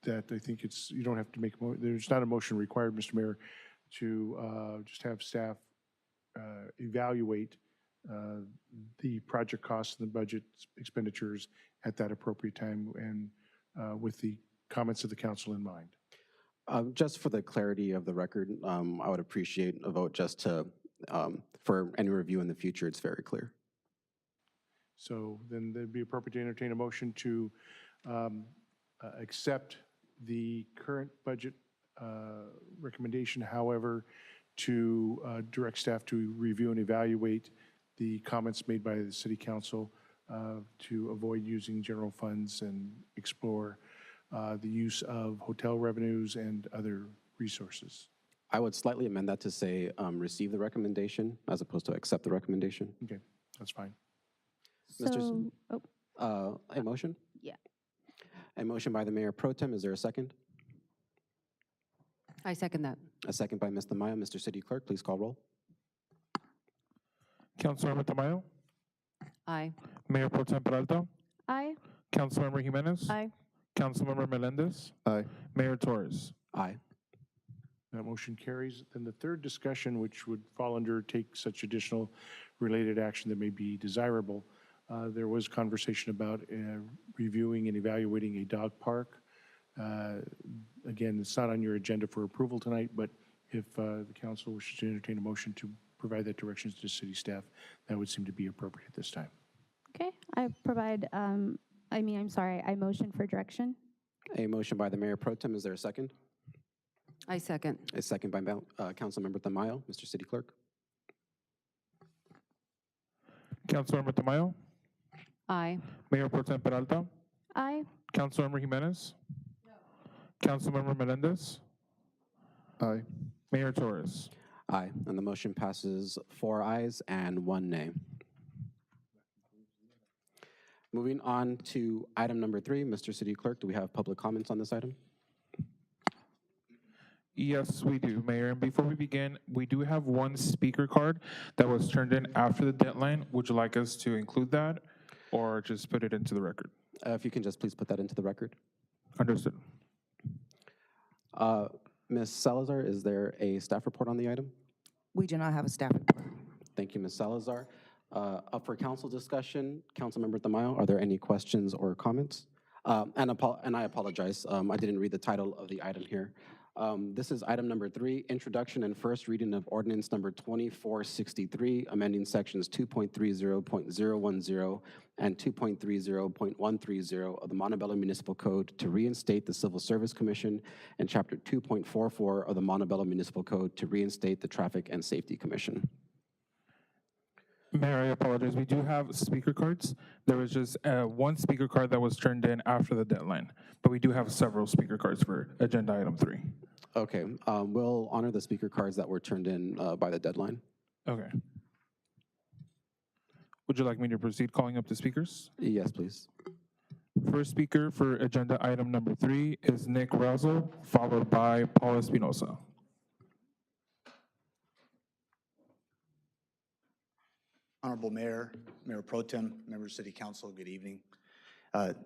that I think you don't have to make, there's not a motion required, Mr. Mayor, to just have staff evaluate the project costs and the budget expenditures at that appropriate time and with the comments of the council in mind. Just for the clarity of the record, I would appreciate a vote just to, for any review in the future, it's very clear. So then it'd be appropriate to entertain a motion to accept the current budget recommendation, however, to direct staff to review and evaluate the comments made by the City Council to avoid using general funds and explore the use of hotel revenues and other resources. I would slightly amend that to say receive the recommendation as opposed to accept the recommendation. Okay, that's fine. So, a motion? Yeah. A motion by the Mayor Pro Tem. Is there a second? I second that. A second by Ms. Tamayo. Mr. City Clerk, please call roll. Councilmember Tamayo? Aye. Mayor Pro Tem Peralta? Aye. Councilmember Jimenez? Aye. Councilmember Melendez? Aye. Mayor Torres? Aye. That motion carries. Then the third discussion, which would fall under take such additional related action that may be desirable, there was conversation about reviewing and evaluating a dog park. Again, it's not on your agenda for approval tonight, but if the council wishes to entertain a motion to provide that directions to city staff, that would seem to be appropriate at this time. Okay, I motion for direction. A motion by the Mayor Pro Tem. Is there a second? I second. A second by Councilmember Tamayo. Mr. City Clerk. Councilmember Tamayo, Aye. Mayor Pro Tem Peralta, Aye. Councilmember Jimenez, Councilmember Melendez, Aye. Mayor Torres. Aye. And the motion passes 4 ayes and 1 nay. Moving on to item number 3, Mr. City Clerk, do we have public comments on this item? Yes, we do, Mayor. And before we begin, we do have one speaker card that was turned in after the deadline. Would you like us to include that or just put it into the record? If you can just please put that into the record. Understood. Ms. Salazar, is there a staff report on the item? We do not have a staff report. Thank you, Ms. Salazar. Up for council discussion, Councilmember Tamayo, are there any questions or comments? And I apologize, I didn't read the title of the item here. This is item number 3, introduction and first reading of ordinance number 2463, amending sections 2.30.010 and 2.30.130 of the Montebello Municipal Code to reinstate the Civil Service Commission and chapter 2.44 of the Montebello Municipal Code to reinstate the Traffic and Safety Commission. Mayor, I apologize. We do have speaker cards. There was just one speaker card that was turned in after the deadline, but we do have several speaker cards for agenda item 3. Okay, we'll honor the speaker cards that were turned in by the deadline. Okay. Would you like me to proceed calling up the speakers? Yes, please. First speaker for agenda item number 3 is Nick Razo, followed by Paul Espinosa. Honorable Mayor, Mayor Pro Tem, members of City Council, good evening.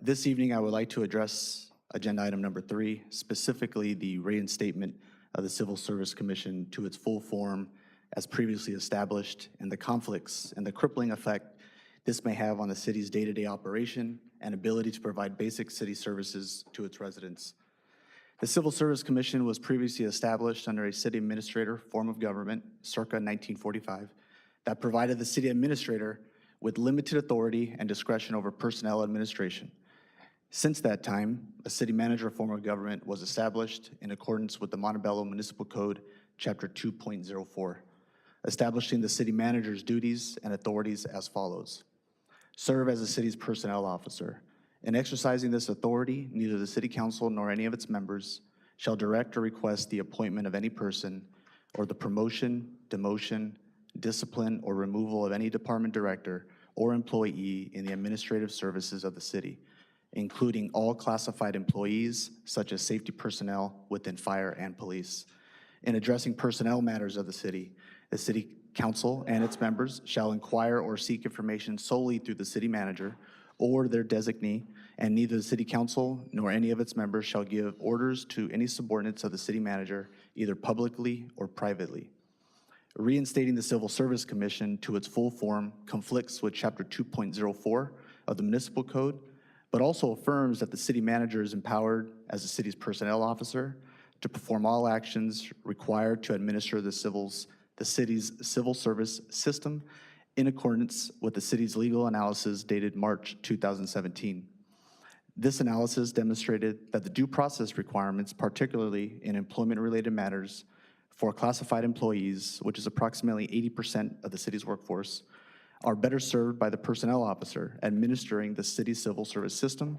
This evening, I would like to address agenda item number 3, specifically the reinstatement of the Civil Service Commission to its full form as previously established, and the conflicts and the crippling effect this may have on the city's day-to-day operation and ability to provide basic city services to its residents. The Civil Service Commission was previously established under a city administrator form of government, circa 1945, that provided the city administrator with limited authority and discretion over personnel administration. Since that time, a city manager form of government was established in accordance with the Montebello Municipal Code, Chapter 2.04, establishing the city manager's duties and authorities as follows. Serve as the city's personnel officer. In exercising this authority, neither the city council nor any of its members shall direct or request the appointment of any person or the promotion, demotion, discipline, or removal of any department director or employee in the administrative services of the city, including all classified employees such as safety personnel within fire and police. In addressing personnel matters of the city council and its members shall inquire or seek information solely through the city manager or their designee, and neither the city council nor any of its members shall give orders to any subordinates of the city manager, either publicly or privately. Reinstating the Civil Service Commission to its full form conflicts with Chapter 2.04 of the Municipal Code, but also affirms that the city manager is empowered as the city's personnel officer to perform all actions required to administer the city's civil service system in accordance with the city's legal analysis dated March 2017. This analysis demonstrated that the due process requirements, particularly in employment-related matters, for classified employees, which is approximately 80% of the city's workforce, are better served by the personnel officer administering the city's civil service system,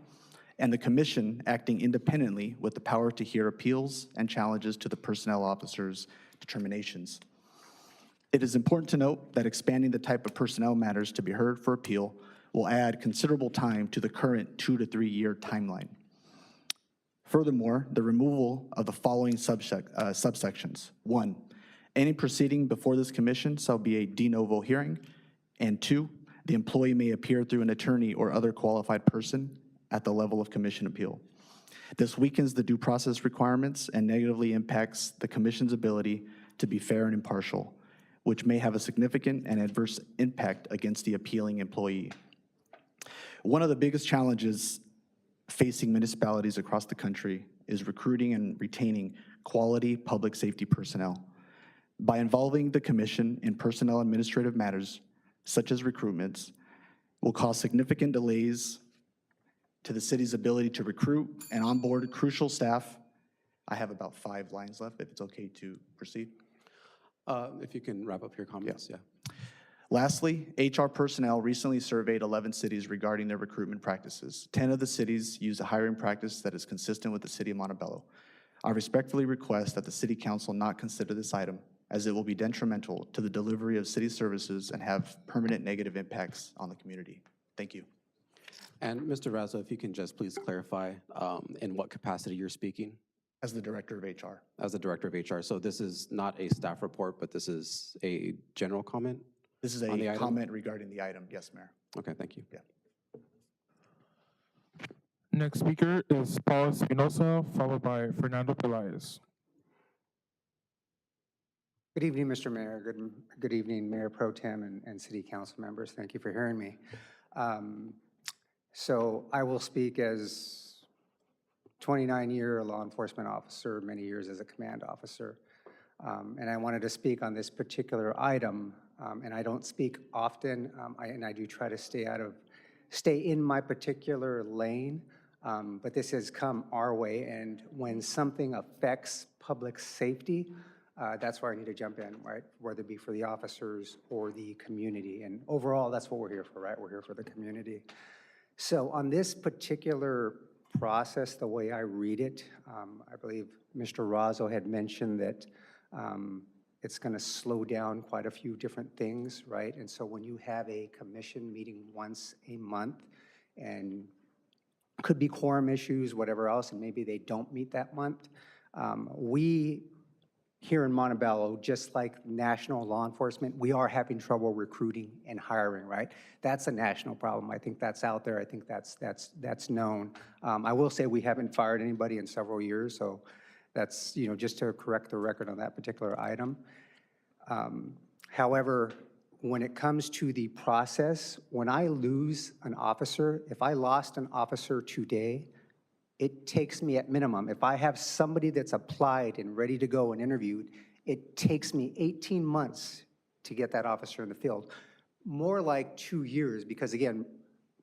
and the commission acting independently with the power to hear appeals and challenges to the personnel officer's determinations. It is important to note that expanding the type of personnel matters to be heard for appeal will add considerable time to the current 2 to 3 year timeline. Furthermore, the removal of the following subsections. 1, any proceeding before this commission shall be a de novo hearing. And 2, the employee may appear through an attorney or other qualified person at the level of commission appeal. This weakens the due process requirements and negatively impacts the commission's ability to be fair and impartial, which may have a significant and adverse impact against the appealing employee. One of the biggest challenges facing municipalities across the country is recruiting and retaining quality public safety personnel. By involving the commission in personnel administrative matters, such as recruitments, will cause significant delays to the city's ability to recruit and onboard crucial staff. I have about 5 lines left, if it's okay to proceed. If you can wrap up your comments, yeah. Lastly, HR personnel recently surveyed 11 cities regarding their recruitment practices. 10 of the cities use a hiring practice that is consistent with the city of Montebello. I respectfully request that the city council not consider this item, as it will be detrimental to the delivery of city services and have permanent negative impacts on the community. Thank you. And Mr. Razo, if you can just please clarify in what capacity you're speaking? As the Director of HR. As the Director of HR. So this is not a staff report, but this is a general comment? This is a comment regarding the item. Yes, Mayor. Okay, thank you. Yeah. Next speaker is Paul Espinosa, followed by Fernando Pelaez. Good evening, Mr. Mayor. Good evening, Mayor Pro Tem and City Council members. Thank you for hearing me. So I will speak as 29-year law enforcement officer, many years as a command officer. And I wanted to speak on this particular item. And I don't speak often, and I do try to stay in my particular lane. But this has come our way, and when something affects public safety, that's where I need to jump in, right? Whether it be for the officers or the community. And overall, that's what we're here for, right? We're here for the community. So on this particular process, the way I read it, I believe Mr. Razo had mentioned that it's going to slow down quite a few different things, right? And so when you have a commission meeting once a month, and could be quorum issues, whatever else, and maybe they don't meet that month, we here in Montebello, just like national law enforcement, we are having trouble recruiting and hiring, right? That's a national problem. I think that's out there. I think that's known. I will say we haven't fired anybody in several years, so that's, you know, just to correct the record on that particular item. However, when it comes to the process, when I lose an officer, if I lost an officer today, it takes me at minimum, if I have somebody that's applied and ready to go and interviewed, it takes me 18 months to get that officer in the field. More like 2 years, because again,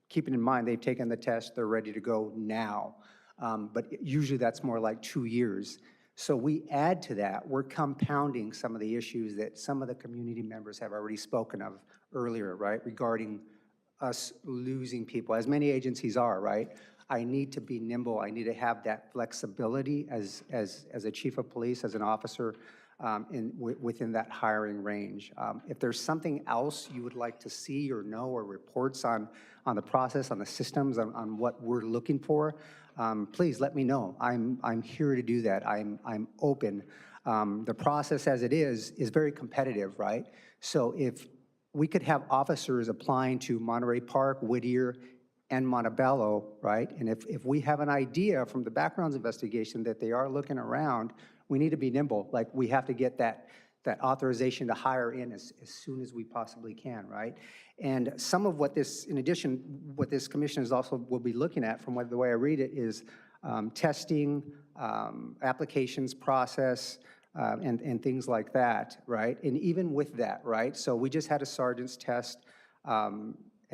keeping in mind, they've taken the test, they're ready to go now. But usually that's more like 2 years. So we add to that, we're compounding some of the issues that some of the community members have already spoken of earlier, right? Regarding us losing people, as many agencies are, right? I need to be nimble. I need to have that flexibility as a chief of police, as an officer within that hiring range. If there's something else you would like to see or know, or reports on the process, on the systems, on what we're looking for, please let me know. I'm here to do that. I'm open. The process as it is very competitive, right? So if we could have officers applying to Monterey Park, Whittier, and Montebello, right? And if we have an idea from the backgrounds investigation that they are looking around, we need to be nimble. Like, we have to get that authorization to hire in as soon as we possibly can, right? And some of what this, in addition, what this commission is also will be looking at, from the way I read it, is testing, applications process, and things like that, right? And even with that, right? So we just had a sergeant's test,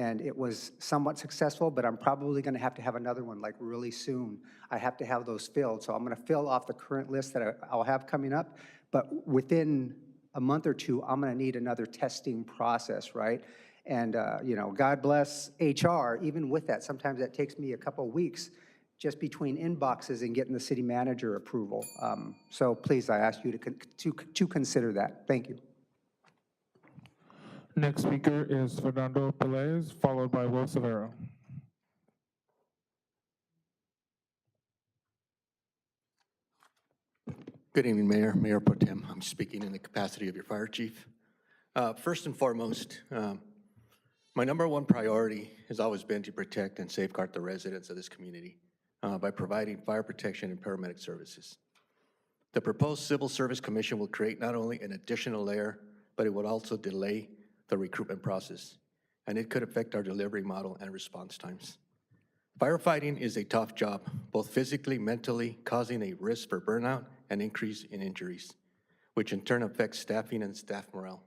and it was somewhat successful, but I'm probably going to have another one, like, really soon. I have to have those filled. So I'm going to fill off the current list that I'll have coming up, but within a month or two, I'm going to need another testing process, right? And, you know, God bless HR, even with that. Sometimes that takes me a couple of weeks just between inboxes and getting the city manager approval. So please, I ask you to consider that. Thank you. Next speaker is Fernando Pelaez, followed by Will Severo. Good evening, Mayor, Mayor Pro Tem. I'm speaking in the capacity of your fire chief. First and foremost, my #1 priority has always been to protect and safeguard the residents of this community. by providing fire protection and paramedic services. The proposed Civil Service Commission will create not only an additional layer, but it would also delay the recruitment process, and it could affect our delivery model and response times. Firefighting is a tough job, both physically, mentally, causing a risk for burnout and increase in injuries, which in turn affects staffing and staff morale.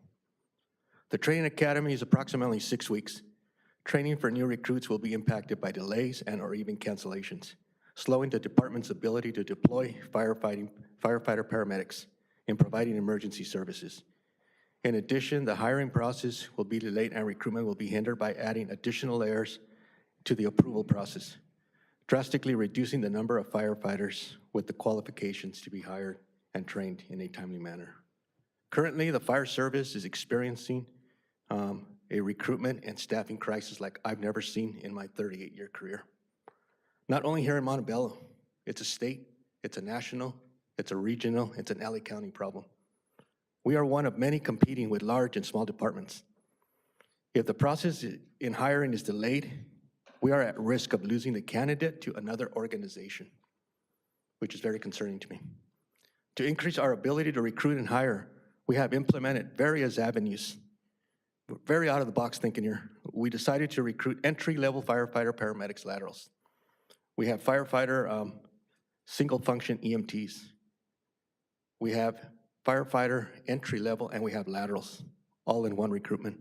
The training academy is approximately 6 weeks. Training for new recruits will be impacted by delays and or even cancellations, slowing the department's ability to deploy firefighter paramedics in providing emergency services. In addition, the hiring process will be delayed and recruitment will be hindered by adding additional layers to the approval process, drastically reducing the number of firefighters with the qualifications to be hired and trained in a timely manner. Currently, the fire service is experiencing a recruitment and staffing crisis like I've never seen in my 38-year career. Not only here in Montebello, it's a state, it's a national, it's a regional, it's an LA County problem. We are one of many competing with large and small departments. If the process in hiring is delayed, we are at risk of losing the candidate to another organization, which is very concerning to me. To increase our ability to recruit and hire, we have implemented various avenues. We're very out of the box thinking here. We decided to recruit entry-level firefighter paramedics laterals. We have firefighter single function EMTs. We have firefighter entry-level, and we have laterals, all in one recruitment.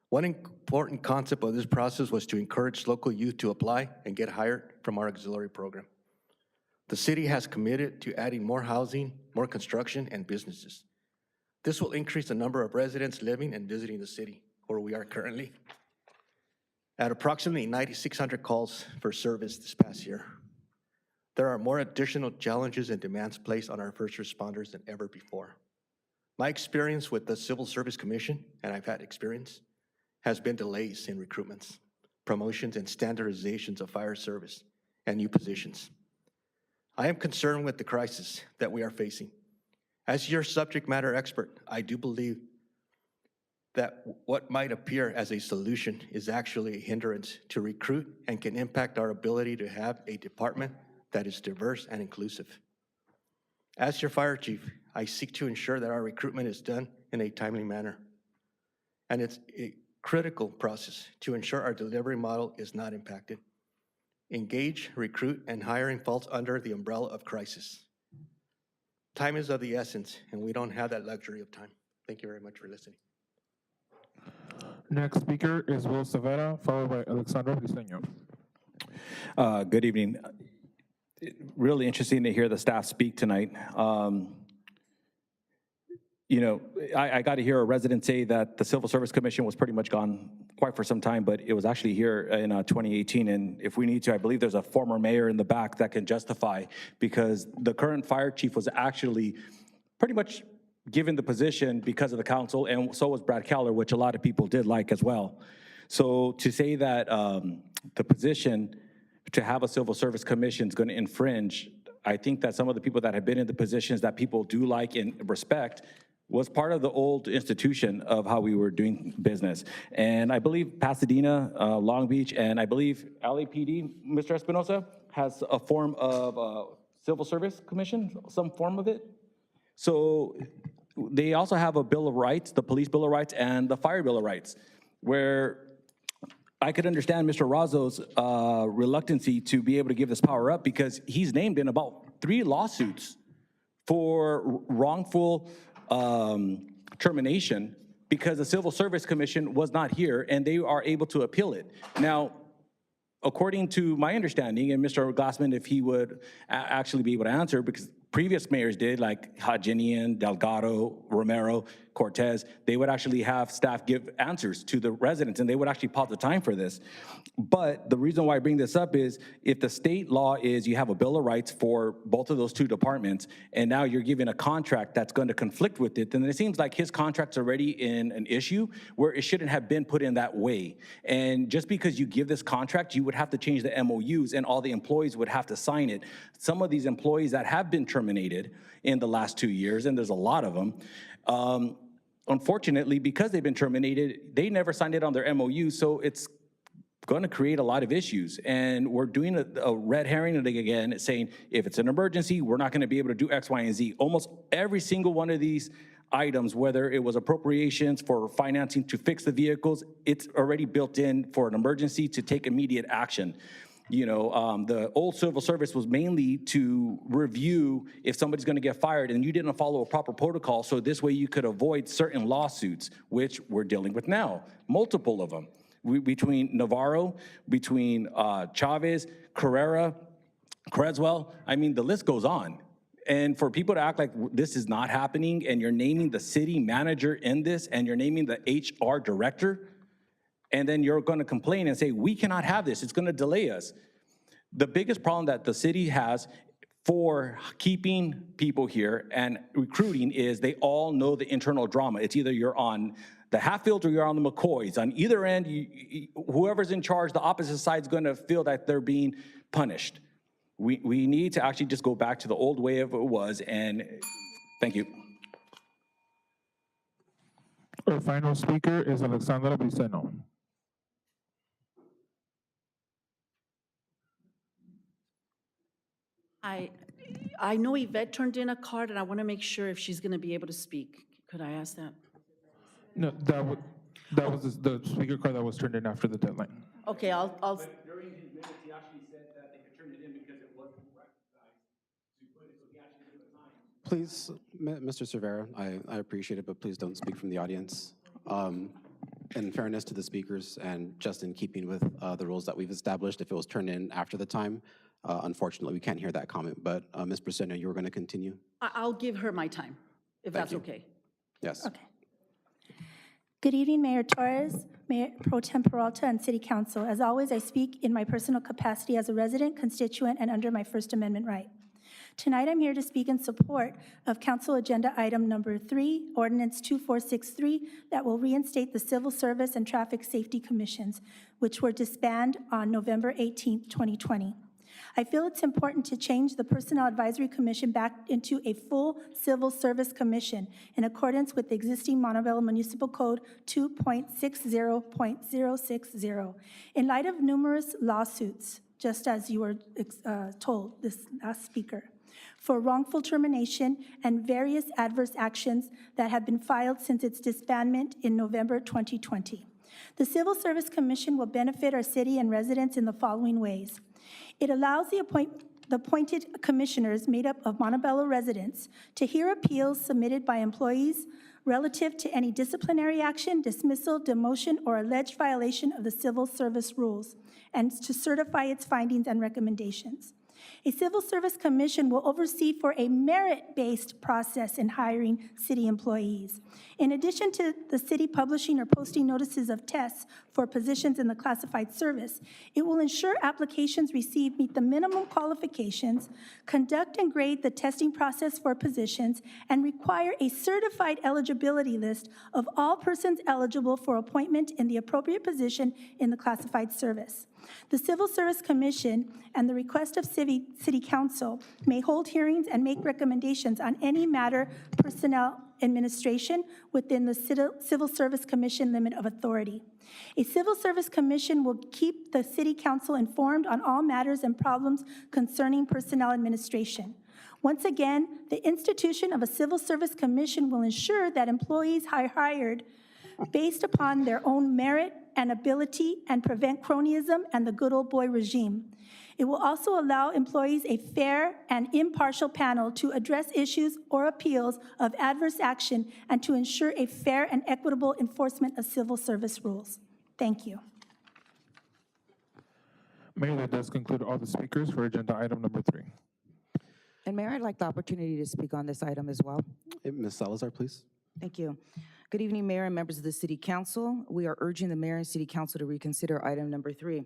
One important concept of this process was to encourage local youth to apply and get hired from our auxiliary program. The city has committed to adding more housing, more construction, and businesses. This will increase the number of residents living and visiting the city, where we are currently, at approximately 9,600 calls for service this past year. There are more additional challenges and demands placed on our first responders than ever before. My experience with the Civil Service Commission, and I've had experience, has been delays in recruitments, promotions, and standardizations of fire service and new positions. I am concerned with the crisis that we are facing. As your subject matter expert, I do believe that what might appear as a solution is actually a hindrance to recruit and can impact our ability to have a department that is diverse and inclusive. As your fire chief, I seek to ensure that our recruitment is done in a timely manner. And it's a critical process to ensure our delivery model is not impacted. Engage, recruit, and hiring falls under the umbrella of crisis. Time is of the essence, and we don't have that luxury of time. Thank you very much for listening. Next speaker is Will Savera, followed by Alexandra Briseño. Good evening. Really interesting to hear the staff speak tonight. You know, I got to hear a resident say that the Civil Service Commission was pretty much gone quite for some time, but it was actually here in 2018. And if we need to, I believe there's a former mayor in the back that can justify, because the current fire chief was actually pretty much given the position because of the council, and so was Brad Keller, which a lot of people did like as well. So to say that the position to have a Civil Service Commission is going to infringe, I think that some of the people that have been in the positions that people do like and respect was part of the old institution of how we were doing business. And I believe Pasadena, Long Beach, and I believe LAPD, Mr. Espinosa, has a form of Civil Service Commission, some form of it. So they also have a Bill of Rights, the Police Bill of Rights and the Fire Bill of Rights, where I could understand Mr. Razzo's reluctancy to be able to give this power up, because he's named in about 3 lawsuits for wrongful termination because the Civil Service Commission was not here and they are able to appeal it. Now, according to my understanding, and Mr. Glassman, if he would actually be able to answer, because previous mayors did, like Hajinian, Delgado, Romero, Cortez, they would actually have staff give answers to the residents, and they would actually pause the time for this. But the reason why I bring this up is, if the state law is you have a Bill of Rights for both of those 2 departments, and now you're giving a contract that's going to conflict with it, then it seems like his contract's already in an issue where it shouldn't have been put in that way. And just because you give this contract, you would have to change the MOUs, and all the employees would have to sign it. Some of these employees that have been terminated in the last 2 years, and there's a lot of them, unfortunately, because they've been terminated, they never signed it on their MOU, so it's going to create a lot of issues. And we're doing a red herring again, saying if it's an emergency, we're not going to be able to do X, Y, and Z. Almost every single one of these items, whether it was appropriations for financing to fix the vehicles, it's already built in for an emergency to take immediate action. You know, the old civil service was mainly to review if somebody's going to get fired and you didn't follow a proper protocol, so this way you could avoid certain lawsuits, which we're dealing with now, multiple of them. Between Navarro, between Chavez, Carrera, Creswell, I mean, the list goes on. And for people to act like this is not happening and you're naming the city manager in this and you're naming the HR director, and then you're going to complain and say, we cannot have this, it's going to delay us. The biggest problem that the city has for keeping people here and recruiting is they all know the internal drama. It's either you're on the Hatfields or you're on the McCoys. On either end, whoever's in charge, the opposite side's going to feel that they're being punished. We need to actually just go back to the old way of it was, and thank you. Our final speaker is Alexandra Viceno. I know Yvette turned in a card, and I want to make sure if she's going to be able to speak. Could I ask that? No, that was the speaker card that was turned in after the deadline. Okay, I'll. But during his minutes, he actually said that they could turn it in because it wasn't recognized. So he actually gave a time. Please, Mr. Cervera, I appreciate it, but please don't speak from the audience. In fairness to the speakers and just in keeping with the rules that we've established, if it was turned in after the time, unfortunately, we can't hear that comment. But Ms. Braceno, you were going to continue? I'll give her my time, if that's okay. Yes. Okay. Good evening, Mayor Torres, Mayor Pro Tem Peralta, and City Council. As always, I speak in my personal capacity as a resident, constituent, and under my First Amendment right. Tonight, I'm here to speak in support of Council Agenda Item Number 3, Ordinance 2463, that will reinstate the Civil Service and Traffic Safety Commissions, which were disbanded on November 18, 2020. I feel it's important to change the Personnel Advisory Commission back into a full Civil Service Commission in accordance with the existing Montebello Municipal Code 2.60.060. In light of numerous lawsuits, just as you were told, this last speaker, for wrongful termination and various adverse actions that have been filed since its disbandment in November 2020. The Civil Service Commission will benefit our city and residents in the following ways. It allows the appointed commissioners made up of Montebello residents to hear appeals submitted by employees relative to any disciplinary action, dismissal, demotion, or alleged violation of the civil service rules, and to certify its findings and recommendations. A Civil Service Commission will oversee for a merit-based process in hiring city employees. In addition to the city publishing or posting notices of tests for positions in the classified service, it will ensure applications received meet the minimum qualifications, conduct and grade the testing process for positions, and require a certified eligibility list of all persons eligible for appointment in the appropriate position in the classified service. The Civil Service Commission, and the request of City Council, may hold hearings and make recommendations on any matter personnel administration within the Civil Service Commission limit of authority. A Civil Service Commission will keep the City Council informed on all matters and problems concerning personnel administration. Once again, the institution of a Civil Service Commission will ensure that employees are hired based upon their own merit and ability and prevent cronyism and the good old boy regime. It will also allow employees a fair and impartial panel to address issues or appeals of adverse action and to ensure a fair and equitable enforcement of civil service rules. Thank you. Mayor, that does conclude all the speakers for agenda item number 3. And Mayor, I'd like the opportunity to speak on this item as well. Ms. Salazar, please. Thank you. Good evening, Mayor and members of the City Council. We are urging the Mayor and City Council to reconsider item number 3.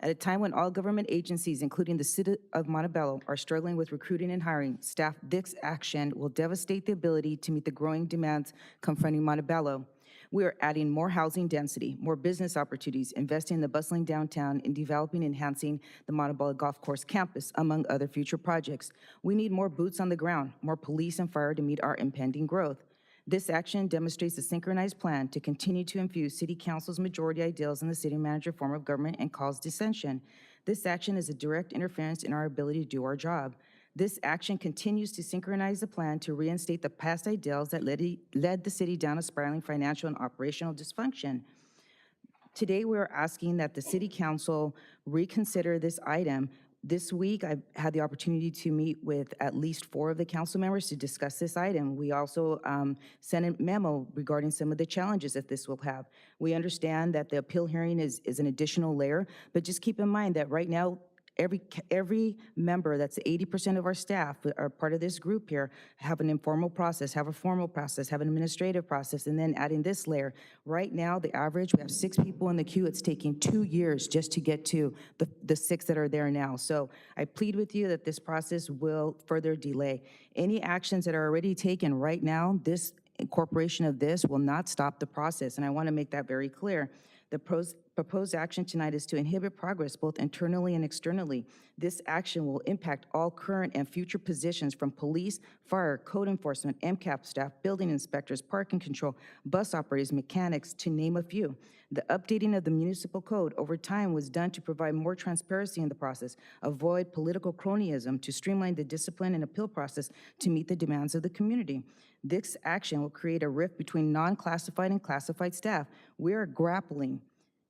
At a time when all government agencies, including the City of Montebello, are struggling with recruiting and hiring staff, this action will devastate the ability to meet the growing demands confronting Montebello. We are adding more housing density, more business opportunities, investing in the bustling downtown, and developing and enhancing the Montebello Golf Course campus, among other future projects. We need more boots on the ground, more police and fire to meet our impending growth. This action demonstrates a synchronized plan to continue to infuse City Council's majority ideals in the city manager form of government and cause dissension. This action is a direct interference in our ability to do our job. This action continues to synchronize the plan to reinstate the past ideals that led the city down a spiraling financial and operational dysfunction. Today, we're asking that the City Council reconsider this item. This week, I've had the opportunity to meet with at least 4 of the council members to discuss this item. We also sent a memo regarding some of the challenges that this will have. We understand that the appeal hearing is an additional layer, but just keep in mind that right now, every member, that's 80% of our staff, are part of this group here, have an informal process, have a formal process, have an administrative process, and then adding this layer. Right now, the average, we have 6 people in the queue. It's taking 2 years just to get to the 6 that are there now. So I plead with you that this process will further delay. Any actions that are already taken right now, this incorporation of this will not stop the process, and I want to make that very clear. The proposed action tonight is to inhibit progress both internally and externally. This action will impact all current and future positions from police, fire, code enforcement, MCAP staff, building inspectors, parking control, bus operators, mechanics, to name a few. The updating of the municipal code over time was done to provide more transparency in the process, avoid political cronyism, to streamline the discipline and appeal process to meet the demands of the community. This action will create a rift between non-classified and classified staff. We are grappling,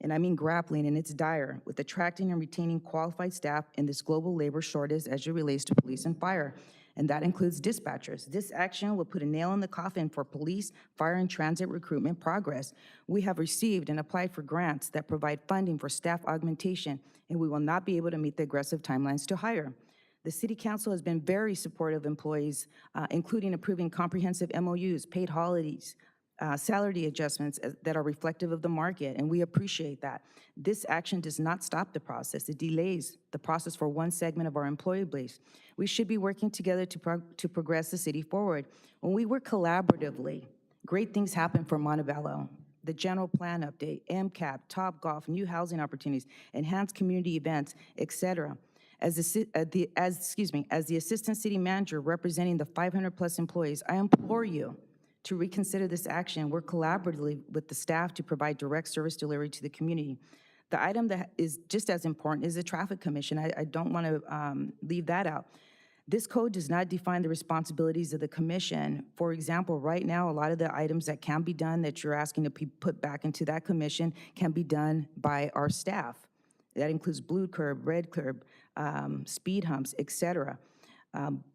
and I mean grappling, and it's dire, with attracting and retaining qualified staff in this global labor shortage as it relates to police and fire, and that includes dispatchers. This action will put a nail in the coffin for police, fire, and transit recruitment progress. We have received and applied for grants that provide funding for staff augmentation, and we will not be able to meet the aggressive timelines to hire. The City Council has been very supportive of employees, including approving comprehensive MOUs, paid holidays, salary adjustments that are reflective of the market, and we appreciate that. This action does not stop the process. It delays the process for one segment of our employee base. We should be working together to progress the city forward. When we work collaboratively, great things happen for Montebello. The general plan update, MCAP, Topgolf, new housing opportunities, enhanced community events, etc. As the Assistant City Manager representing the 500+ employees, I implore you to reconsider this action. Work collaboratively with the staff to provide direct service delivery to the community. The item that is just as important is the Traffic Commission. I don't want to leave that out. This code does not define the responsibilities of the commission. For example, right now, a lot of the items that can be done that you're asking to be put back into that commission can be done by our staff. That includes blue curb, red curb, speed humps, etc.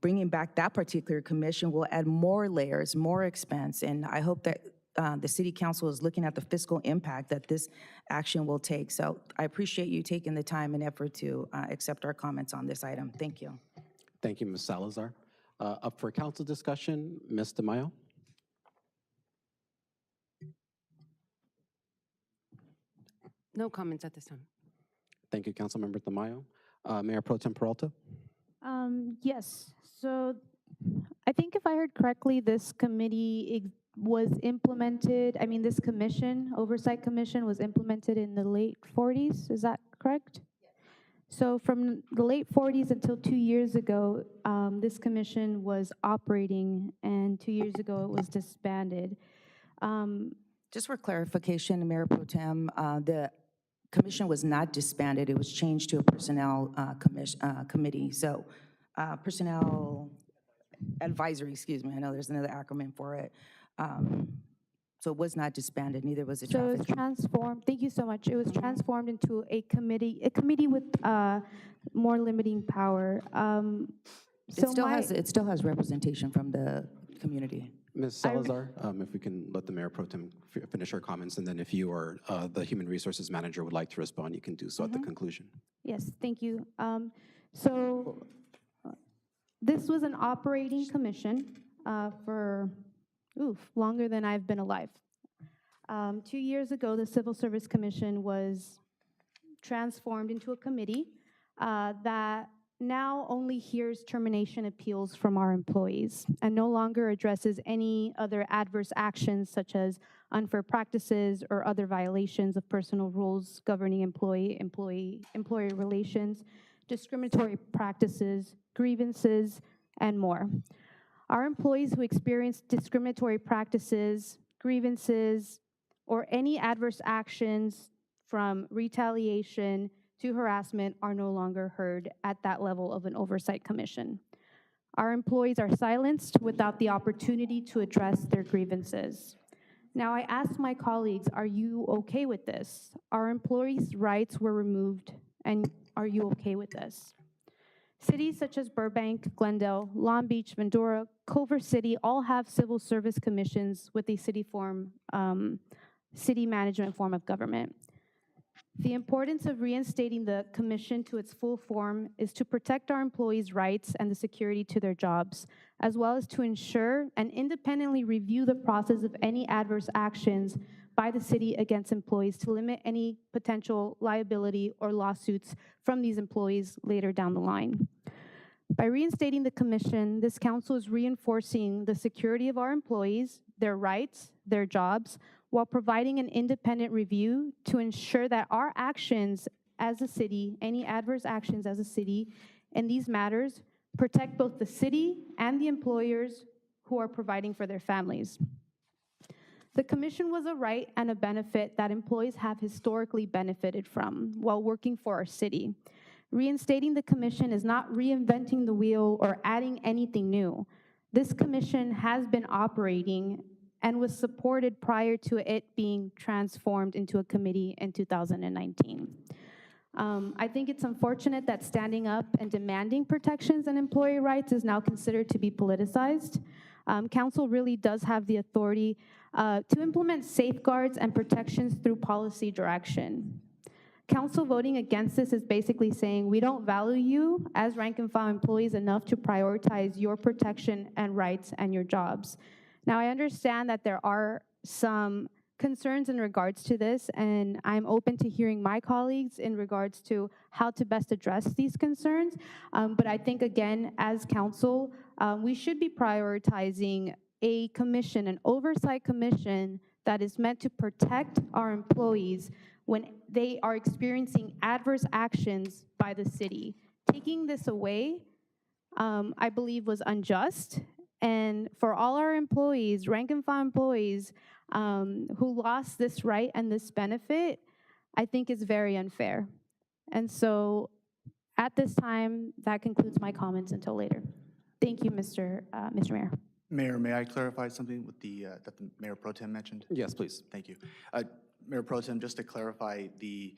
Bringing back that particular commission will add more layers, more expense, and I hope that the City Council is looking at the fiscal impact that this action will take. So I appreciate you taking the time and effort to accept our comments on this item. Thank you. Thank you, Ms. Salazar. Up for council discussion, Ms. DeMaio. No comments at this time. Thank you, Councilmember DeMaio. Mayor Pro Tem Peralta. Yes, so I think if I heard correctly, this committee was implemented, this commission, Oversight Commission, was implemented in the late 40s, is that correct? So from the late 40s until 2 years ago, this commission was operating, and 2 years ago it was disbanded. Just for clarification, Mayor Pro Tem, the commission was not disbanded. It was changed to a personnel committee. So personnel advisory, excuse me. I know there's another acronym for it. So it was not disbanded, neither was the So traffic. it was transformed, thank you so much. It was transformed into a committee with more limiting power. It still has representation from the community. Ms. Salazar, if we can let the Mayor Pro Tem finish her comments, and then if you or the Human Resources Manager would like to respond, you can do so at the conclusion. Yes, thank you. So this was an operating commission for longer than I've been alive. 2 years ago, the Civil Service Commission was transformed into a committee that now only hears termination appeals from our employees and no longer addresses any other adverse actions such as unfair practices or other violations of personal rules governing employee relations, discriminatory practices, grievances, and more. Our employees who experience discriminatory practices, grievances, or any adverse actions from retaliation to harassment are no longer heard at that level of an oversight commission. Our employees are silenced without the opportunity to address their grievances. Now, I ask my colleagues, are you okay with this? Our employees' rights were removed, and are you okay with this? Cities such as Burbank, Glendale, Long Beach, Ventura, Culver City all have civil service commissions with a city management form of government. The importance of reinstating the commission to its full form is to protect our employees' rights and the security to their jobs, as well as to ensure and independently review the process of any adverse actions by the city against employees to limit any potential liability or lawsuits from these employees later down the line. By reinstating the commission, this council is reinforcing the security of our employees, their rights, their jobs, while providing an independent review to ensure that our actions as a city, any adverse actions as a city in these matters, protect both the city and the employers who are providing for their families. The commission was a right and a benefit that employees have historically benefited from while working for our city. Reinstating the commission is not reinventing the wheel or adding anything new. This commission has been operating and was supported prior to it being transformed into a committee in 2019. I think it's unfortunate that standing up and demanding protections and employee rights is now considered to be politicized. Council really does have the authority to implement safeguards and protections through policy direction. Council voting against this is basically saying we don't value you as rank and file employees enough to prioritize your protection and rights and your jobs. Now, I understand that there are some concerns in regards to this, and I'm open to hearing my colleagues in regards to how to best address these concerns. But I think, again, as council, we should be prioritizing a commission, an oversight commission that is meant to protect our employees when they are experiencing adverse actions by the city. Taking this away, I believe, was unjust. And for all our employees, rank and file employees, who lost this right and this benefit, I think is very unfair. And so at this time, that concludes my comments until later. Thank you, Mr. Mayor. Mayor, may I clarify something with that the Mayor Pro Tem mentioned? Yes, please. Thank you. Mayor Pro Tem, just to clarify, the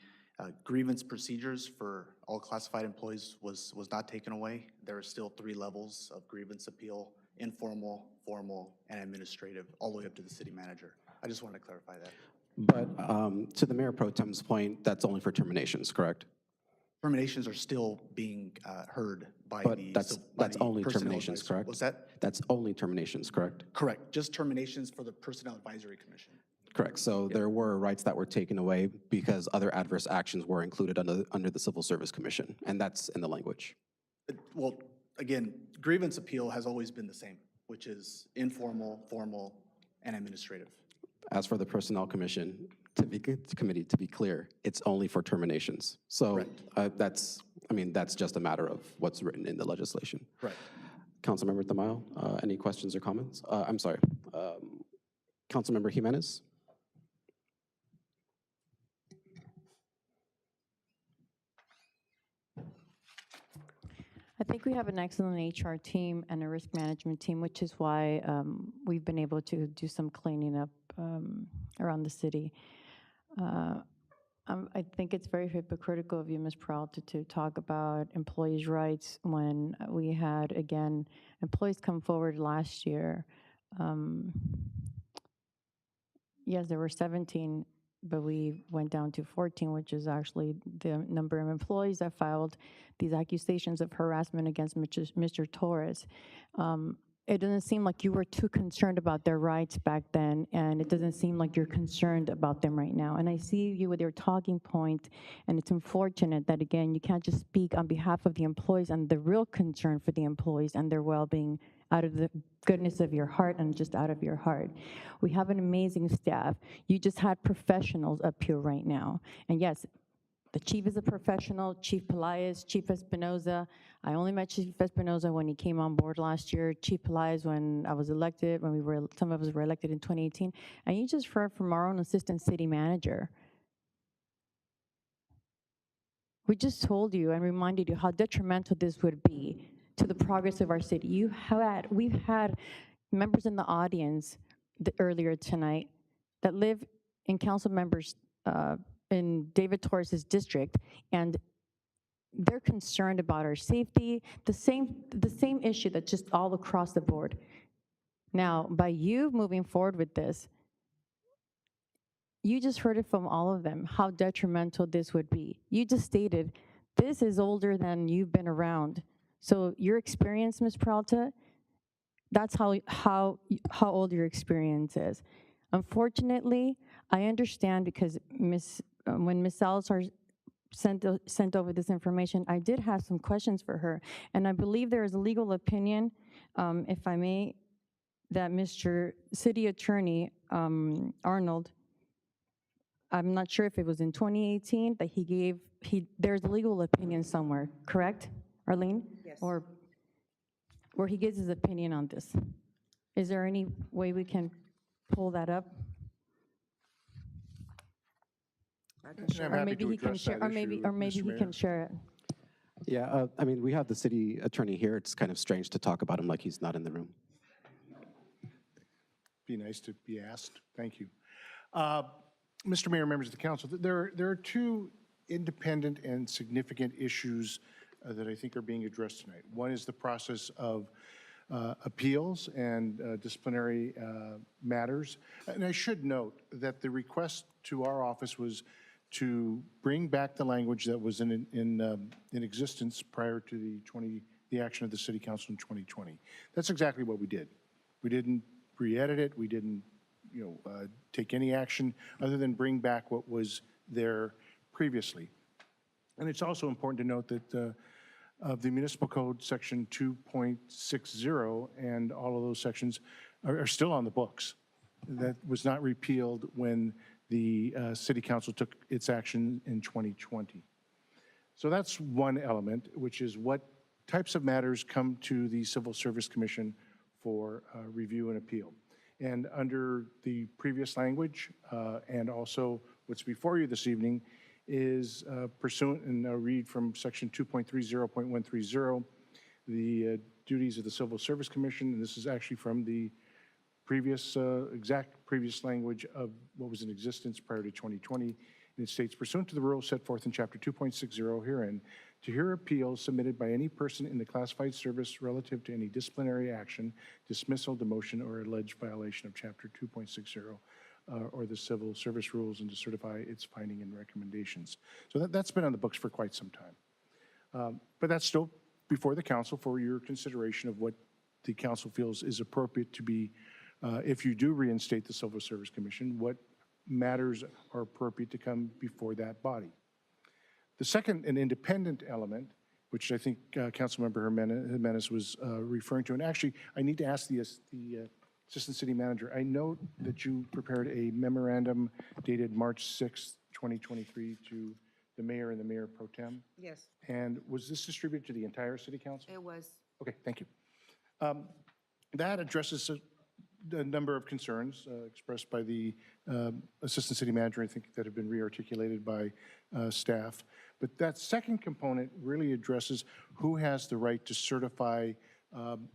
grievance procedures for all classified employees was not taken away. There are still 3 levels of grievance appeal: informal, formal, and administrative, all the way up to the city manager. I just wanted to clarify that. But to the Mayor Pro Tem's point, that's only for terminations, correct? Terminations are still being heard by But the... that's only Personnel terminations, Advisory. correct? Was that? That's only terminations, correct? Correct. Just terminations for the Personnel Advisory Commission. Correct. So there were rights that were taken away because other adverse actions were included under the Civil Service Commission, and that's in the language. Well, again, grievance appeal has always been the same, which is informal, formal, and administrative. As for the Personnel Commission, committee, to be clear, it's only for terminations. So that's just a matter of what's written in the legislation. Right. Councilmember Tamayo, any questions or comments? I'm sorry. Councilmember Jimenez? I think we have an excellent HR team and a risk management team, which is why we've been able to do some cleaning up around the city. I think it's very hypocritical of you, Ms. Peralta, to talk about employees' rights when we had, again, employees come forward last year. Yes, there were 17, but we went down to 14, which is actually the number of employees that filed these accusations of harassment against Mr. Torres. It doesn't seem like you were too concerned about their rights back then, and it doesn't seem like you're concerned about them right now. And I see you with your talking point, and it's unfortunate that, again, you can't just speak on behalf of the employees and the real concern for the employees and their well-being out of the goodness of your heart and just out of your heart. We have an amazing staff. You just had professionals up here right now. And yes, The chief is a professional, Chief Pelaez, Chief Espinoza. I only met Chief Espinoza when he came on board last year, Chief Pelaez when I was elected, when some of us were elected in 2018. And you just heard from our own assistant city manager. We just told you and reminded you how detrimental this would be to the progress of our city. We've had members in the audience earlier tonight that live in council members in David Torres's district, and they're concerned about our safety, the same issue that's just all across the board. Now, by you moving forward with this, you just heard it from all of them, how detrimental this would be. You just stated, this is older than you've been around. So your experience, Ms. Peralta, that's how old your experience is. Unfortunately, I understand because when Ms. Salazar sent over this information, I did have some questions for her. And I believe there is a legal opinion, if I may, that Mr. City Attorney Arnold, I'm not sure if it was in 2018 that there's a legal opinion somewhere, correct, Arlene? Yes. Or where he gives his opinion on this. Is there any way we can pull that up? I'm Or happy maybe to he can address share, that or maybe issue, Mr. he Mayor. can share it. Yeah, I mean, we have the city attorney here. It's kind of strange to talk about him like he's not in the room. Be nice to be asked. Thank you. Mr. Mayor, members of the council, there are two independent and significant issues that I think are being addressed tonight. One is the process of appeals and disciplinary matters. And I should note that the request to our office was to bring back the language that was in existence prior to the action of the City Council in 2020. That's exactly what we did. We didn't re-edit it. We didn't take any action other than bring back what was there previously. And it's also important to note that of the Municipal Code, Section 2.60, and all of those sections are still on the books. That was not repealed when the City Council took its action in 2020. So that's one element, which is what types of matters come to the Civil Service Commission for review and appeal. And under the previous language, and also what's before you this evening, is pursuant, and I'll read from section 2.30.130, the duties of the Civil Service Commission, and this is actually from the previous, exact previous language of what was in existence prior to 2020. And it states, pursuant to the rules set forth in chapter 2.60 herein, to hear appeals submitted by any person in the classified service relative to any disciplinary action, dismissal, demotion, or alleged violation of chapter 2.60 or the civil service rules, and to certify its finding and recommendations. So that's been on the books for quite some time. But that's still before the council for your consideration of what the council feels is appropriate to be, if you do reinstate the Civil Service Commission, what matters are appropriate to come before that body. The second, an independent element, which I think Councilmember Jimenez was referring to, and actually I need to ask the Assistant City Manager, I note that you prepared a memorandum dated March 6th, 2023 to the mayor and the mayor pro tem. Yes, And was this distributed to the entire City Council? it was. Okay, thank you. That addresses a number of concerns expressed by the Assistant City Manager, I think, that have been re-articulated by staff. But that second component really addresses who has the right to certify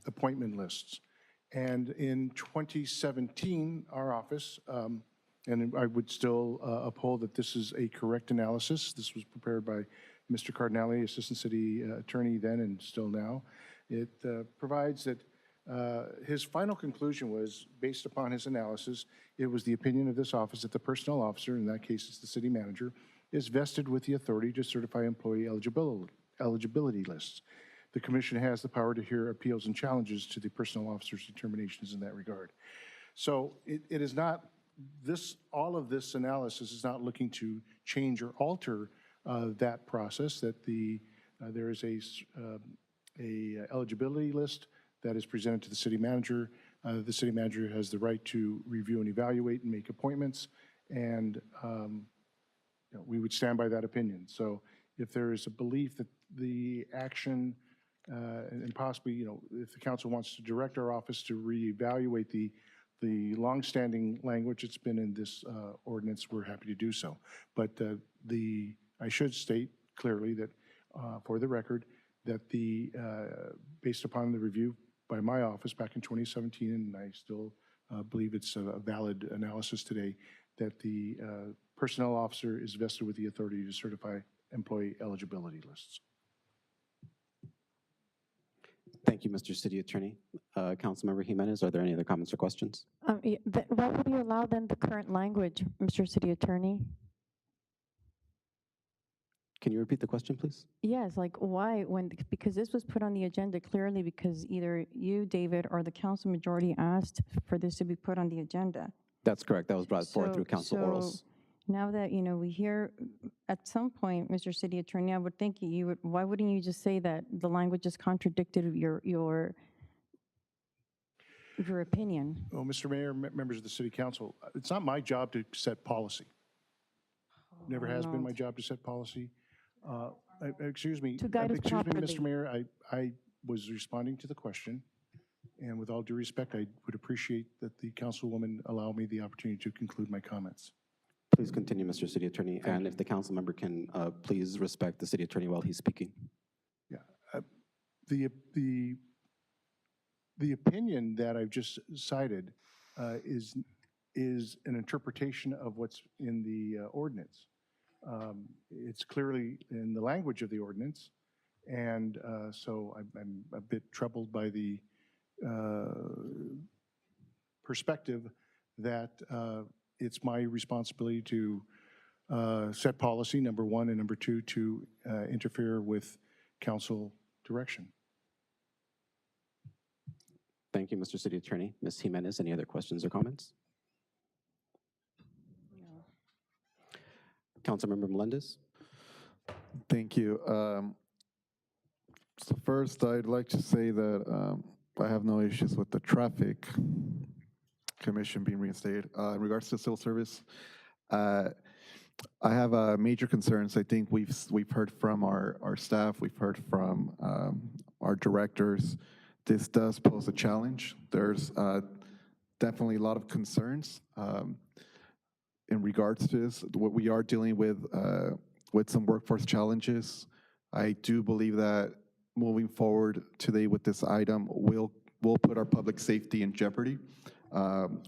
appointment lists. And in 2017, our office, and I would still uphold that this is a correct analysis. This was prepared by Mr. Cardinale, Assistant City Attorney then and still now. It provides that his final conclusion was, based upon his analysis, it was the opinion of this office that the personnel officer, in that case it's the city manager, is vested with the authority to certify employee eligibility lists. The commission has the power to hear appeals and challenges to the personnel officer's determinations in that regard. So it is not, all of this analysis is not looking to change or alter that process, that there is a eligibility list that is presented to the city manager. The city manager has the right to review and evaluate and make appointments. And we would stand by that opinion. So if there is a belief that the action and possibly, if the council wants to direct our office to reevaluate the longstanding language that's been in this ordinance, we're happy to do so. But I should state clearly that, for the record, that based upon the review by my office back in 2017, and I still believe it's a valid analysis today, that the personnel officer is vested with the authority to certify employee eligibility lists. Thank you, Mr. City Attorney. Councilmember Jimenez, are there any other comments or questions? Why would you allow then the current language, Mr. City Attorney? Can you repeat the question, please? Yes, like why, because this was put on the agenda clearly because either you, David, or the council majority asked for this to be put on the agenda. That's correct. That was brought forward through council orals. Now that, we hear, at some point, Mr. City Attorney, I would think why wouldn't you just say that the language is contradicted your opinion? Well, Mr. Mayor, members of the City Council, it's not my job to set policy. Never has been my job to set policy. Excuse me, Mr. Mayor, I was responding to the question, and with all due respect, I would appreciate that the councilwoman allow me the opportunity to conclude my comments. Please continue, Mr. City Attorney, and if the council member can please respect the city attorney while he's speaking. Yeah, the opinion that I've just cited is an interpretation of what's in the ordinance. It's clearly in the language of the ordinance, and so I'm a bit troubled by the perspective that it's my responsibility to set policy, number one, and number two, to interfere with council direction. Thank you, Mr. City Attorney. Ms. Jimenez, any other questions or comments? No. Councilmember Melendez? Thank you. So first, I'd like to say that I have no issues with the traffic commission being reinstated. In regards to civil service, I have major concerns. I think we've heard from our staff, we've heard from our directors. This does pose a challenge. There's definitely a lot of concerns in regards to this. What we are dealing with some workforce challenges. I do believe that moving forward today with this item will put our public safety in jeopardy.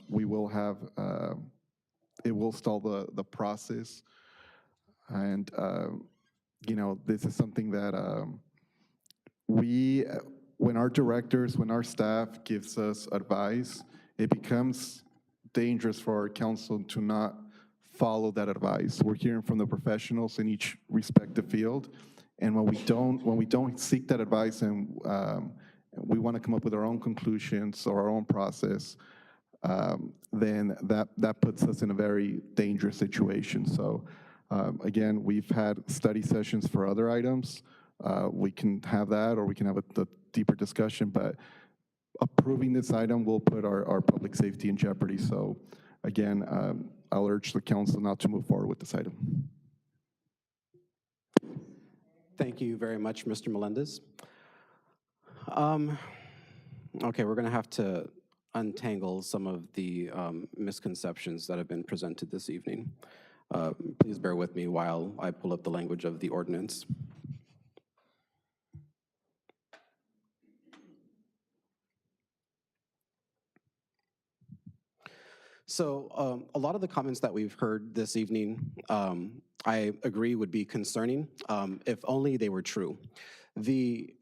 We will have, it will stall the process. And, this is something that when our directors, when our staff gives us advice, it becomes dangerous for our council to not follow that advice. We're hearing from the professionals in each respective field. And when we don't seek that advice and we want to come up with our own conclusions or our own process, then that puts us in a very dangerous situation. So again, we've had study sessions for other items. We can have that, or we can have a deeper discussion, but approving this item will put our public safety in jeopardy. So again, I'll urge the council not to move forward with this item. Thank you very much, Mr. Melendez. Okay, we're going to have to untangle some of the misconceptions that have been presented this evening. Please bear with me while I pull up the language of the ordinance. So a lot of the comments that we've heard this evening, I agree would be concerning if only they were true. The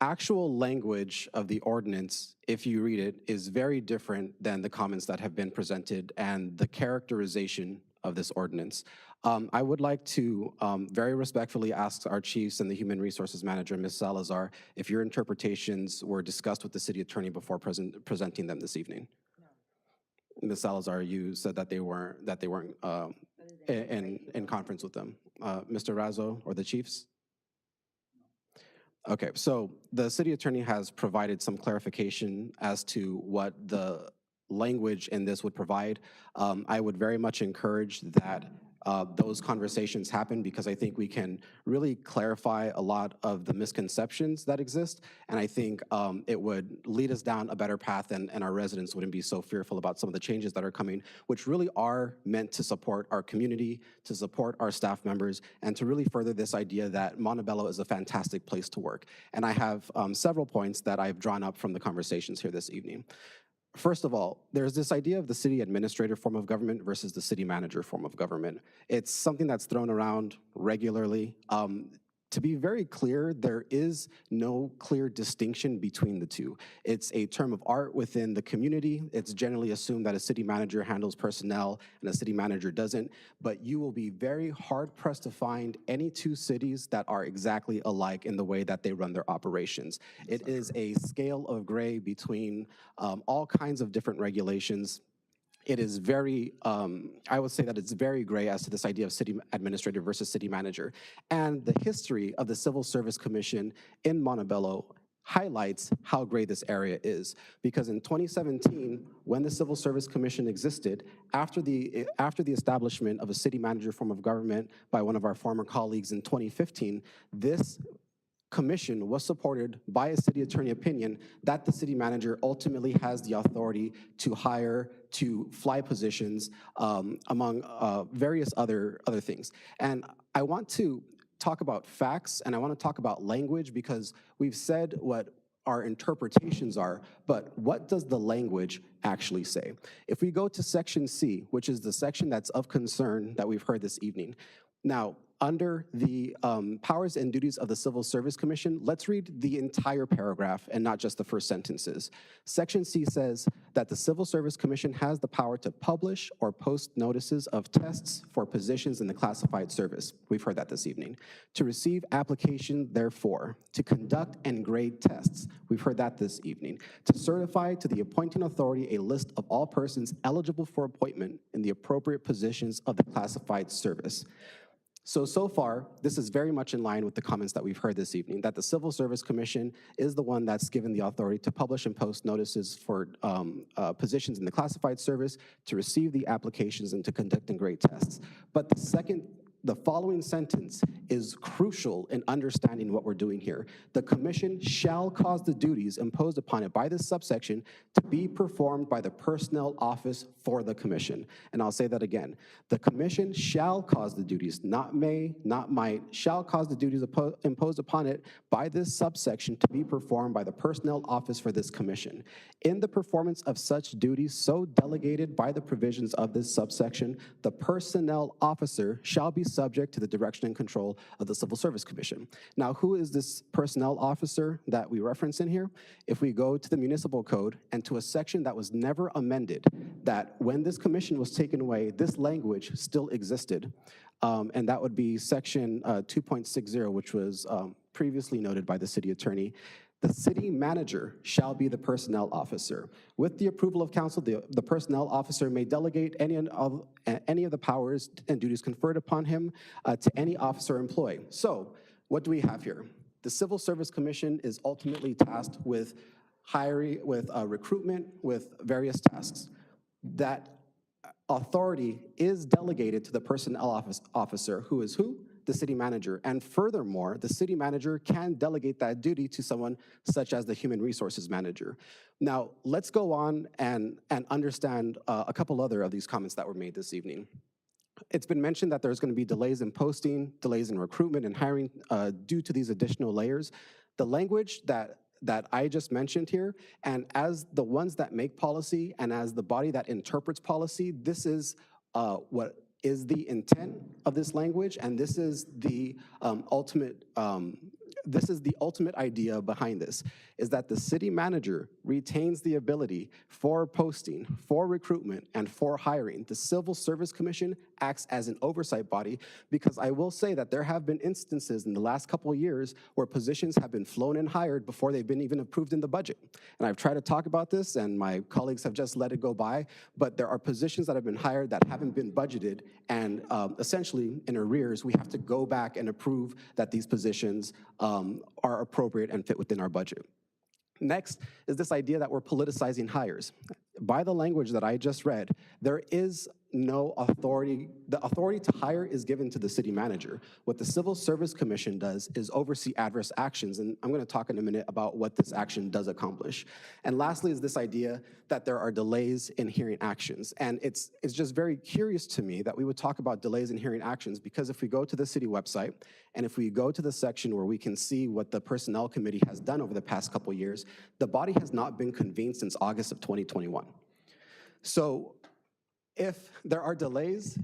actual language of the ordinance, if you read it, is very different than the comments that have been presented and the characterization of this ordinance. I would like to very respectfully ask our chiefs and the human resources manager, Ms. Salazar, if your interpretations were discussed with the city attorney before presenting them this evening. Ms. Salazar, you said that they weren't in conference with them. Mr. Razzo or the chiefs? Okay, so the city attorney has provided some clarification as to what the language in this would provide. I would very much encourage that those conversations happen, because I think we can really clarify a lot of the misconceptions that exist, and I think it would lead us down a better path, and our residents wouldn't be so fearful about some of the changes that are coming, which really are meant to support our community, to support our staff members, and to really further this idea that Montebello is a fantastic place to work. And I have several points that I've drawn up from the conversations here this evening. First of all, there's this idea of the city administrator form of government versus the city manager form of government. It's something that's thrown around regularly. To be very clear, there is no clear distinction between the two. It's a term of art within the community. It's generally assumed that a city manager handles personnel and a city manager doesn't, but you will be very hard-pressed to find any two cities that are exactly alike in the way that they run their operations. It is a scale of gray between all kinds of different regulations. It is very, I would say that it's very gray as to this idea of city administrator versus city manager. And the history of the Civil Service Commission in Montebello highlights how gray this area is. Because in 2017, when the Civil Service Commission existed, after the establishment of a city manager form of government by one of our former colleagues in 2015, this commission was supported by a city attorney opinion that the city manager ultimately has the authority to hire, to fly positions, among various other things. And I want to talk about facts, and I want to talk about language, because we've said what our interpretations are, but what does the language actually say? If we go to section C, which is the section that's of concern that we've heard this evening. Now, under the powers and duties of the Civil Service Commission, let's read the entire paragraph and not just the first sentences. Section C says that the Civil Service Commission has the power to publish or post notices of tests for positions in the classified service. We've heard that this evening. To receive application, therefore, to conduct and grade tests. We've heard that this evening. To certify to the appointing authority a list of all persons eligible for appointment in the appropriate positions of the classified service. So far, this is very much in line with the comments that we've heard this evening, that the Civil Service Commission is the one that's given the authority to publish and post notices for positions in the classified service, to receive the applications, and to conduct and grade tests. But the following sentence is crucial in understanding what we're doing here. The commission shall cause the duties imposed upon it by this subsection to be performed by the personnel office for the commission. And I'll say that again. The commission shall cause the duties, not may, not might, shall cause the duties imposed upon it by this subsection to be performed by the personnel office for this commission. In the performance of such duties so delegated by the provisions of this subsection, the personnel officer shall be subject to the direction and control of the Civil Service Commission. Now, who is this personnel officer that we reference in here? If we go to the municipal code and to a section that was never amended, that when this commission was taken away, this language still existed, and that would be section 2.60, which was previously noted by the city attorney. The city manager shall be the personnel officer. With the approval of council, the personnel officer may delegate any of the powers and duties conferred upon him to any officer or employee. So what do we have here? The Civil Service Commission is ultimately tasked with hiring, with recruitment, with various tasks. That authority is delegated to the personnel officer, who is who? The city manager. And furthermore, the city manager can delegate that duty to someone such as the human resources manager. Now, let's go on and understand a couple other of these comments that were made this evening. It's been mentioned that there's going to be delays in posting, delays in recruitment and hiring due to these additional layers. The language that I just mentioned here, and as the ones that make policy and as the body that interprets policy, this is what is the intent of this language, and this is the ultimate idea behind this, is that the city manager retains the ability for posting, for recruitment, and for hiring. The Civil Service Commission acts as an oversight body, because I will say that there have been instances in the last couple of years where positions have been flown and hired before they've been even approved in the budget. And I've tried to talk about this, and my colleagues have just let it go by, but there are positions that have been hired that haven't been budgeted, and essentially in arrears, we have to go back and approve that these positions are appropriate and fit within our budget. Next is this idea that we're politicizing hires. By the language that I just read, there is no authority, the authority to hire is given to the city manager. What the Civil Service Commission does is oversee adverse actions, and I'm gonna talk in a minute about what this action does accomplish. And lastly is this idea that there are delays in hearing actions. And it's just very curious to me that we would talk about delays in hearing actions, because if we go to the city website, and if we go to the section where we can see what the Personnel Committee has done over the past couple years, the body has not been convened since August of 2021. So if there are delays,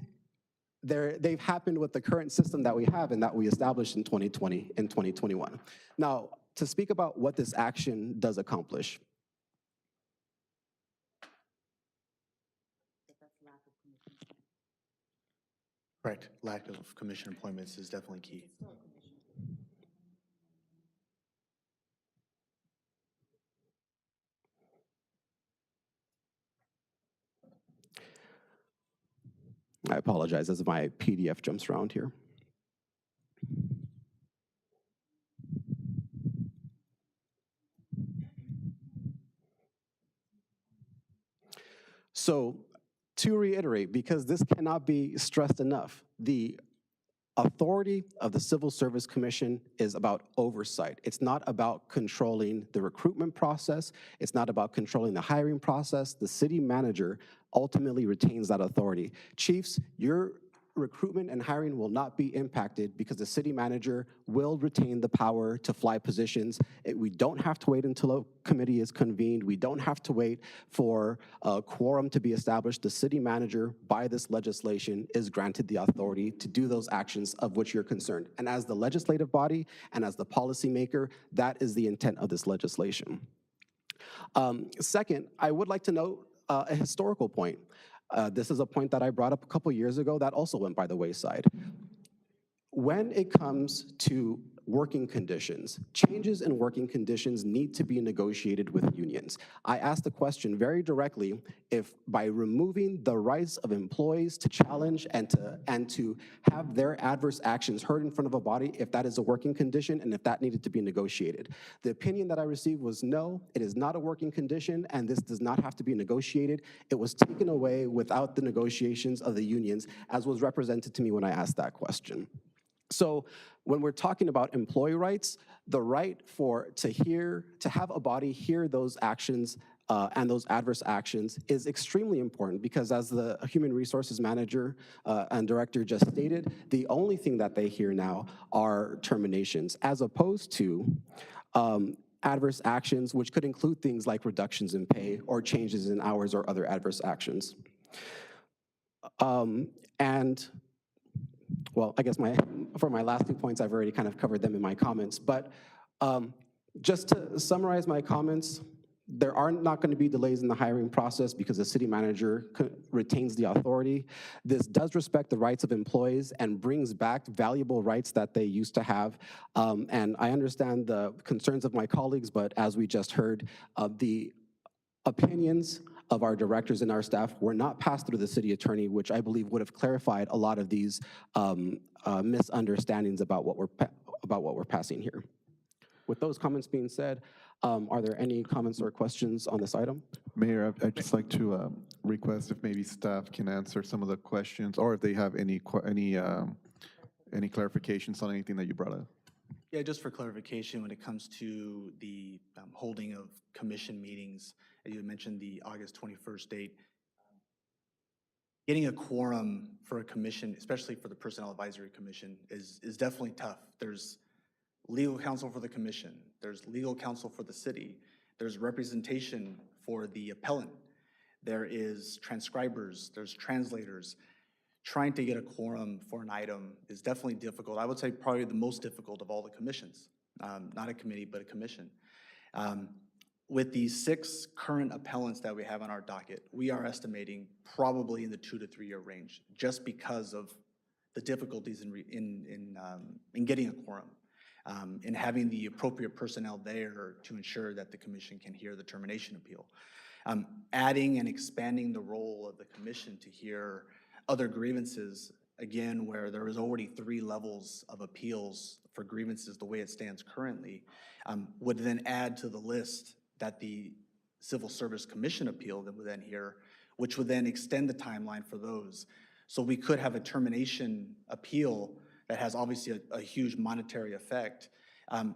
they've happened with the current system that we have and that we established in 2020 and 2021. Now, to speak about what this action does accomplish. Correct. Lack of commission appointments is definitely key. I apologize as my PDF jumps around here. So to reiterate, because this cannot be stressed enough, the authority of the Civil Service Commission is about oversight. It's not about controlling the recruitment process. It's not about controlling the hiring process. The city manager ultimately retains that authority. Chiefs, your recruitment and hiring will not be impacted because the city manager will retain the power to fly positions. We don't have to wait until a committee is convened. We don't have to wait for a quorum to be established. The city manager, by this legislation, is granted the authority to do those actions of which you're concerned. And as the legislative body and as the policymaker, that is the intent of this legislation. Second, I would like to note a historical point. This is a point that I brought up a couple years ago that also went by the wayside. When it comes to working conditions, changes in working conditions need to be negotiated with unions. I asked the question very directly if by removing the rights of employees to challenge and to have their adverse actions heard in front of a body, if that is a working condition and if that needed to be negotiated. The opinion that I received was no, it is not a working condition and this does not have to be negotiated. It was taken away without the negotiations of the unions, as was represented to me when I asked that question. So when we're talking about employee rights, the right to have a body hear those actions and those adverse actions is extremely important, because as the human resources manager and director just stated, the only thing that they hear now are terminations, as opposed to adverse actions, which could include things like reductions in pay or changes in hours or other adverse actions. Well, I guess for my last 2 points, I've already kind of covered them in my comments, but just to summarize my comments, there are not going to be delays in the hiring process because the city manager retains the authority. This does respect the rights of employees and brings back valuable rights that they used to have. And I understand the concerns of my colleagues, but as we just heard, the opinions of our directors and our staff were not passed through the city attorney, which I believe would have clarified a lot of these misunderstandings about what we're passing here. With those comments being said, are there any comments or questions on this item? Mayor, I'd just like to request if maybe staff can answer some of the questions, or if they have any clarifications on anything that you brought up. Yeah, just for clarification, when it comes to the holding of commission meetings, you mentioned the August 21st date. Getting a quorum for a commission, especially for the Personnel Advisory Commission, is definitely tough. There's legal counsel for the commission, there's legal counsel for the city, there's representation for the appellant, there is transcribers, there's translators. Trying to get a quorum for an item is definitely difficult. I would say probably the most difficult of all the commissions. Not a committee, but a commission. With the 6 current appellants that we have on our docket, we are estimating probably in the 2 to 3 year range, just because of the difficulties in getting a quorum, and having the appropriate personnel there to ensure that the commission can hear the termination appeal. Adding and expanding the role of the commission to hear other grievances, again, where there is already 3 levels of appeals for grievances the way it stands currently, would then add to the list that the Civil Service Commission appeal that would then hear which would then extend the timeline for those. So we could have a termination appeal that has obviously a huge monetary effect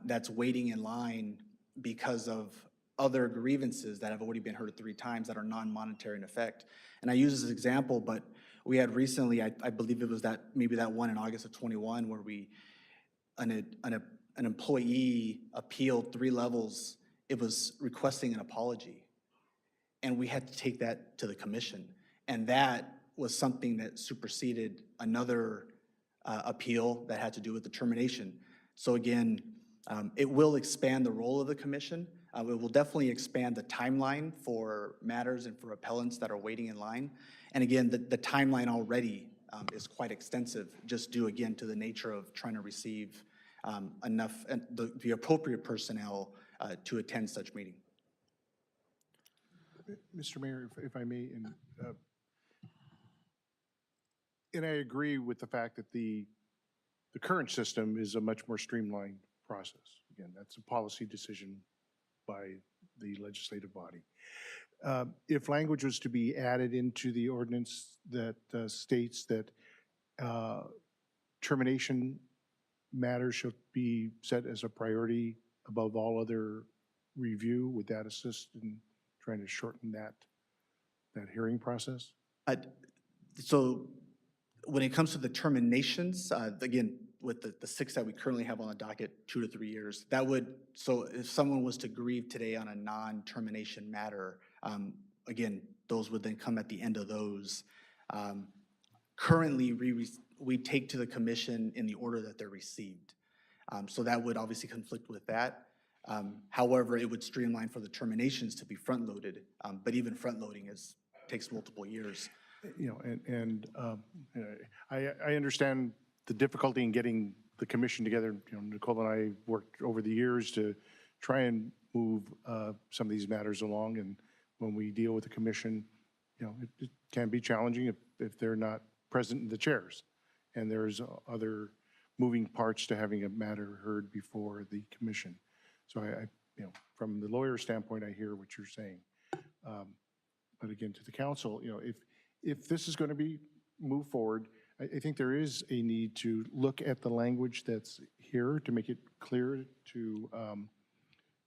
that's waiting in line because of other grievances that have already been heard 3 times that are non-monetary in effect. And I use this example, but we had recently, I believe it was maybe that one in August of 21 where an employee appealed 3 levels. It was requesting an apology. And we had to take that to the commission. And that was something that superseded another appeal that had to do with the termination. So again, it will expand the role of the commission. It will definitely expand the timeline for matters and for appellants that are waiting in line. And again, the timeline already is quite extensive, just due again to the nature of trying to receive enough, the appropriate personnel to attend such meeting. Mr. Mayor, if I may, and I agree with the fact that the current system is a much more streamlined process. Again, that's a policy decision by the legislative body. If language was to be added into the ordinance that states that termination matters should be set as a priority above all other review, would that assist in trying to shorten that hearing process? So when it comes to the terminations, again, with the 6 that we currently have on the docket, 2 to 3 years, that would, so if someone was to grieve today on a non-termination matter, again, those would then come at the end of those. Currently, we take to the commission in the order that they're received. So that would obviously conflict with that. However, it would streamline for the terminations to be front-loaded, but even front-loading takes multiple years. You know, I understand the difficulty in getting the commission together. You know, Nicole and I worked over the years to try and move some of these matters along, and when we deal with the commission, you know, it can be challenging if they're not present in the chairs, and there's other moving parts to having a matter heard before the commission. So you know, from the lawyer standpoint, I hear what you're saying. But again, to the council, you know, if this is going to be moved forward, I think there is a need to look at the language that's here to make it clear to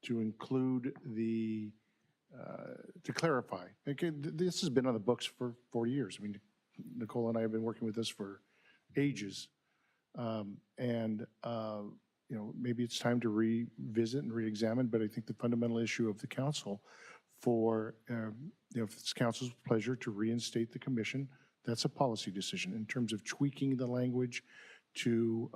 include the, to clarify. Again, this has been on the books for 4 years. I mean, Nicole and I have been working with this for ages. You know, maybe it's time to revisit and re-examine, but I think the fundamental issue of the council for, you know, if it's council's pleasure to reinstate the commission, that's a policy decision in terms of tweaking the language to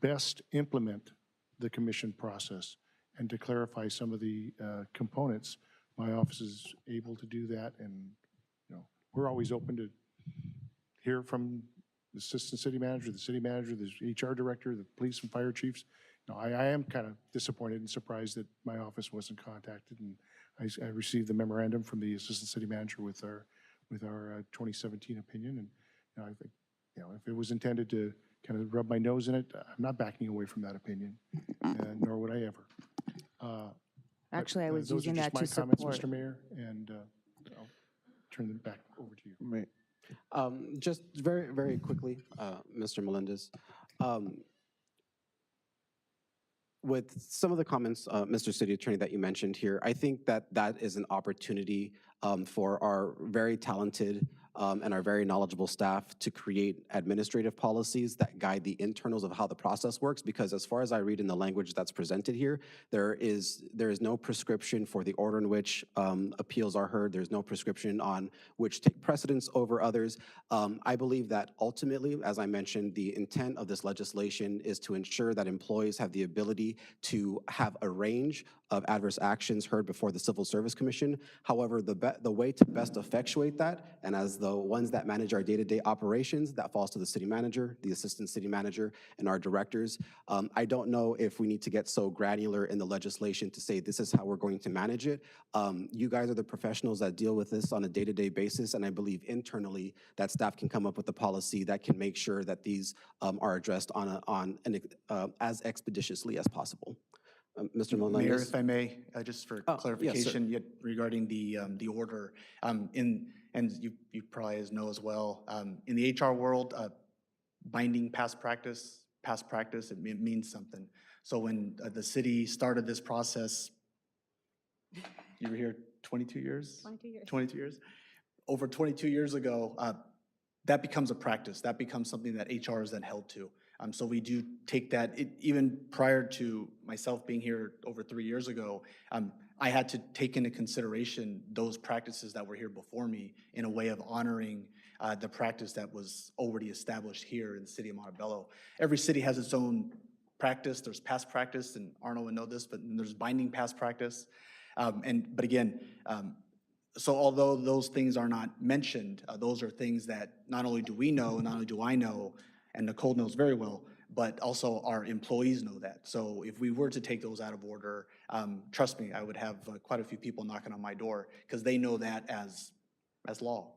best implement the commission process and to clarify some of the components. My office is able to do that, and you know, we're always open to hear from the assistant city manager, the HR director, the police and fire chiefs. You know, I am kind of disappointed and surprised that my office wasn't contacted, and I received the memorandum from the assistant city manager with our 2017 opinion, and you know, I think, you know, if it was intended to kind of rub my nose in it, I'm not backing away from that opinion, nor would I ever. Actually, I was those using are just that to my comments, support. Mr. Mayor, and I'll turn them back over to you. Right. Just very, very quickly, Mr. Melendez. With some of the comments, Mr. City Attorney, that you mentioned here, I think that that is an opportunity for our very talented and our very knowledgeable staff to create administrative policies that guide the internals of how the process works, because as far as I read in the language that's presented here, there is no prescription for the order in which appeals are heard. There's no prescription on which take precedence over others. I believe that ultimately, as I mentioned, the intent of this legislation is to ensure that employees have the ability to have a range of adverse actions heard before the Civil Service Commission. However, the way to best effectuate that, and as the ones that manage our day-to-day operations, that falls to the city manager, the assistant city manager, and our directors. I don't know if we need to get so granular in the legislation to say this is how we're going to manage it. You guys are the professionals that deal with this on a day-to-day basis, and I believe internally that staff can come up with a policy that can make sure that these are addressed on as expeditiously as possible. Mr. Mayor, Melendez? if I may, just for Oh, yes, sir. clarification, yet regarding the order, and you probably know as well, in the HR world, binding past practice, it means something. So when the city started this process, you were here 22 years? 22 years. 22 years? Over 22 years ago, that becomes a practice. That becomes something that HR is then held to. So we do take that, even prior to myself being here over 3 years ago, I had to take into consideration those practices that were here before me in a way of honoring the practice that was already established here in the city of Montebello. Every city has its own practice. There's past practice, and Arnold would know this, but there's binding past practice. But again, so although those things are not mentioned, those are things that not only do we know, not only do I know, and Nicole knows very well, but also our employees know that. So if we were to take those out of order, trust me, I would have quite a few people knocking on my door because they know that as law,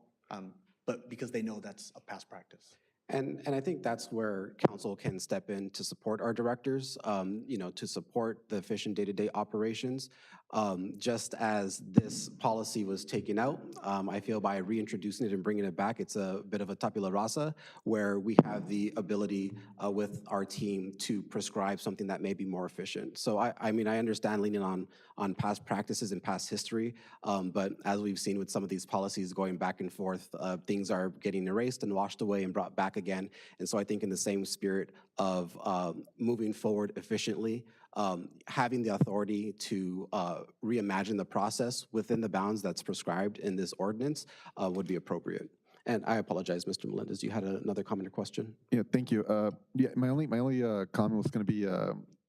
but because they know that's a past practice. And I think that's where council can step in to support our directors, to support the efficient day-to-day operations. Just as this policy was taken out, I feel by reintroducing it and bringing it back, it's a bit of a tabula rasa, where we have the ability with our team to prescribe something that may be more efficient. So I mean, I understand leaning on past practices and past history, but as we've seen with some of these policies going back and forth, things are getting erased and washed away and brought back again. And so I think in the same spirit of moving forward efficiently, having the authority to reimagine the process within the bounds that's prescribed in this ordinance would be appropriate. And I apologize, Mr. Melendez, you had another comment or question? Yeah, thank you. Yeah, my only comment was going to be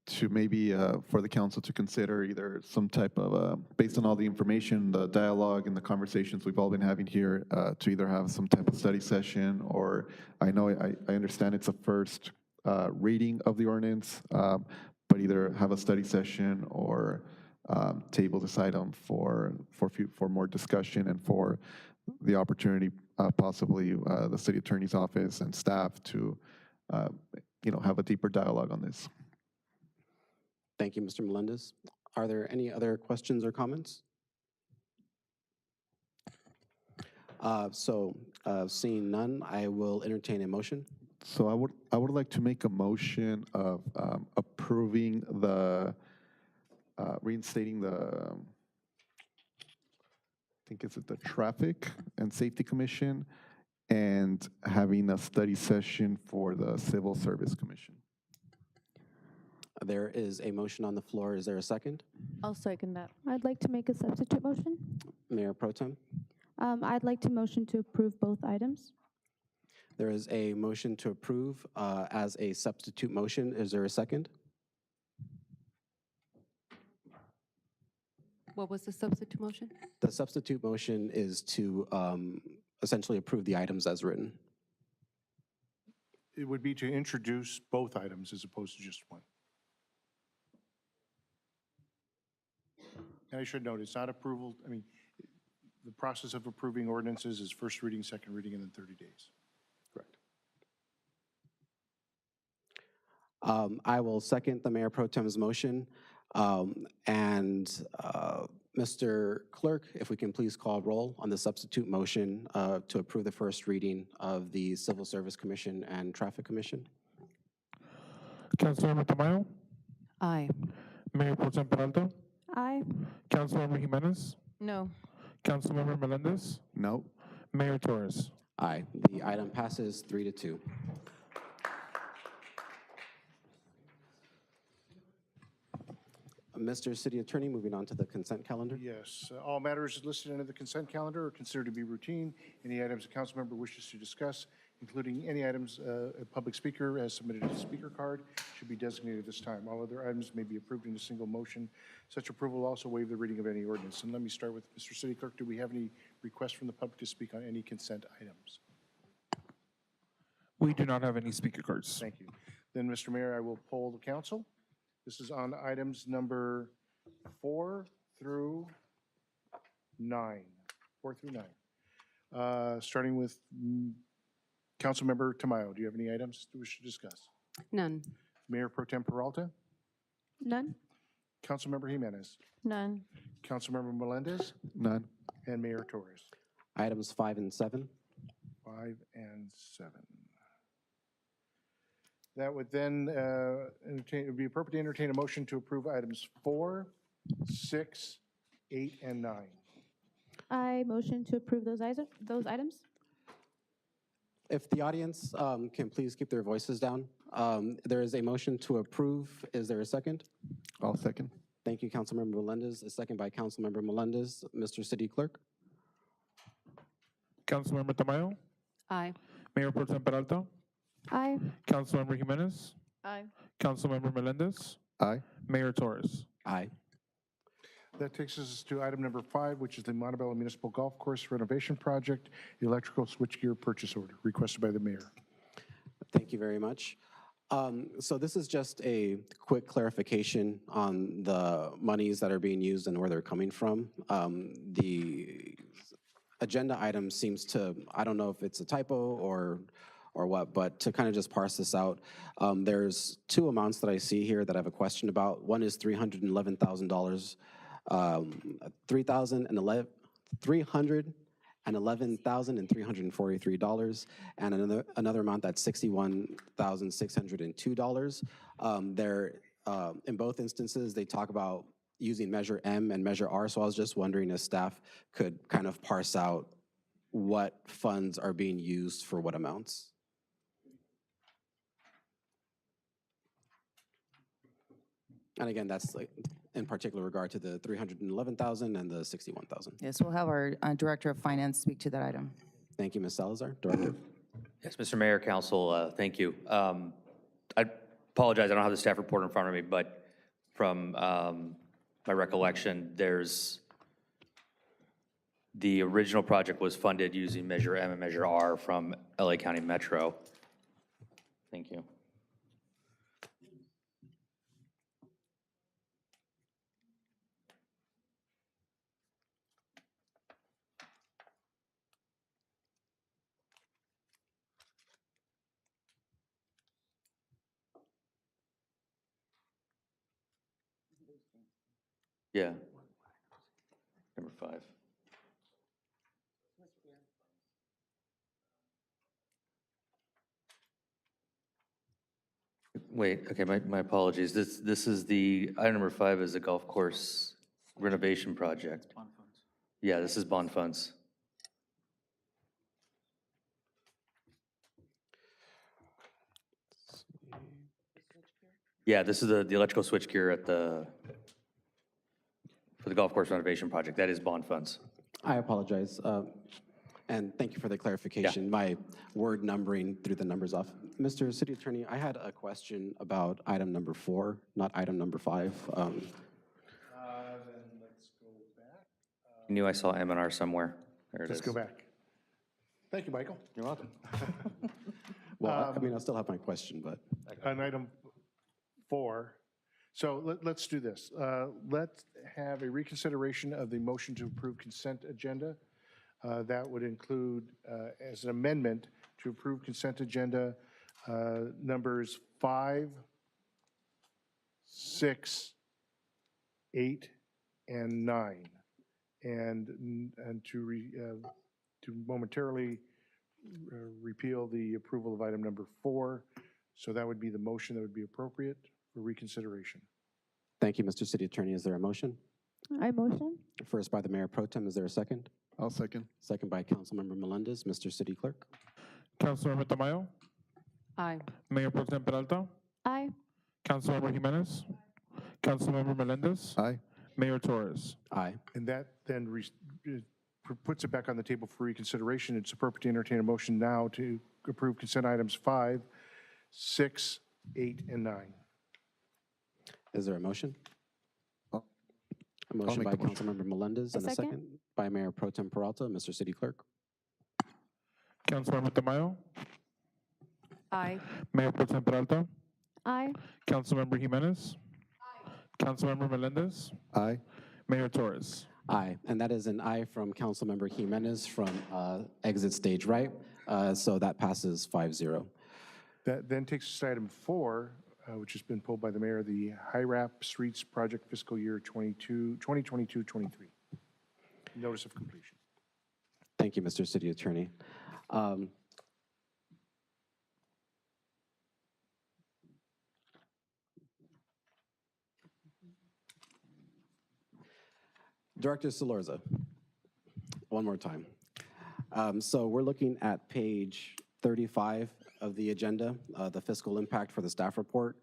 to maybe for the council to consider either some type of, based on all the information, the dialogue and the conversations we've all been having here, to either have some type of study session, or I know I understand it's a first reading of the ordinance, but either have a study session or table this item for more discussion and for the opportunity, possibly the city attorney's office and staff to, have a deeper dialogue on this. Thank you, Mr. Melendez. Are there any other questions or comments? Seeing none, I will entertain a motion. So I would like to make a motion of approving the, reinstating the, I think it's the Traffic and Safety Commission, and having a study session for the Civil Service Commission. There is a motion on the floor. Is there a second? I'll second that. I'd like to make a substitute motion. Mayor Pro Tem? I'd like to motion to approve both items. There is a motion to approve as a substitute motion. Is there a second? What was the substitute motion? The substitute motion is to essentially approve the items as written. It would be to introduce both items as opposed to just one. And I should note, it's not approval, I mean, the process of approving ordinances is first reading, second reading, and then 30 days. Correct. I will second the Mayor Pro Tem's motion. Mr. Clerk, if we can please call roll on the substitute motion to approve the first reading of the Civil Service Commission and Traffic Commission. Councilmember Tamayo? Aye. Mayor Pro Tem Peralta? Aye. Councilmember Jimenez? No. Councilmember Melendez? No. Mayor Torres? Aye. The item passes 3-2. Mr. City Attorney, moving on to the consent calendar. Yes, all matters listed under the consent calendar are considered to be routine. Any items a council member wishes to discuss, including any items a public speaker has submitted a speaker card, should be designated at this time. All other items may be approved in a single motion. Such approval will also waive the reading of any ordinance. And let me start with Mr. City Clerk. Do we have any requests from the public to speak on any consent items? We do not have any speaker cards. Thank you. Then, Mr. Mayor, I will poll the council. This is on items number 4 through 9. 4 through 9. Starting with Councilmember Tamayo. Do you have any items that we should discuss? None. Mayor Pro Tem Peralta? None. Councilmember Jimenez, None. Councilmember Melendez, None. and Mayor Torres. Items 5 and 7. 5 and 7. That would then it would be appropriate to entertain a motion to approve items 4, 6, 8, and 9. I motion to approve those items. If the audience can please keep their voices down. There is a motion to approve. Is there a second? I'll second. Thank you, Councilmember Melendez. A second by Councilmember Melendez. Mr. City Clerk? Councilmember Tamayo, Aye. Mayor Pro Tem Peralta, Aye. Councilmember Jimenez, Aye. Councilmember Melendez, Aye. Mayor Torres. Aye. That takes us to item number 5, which is the Montebello Municipal Golf Course Renovation Project, electrical switchgear purchase order, requested by the mayor. Thank you very much. So this is just a quick clarification on the monies that are being used and where they're coming from. The agenda item seems to, I don't know if it's a typo or what, but to kind of just parse this out, there's 2 amounts that I see here that I have a question about. One is $311,000, $311,343, and another amount that's $61,602. In both instances, they talk about using Measure M and Measure R, so I was just wondering if staff could kind of parse out what funds are being used for what amounts. And again, that's like in particular regard to the 311,000 and the 61,000. Yes, we'll have our Director of Finance speak to that item. Thank you, Ms. Salazar. Director. Yes, Mr. Mayor, Council, thank you. I apologize, I don't have the staff report in front of me, but from my recollection, the original project was funded using Measure M and Measure R from LA County Metro. Thank you. Yeah. Number 5. Wait, okay, my apologies. This is the, item number 5 is the golf course renovation project. Bond funds. Yeah, this is bond funds. Yeah, this is the electrical switchgear for the golf course renovation project. That is bond funds. I apologize. And thank you for the clarification. My word numbering threw the numbers off. Mr. City Attorney, I had a question about item number 4, not item number 5. Then let's go back. I knew I saw M&R somewhere. There it is. Let's go back. Thank you, Michael. You're welcome. Well, I mean, I still have my question, but. On item 4, so let's do this. Let's have a reconsideration of the motion to approve consent agenda. That would include, as an amendment, to approve consent agenda numbers 5, 6, 8, and 9, and to momentarily repeal the approval of item number 4. So that would be the motion that would be appropriate for reconsideration. Thank you, Mr. City Attorney. Is there a motion? I motion. First by the Mayor Pro Tem. Is there a second? I'll second. Second by Councilmember Melendez. Mr. City Clerk. Councilmember Tamayo, Aye. Mayor Pro Tem Peralta, Aye. Councilmember Jimenez, Councilmember Melendez, Aye. Mayor Torres. Aye. And that then puts it back on the table for reconsideration. It's appropriate to entertain a motion now to approve consent items 5, 6, 8, and 9. Is there a motion? I'll A motion by make the motion. Councilmember Melendez and a second. second by Mayor Pro Tem Peralta. Mr. City Clerk. Councilmember Tamayo, Aye. Mayor Pro Tem Peralta, Aye. Councilmember Jimenez, Councilmember Melendez, Aye. Mayor Torres. Aye. And that is an aye from Councilmember Jimenez from exit stage right. So that passes 5-0. That then takes us to item 4, which has been pulled by the mayor, the HIRAP Streets Project fiscal year 2022-23. Notice of completion. Thank you, Mr. City Attorney. Director Salorza, one more time. So we're looking at page 35 of the agenda, the fiscal impact for the staff report.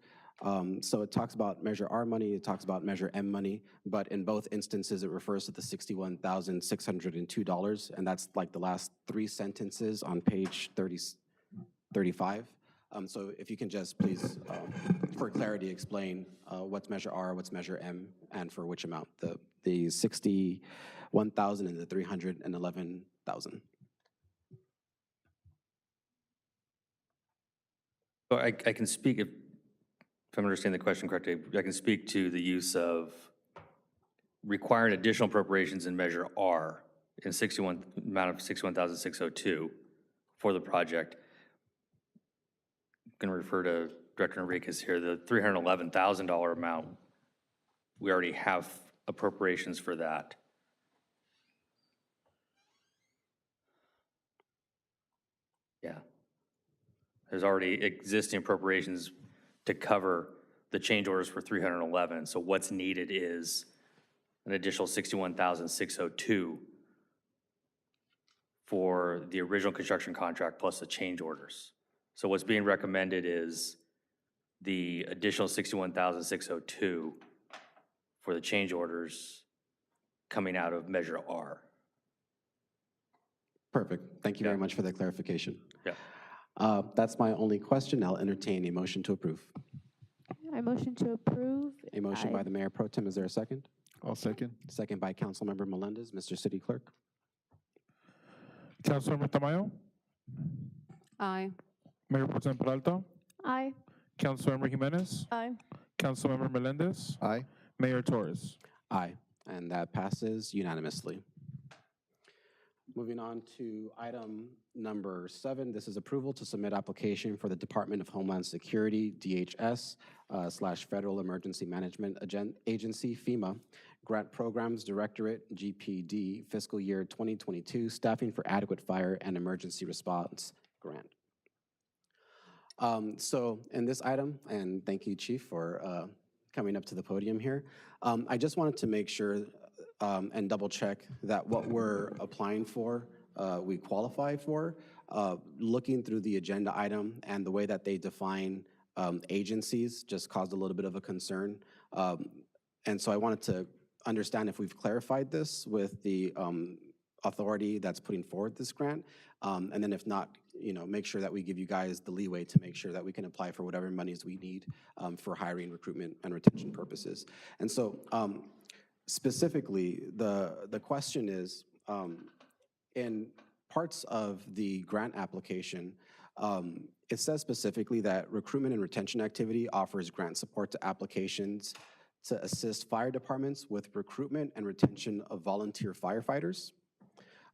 So it talks about Measure R money, it talks about Measure M money, but in both instances, it refers to the $61,602, and that's like the last three sentences on page 35. So if you can just please, for clarity, explain what's Measure R, what's Measure M, and for which amount, the 61,000 and the 311,000. So I can speak, if I'm understanding the question correctly, I can speak to the use of requiring additional appropriations in Measure R in amount of 61,602 for the project. I'm going to refer to Director Enriquez here. The $311,000 amount, we already have appropriations for that. Yeah. There's already existing appropriations to cover the change orders for 311. So what's needed is an additional 61,602 for the original construction contract plus the change orders. So what's being recommended is the additional 61,602 for the change orders coming out of Measure R. Perfect. Thank you very much for that clarification. Yeah. That's my only question. I'll entertain a motion to approve. I motion to approve. A motion by the Mayor Pro Tem. Is there a second? I'll second. Second by Councilmember Melendez. Mr. City Clerk. Councilmember Tamayo, Aye. Mayor Pro Tem Peralta, Aye. Councilmember Jimenez, Aye. Councilmember Melendez, Aye. Mayor Torres. Aye, and that passes unanimously. Moving on to item number 7, this is approval to submit application for the Department of Homeland Security, DHS, / Federal Emergency Management Agency, FEMA, Grant Programs Directorate, GPD, fiscal year 2022, Staffing for Adequate Fire and Emergency Response Grant. So in this item, and thank you, Chief, for coming up to the podium here, I just wanted to make sure and double check that what we're applying for, we qualify for. Looking through the agenda item and the way that they define agencies just caused a little bit of a concern. And so I wanted to understand if we've clarified this with the authority that's putting forward this grant. And then if not, make sure that we give you guys the leeway to make sure that we can apply for whatever monies we need for hiring, recruitment, and retention purposes. And so specifically, the question is, in parts of the grant application, it says specifically that recruitment and retention activity offers grant support to applications to assist fire departments with recruitment and retention of volunteer firefighters.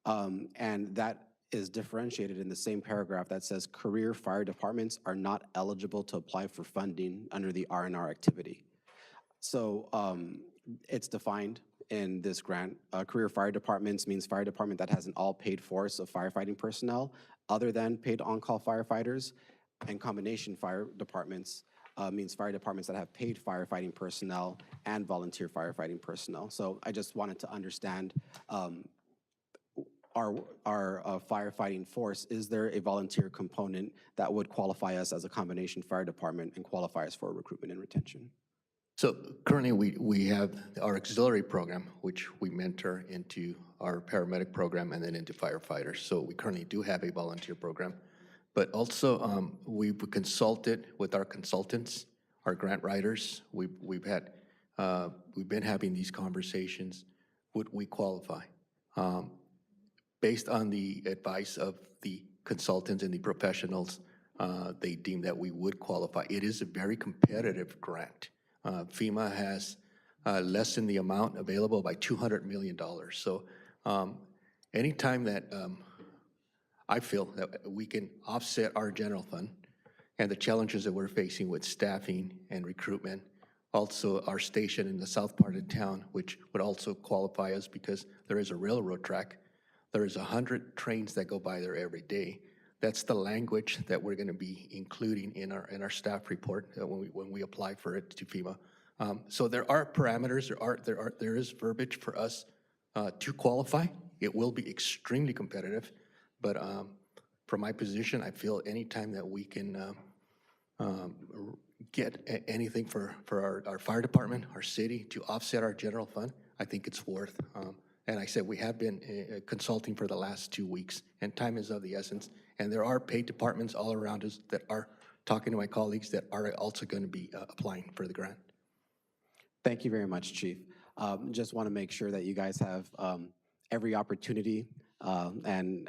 And that is differentiated in the same paragraph that says career fire departments are not eligible to apply for funding under the R&R activity. So it's defined in this grant. Career fire departments means fire department that has an all-paid force of firefighting personnel other than paid on-call firefighters, and combination fire departments means fire departments that have paid firefighting personnel and volunteer firefighting personnel. So I just wanted to understand our firefighting force, is there a volunteer component that would qualify us as a combination fire department and qualify us for recruitment and retention? So currently we have our auxiliary program, which we mentor into our paramedic program and then into firefighters. So we currently do have a volunteer program, but also we've consulted with our consultants, our grant writers. We've been having these conversations. Would we qualify? Based on the advice of the consultants and the professionals, they deem that we would qualify. It is a very competitive grant. FEMA has lessened the amount available by $200 million. So anytime that I feel that we can offset our general fund and the challenges that we're facing with staffing and recruitment. Also, our station in the south part of town, which would also qualify us because there is a railroad track. There is 100 trains that go by there every day. That's the language that we're going to be including in our staff report when we apply for it to FEMA. So there are parameters. There is verbiage for us to qualify. It will be extremely competitive, but from my position, I feel anytime that we can get anything for our fire department, our city, to offset our general fund, I think it's worth. And I said we have been consulting for the last 2 weeks, and time is of the essence. And there are paid departments all around us that are talking to my colleagues that are also going to be applying for the grant. Thank you very much, Chief. Just want to make sure that you guys have every opportunity and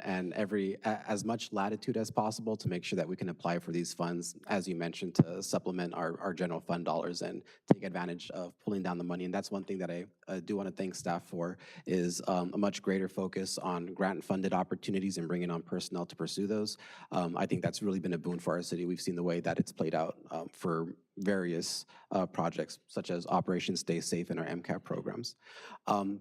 as much latitude as possible to make sure that we can apply for these funds, as you mentioned, to supplement our general fund dollars and take advantage of pulling down the money. And that's one thing that I do want to thank staff for, is a much greater focus on grant-funded opportunities and bringing on personnel to pursue those. I think that's really been a boon for our city. We've seen the way that it's played out for various projects, such as Operation Stay Safe and our MCAP programs.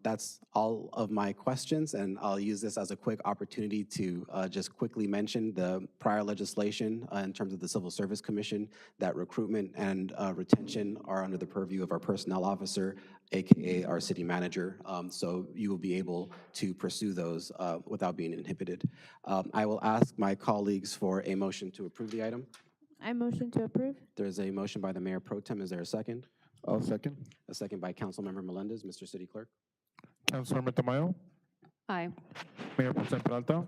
That's all of my questions, and I'll use this as a quick opportunity to just quickly mention the prior legislation in terms of the Civil Service Commission, that recruitment and retention are under the purview of our personnel officer, AKA our city manager, so you will be able to pursue those without being inhibited. I will ask my colleagues for a motion to approve the item. I motion to approve. There's a motion by the Mayor Pro Tem. Is there a second? I'll second. A second by Councilmember Melendez. Mr. City Clerk? Councilmember Tamayo, Aye. Mayor Pro Tem Peralta,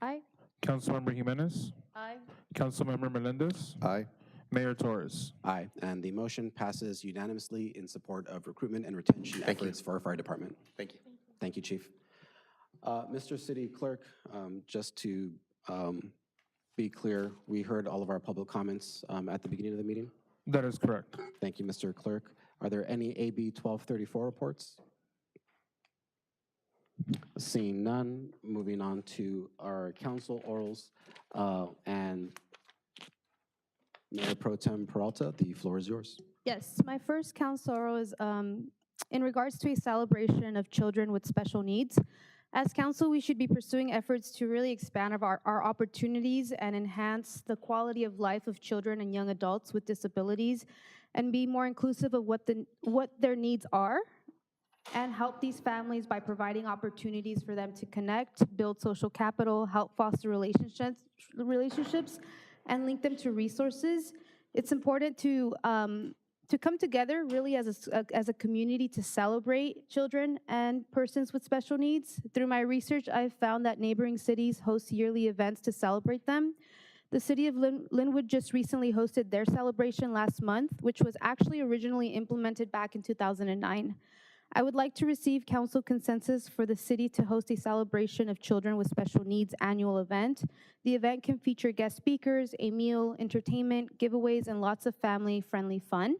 Aye. Councilmember Jimenez, Aye. Councilmember Melendez, Aye. Mayor Torres. Aye, and the motion passes unanimously in support of recruitment and retention efforts for our fire department. Thank you. Thank you, Chief. Mr. City Clerk, just to be clear, we heard all of our public comments at the beginning of the meeting. That is correct. Thank you, Mr. Clerk. Are there any AB 1234 reports? Seeing none, moving on to our council orals, and Mayor Pro Tem Peralta, the floor is yours. Yes, my first council oral is in regards to a celebration of children with special needs. As council, we should be pursuing efforts to really expand our opportunities and enhance the quality of life of children and young adults with disabilities, and be more inclusive of what their needs are, and help these families by providing opportunities for them to connect, build social capital, help foster relationships, and link them to resources. It's important to come together really as a community to celebrate children and persons with special needs. Through my research, I've found that neighboring cities host yearly events to celebrate them. The city of Linwood just recently hosted their celebration last month, which was actually originally implemented back in 2009. I would like to receive council consensus for the city to host a celebration of children with special needs annual event. The event can feature guest speakers, a meal, entertainment, giveaways, and lots of family-friendly fun.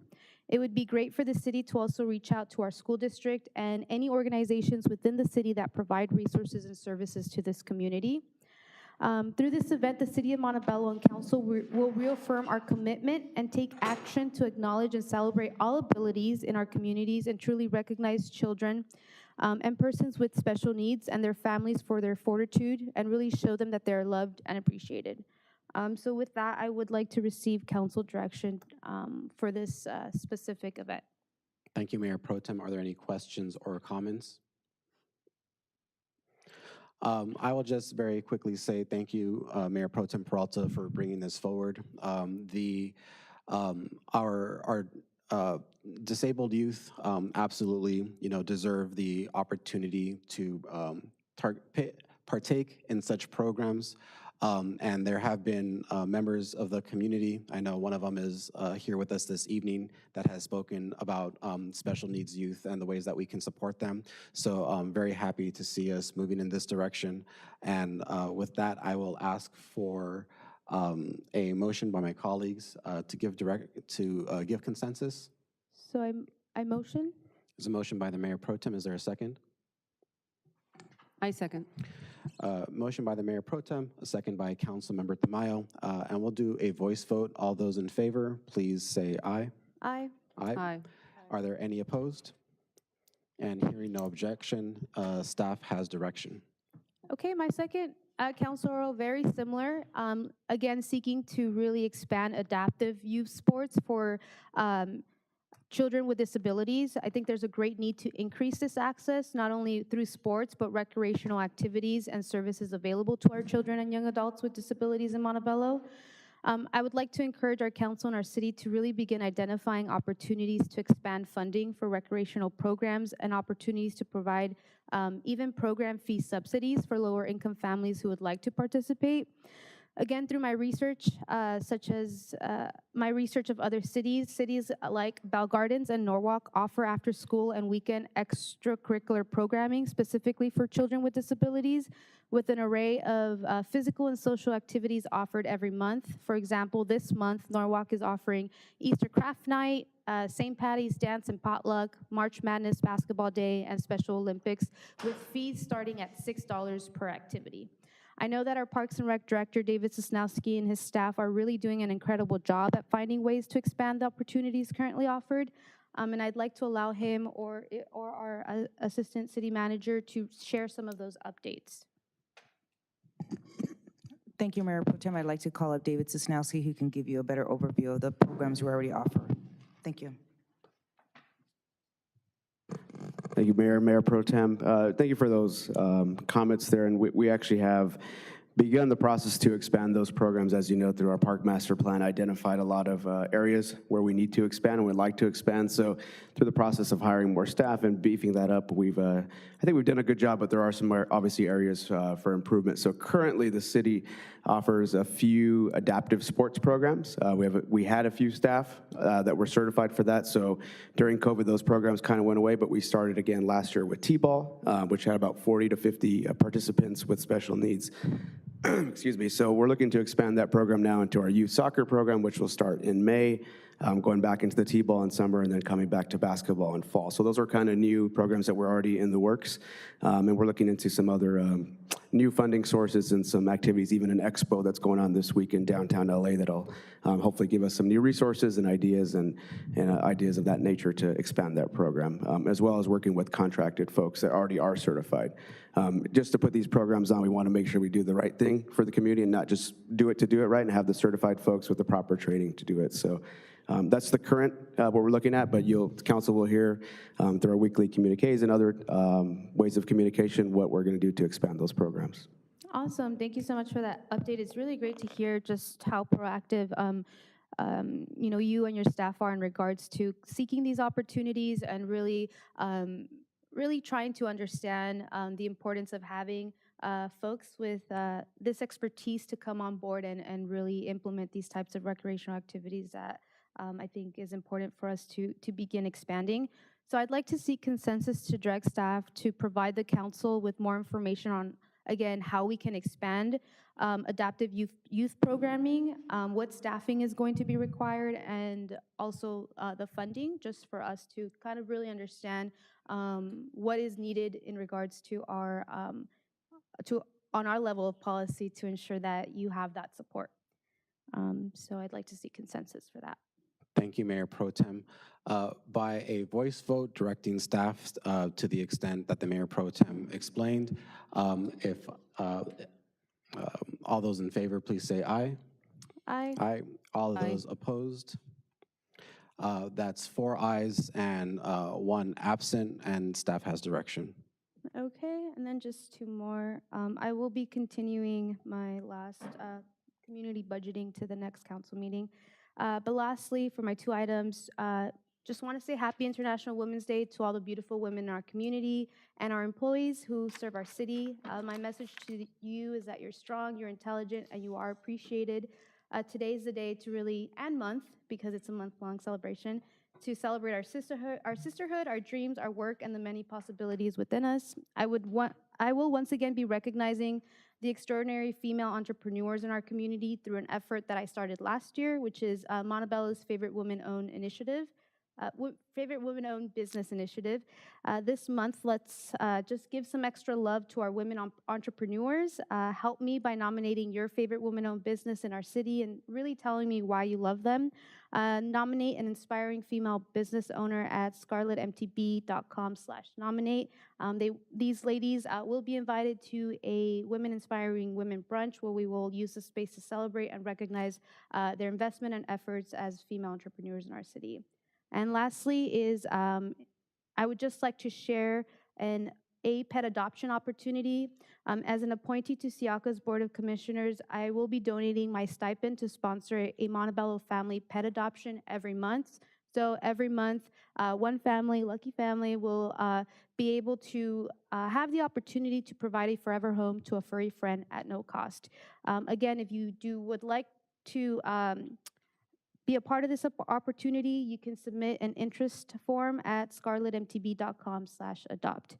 It would be great for the city to also reach out to our school district and any organizations within the city that provide resources and services to this community. Through this event, the City of Montebello and Council will reaffirm our commitment and take action to acknowledge and celebrate all abilities in our communities and truly recognize children and persons with special needs and their families for their fortitude, and really show them that they're loved and appreciated. So with that, I would like to receive council direction for this specific event. Thank you, Mayor Pro Tem. Are there any questions or comments? I will just very quickly say thank you, Mayor Pro Tem Peralta, for bringing this forward. Our disabled youth absolutely, deserve the opportunity to partake in such programs. And there have been members of the community, I know one of them is here with us this evening, that has spoken about special needs youth and the ways that we can support them. So I'm very happy to see us moving in this direction. And with that, I will ask for a motion by my colleagues to give consensus. So I motion. There's a motion by the Mayor Pro Tem. Is there a second? I second. Motion by the Mayor Pro Tem, a second by Councilmember Tamayo, and we'll do a voice vote. All those in favor, please say aye. Aye. Aye. Aye. Are there any opposed? And hearing no objection, staff has direction. Okay, my second council role, very similar. Again, seeking to really expand adaptive youth sports for children with disabilities. I think there's a great need to increase this access, not only through sports, but recreational activities and services available to our children and young adults with disabilities in Montebello. I would like to encourage our council and our city to really begin identifying opportunities to expand funding for recreational programs and opportunities to provide even program fee subsidies for lower income families who would like to participate. Again, through my research, such as my research of other cities like Bell Gardens and Norwalk offer after school and weekend extracurricular programming specifically for children with disabilities with an array of physical and social activities offered every month. For example, this month, Norwalk is offering Easter Craft Night, St. Patty's Dance and Potluck, March Madness Basketball Day, and Special Olympics with fees starting at $6 per activity. I know that our Parks and Rec Director, David Sosnowski, and his staff are really doing an incredible job at finding ways to expand the opportunities currently offered. And I'd like to allow him or our Assistant City Manager to share some of those updates. Thank you, Mayor Pro Tem. I'd like to call up David Sosnowski, who can give you a better overview of the programs we already offer. Thank you. Thank you, Mayor Pro Tem. Thank you for those comments there. And we actually have begun the process to expand those programs, as you know, through our park master plan, identified a lot of areas where we need to expand and would like to expand. So through the process of hiring more staff and beefing that up, I think we've done a good job, but there are some obviously areas for improvement. So currently the city offers a few adaptive sports programs. We had a few staff that were certified for that. So during COVID, those programs kind of went away, but we started again last year with T-ball, which had about 40 to 50 participants with special needs. Excuse me. So we're looking to expand that program now into our youth soccer program, which will start in May, going back into the T-ball in summer, and then coming back to basketball in fall. So those are kind of new programs that were already in the works. And we're looking into some other new funding sources and some activities, even an expo that's going on this week in downtown LA that'll hopefully give us some new resources and ideas and ideas of that nature to expand that program, as well as working with contracted folks that already are certified. Just to put these programs on, we want to make sure we do the right thing for the community and not just do it right, and have the certified folks with the proper training to do it. So that's the current, what we're looking at, but council will hear through our weekly communiques and other ways of communication what we're going to do to expand those programs. Awesome. Thank you so much for that update. It's really great to hear just how proactive you and your staff are in regards to seeking these opportunities and really trying to understand the importance of having folks with this expertise to come on board and really implement these types of recreational activities that I think is important for us to begin expanding. So I'd like to seek consensus to direct staff to provide the council with more information on, again, how we can expand adaptive youth programming, what staffing is going to be required, and also the funding, just for us to kind of really understand what is needed in regards to our on our level of policy to ensure that you have that support. So I'd like to see consensus for that. Thank you, Mayor Pro Tem. By a voice vote directing staff to the extent that the Mayor Pro Tem explained, if all those in favor, please say aye. Aye. Aye. All of those opposed? That's 4 ayes and 1 absent, and staff has direction. Okay, and then just 2 more. I will be continuing my last community budgeting to the next council meeting. But lastly, for my 2 items, just want to say Happy International Women's Day to all the beautiful women in our community and our employees who serve our city. My message to you is that you're strong, you're intelligent, and you are appreciated. Today is the day to really, and month, because it's a month-long celebration, to celebrate our sisterhood, our dreams, our work, and the many possibilities within us. I will once again be recognizing the extraordinary female entrepreneurs in our community through an effort that I started last year, which is Montebello's Favorite Women-Owned Initiative. favorite women-owned business initiative. This month, let's just give some extra love to our women entrepreneurs. Help me by nominating your favorite women-owned business in our city and really telling me why you love them. Nominate an inspiring female business owner at scarlettmtb.com/nominate. These ladies will be invited to a Women Inspiring Women brunch where we will use the space to celebrate and recognize their investment and efforts as female entrepreneurs in our city. And lastly is I would just like to share a pet adoption opportunity. As an appointee to SIACA's Board of Commissioners, I will be donating my stipend to sponsor a Montebello family pet adoption every month. So every month, one family, lucky family, will be able to have the opportunity to provide a forever home to a furry friend at no cost. Again, if you would like to be a part of this opportunity, you can submit an interest form at scarlettmtb.com/adopt.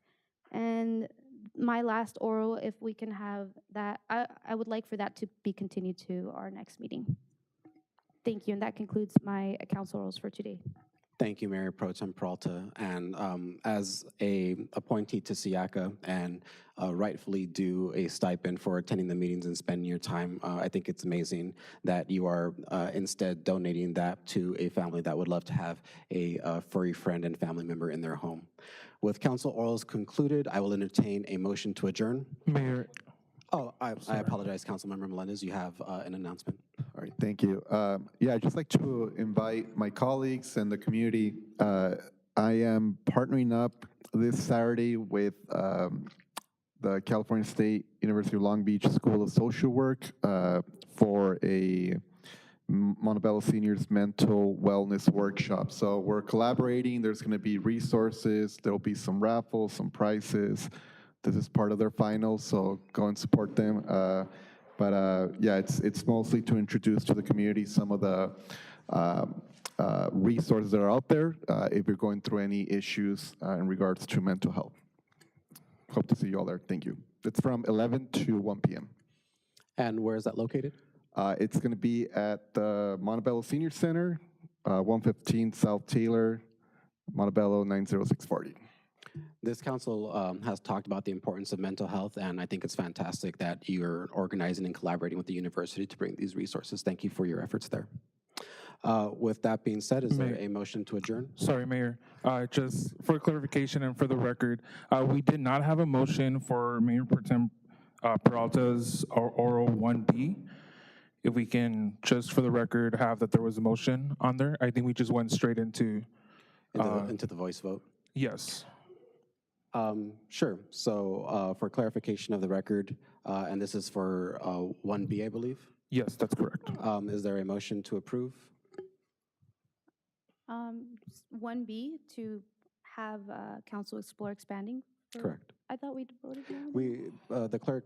And my last oral, if we can have that, I would like for that to be continued to our next meeting. Thank you, and that concludes my council orals for today. Thank you, Mayor Pro Tem Peralta. And as a appointee to SIACA and rightfully due a stipend for attending the meetings and spending your time, I think it's amazing that you are instead donating that to a family that would love to have a furry friend and family member in their home. With council orals concluded, I will entertain a motion to adjourn. Mayor. Oh, I apologize, Councilmember Melendez. You have an announcement. All right, thank you. Yeah, I'd just like to invite my colleagues and the community. I am partnering up this Saturday with the California State University of Long Beach School of Social Work for a Montebello Seniors Mental Wellness Workshop. So we're collaborating. There's going to be resources. There'll be some raffles, some prizes. This is part of their finals, so go and support them. Yeah, it's mostly to introduce to the community some of the resources that are out there if you're going through any issues in regards to mental health. Hope to see you all there. Thank you. It's from 11 to 1 p.m. And where is that located? It's going to be at the Montebello Senior Center, 115 South Taylor, Montebello 90640. This council has talked about the importance of mental health, and I think it's fantastic that you're organizing and collaborating with the university to bring these resources. Thank you for your efforts there. With that being said, is there a motion to adjourn? Sorry, Mayor. Just for clarification and for the record, we did not have a motion for Mayor Pro Tem Peralta's oral 1B. If we can, just for the record, have that there was a motion on there. I think we just went straight into the voice vote? Yes. Sure. So for clarification of the record, and this is for 1B, I believe? Yes, that's correct. Is there a motion to approve? 1B, to have council explore expanding? Correct. I thought we voted on The clerk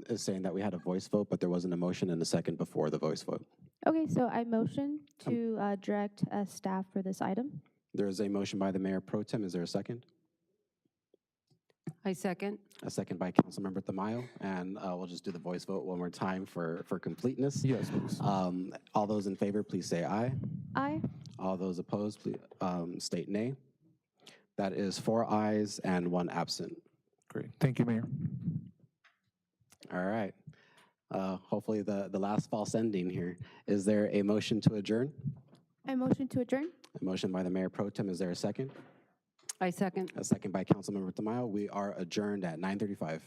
is saying that we had a voice vote, but there wasn't a motion and a second before the voice vote. Okay, so I motion to direct staff for this item. There is a motion by the Mayor Pro Tem. Is there a second? I second. A second by Councilmember Tamayo, and we'll just do the voice vote one more time for completeness. Yes, please. All those in favor, please say aye. Aye. All those opposed, please state nay. That is 4 ayes and 1 absent. Great. Thank you, Mayor. All right. Hopefully the last false ending here. Is there a motion to adjourn? I motion to adjourn. A motion by the Mayor Pro Tem. Is there a second? I second. A second by Councilmember Tamayo. We are adjourned at 9:35.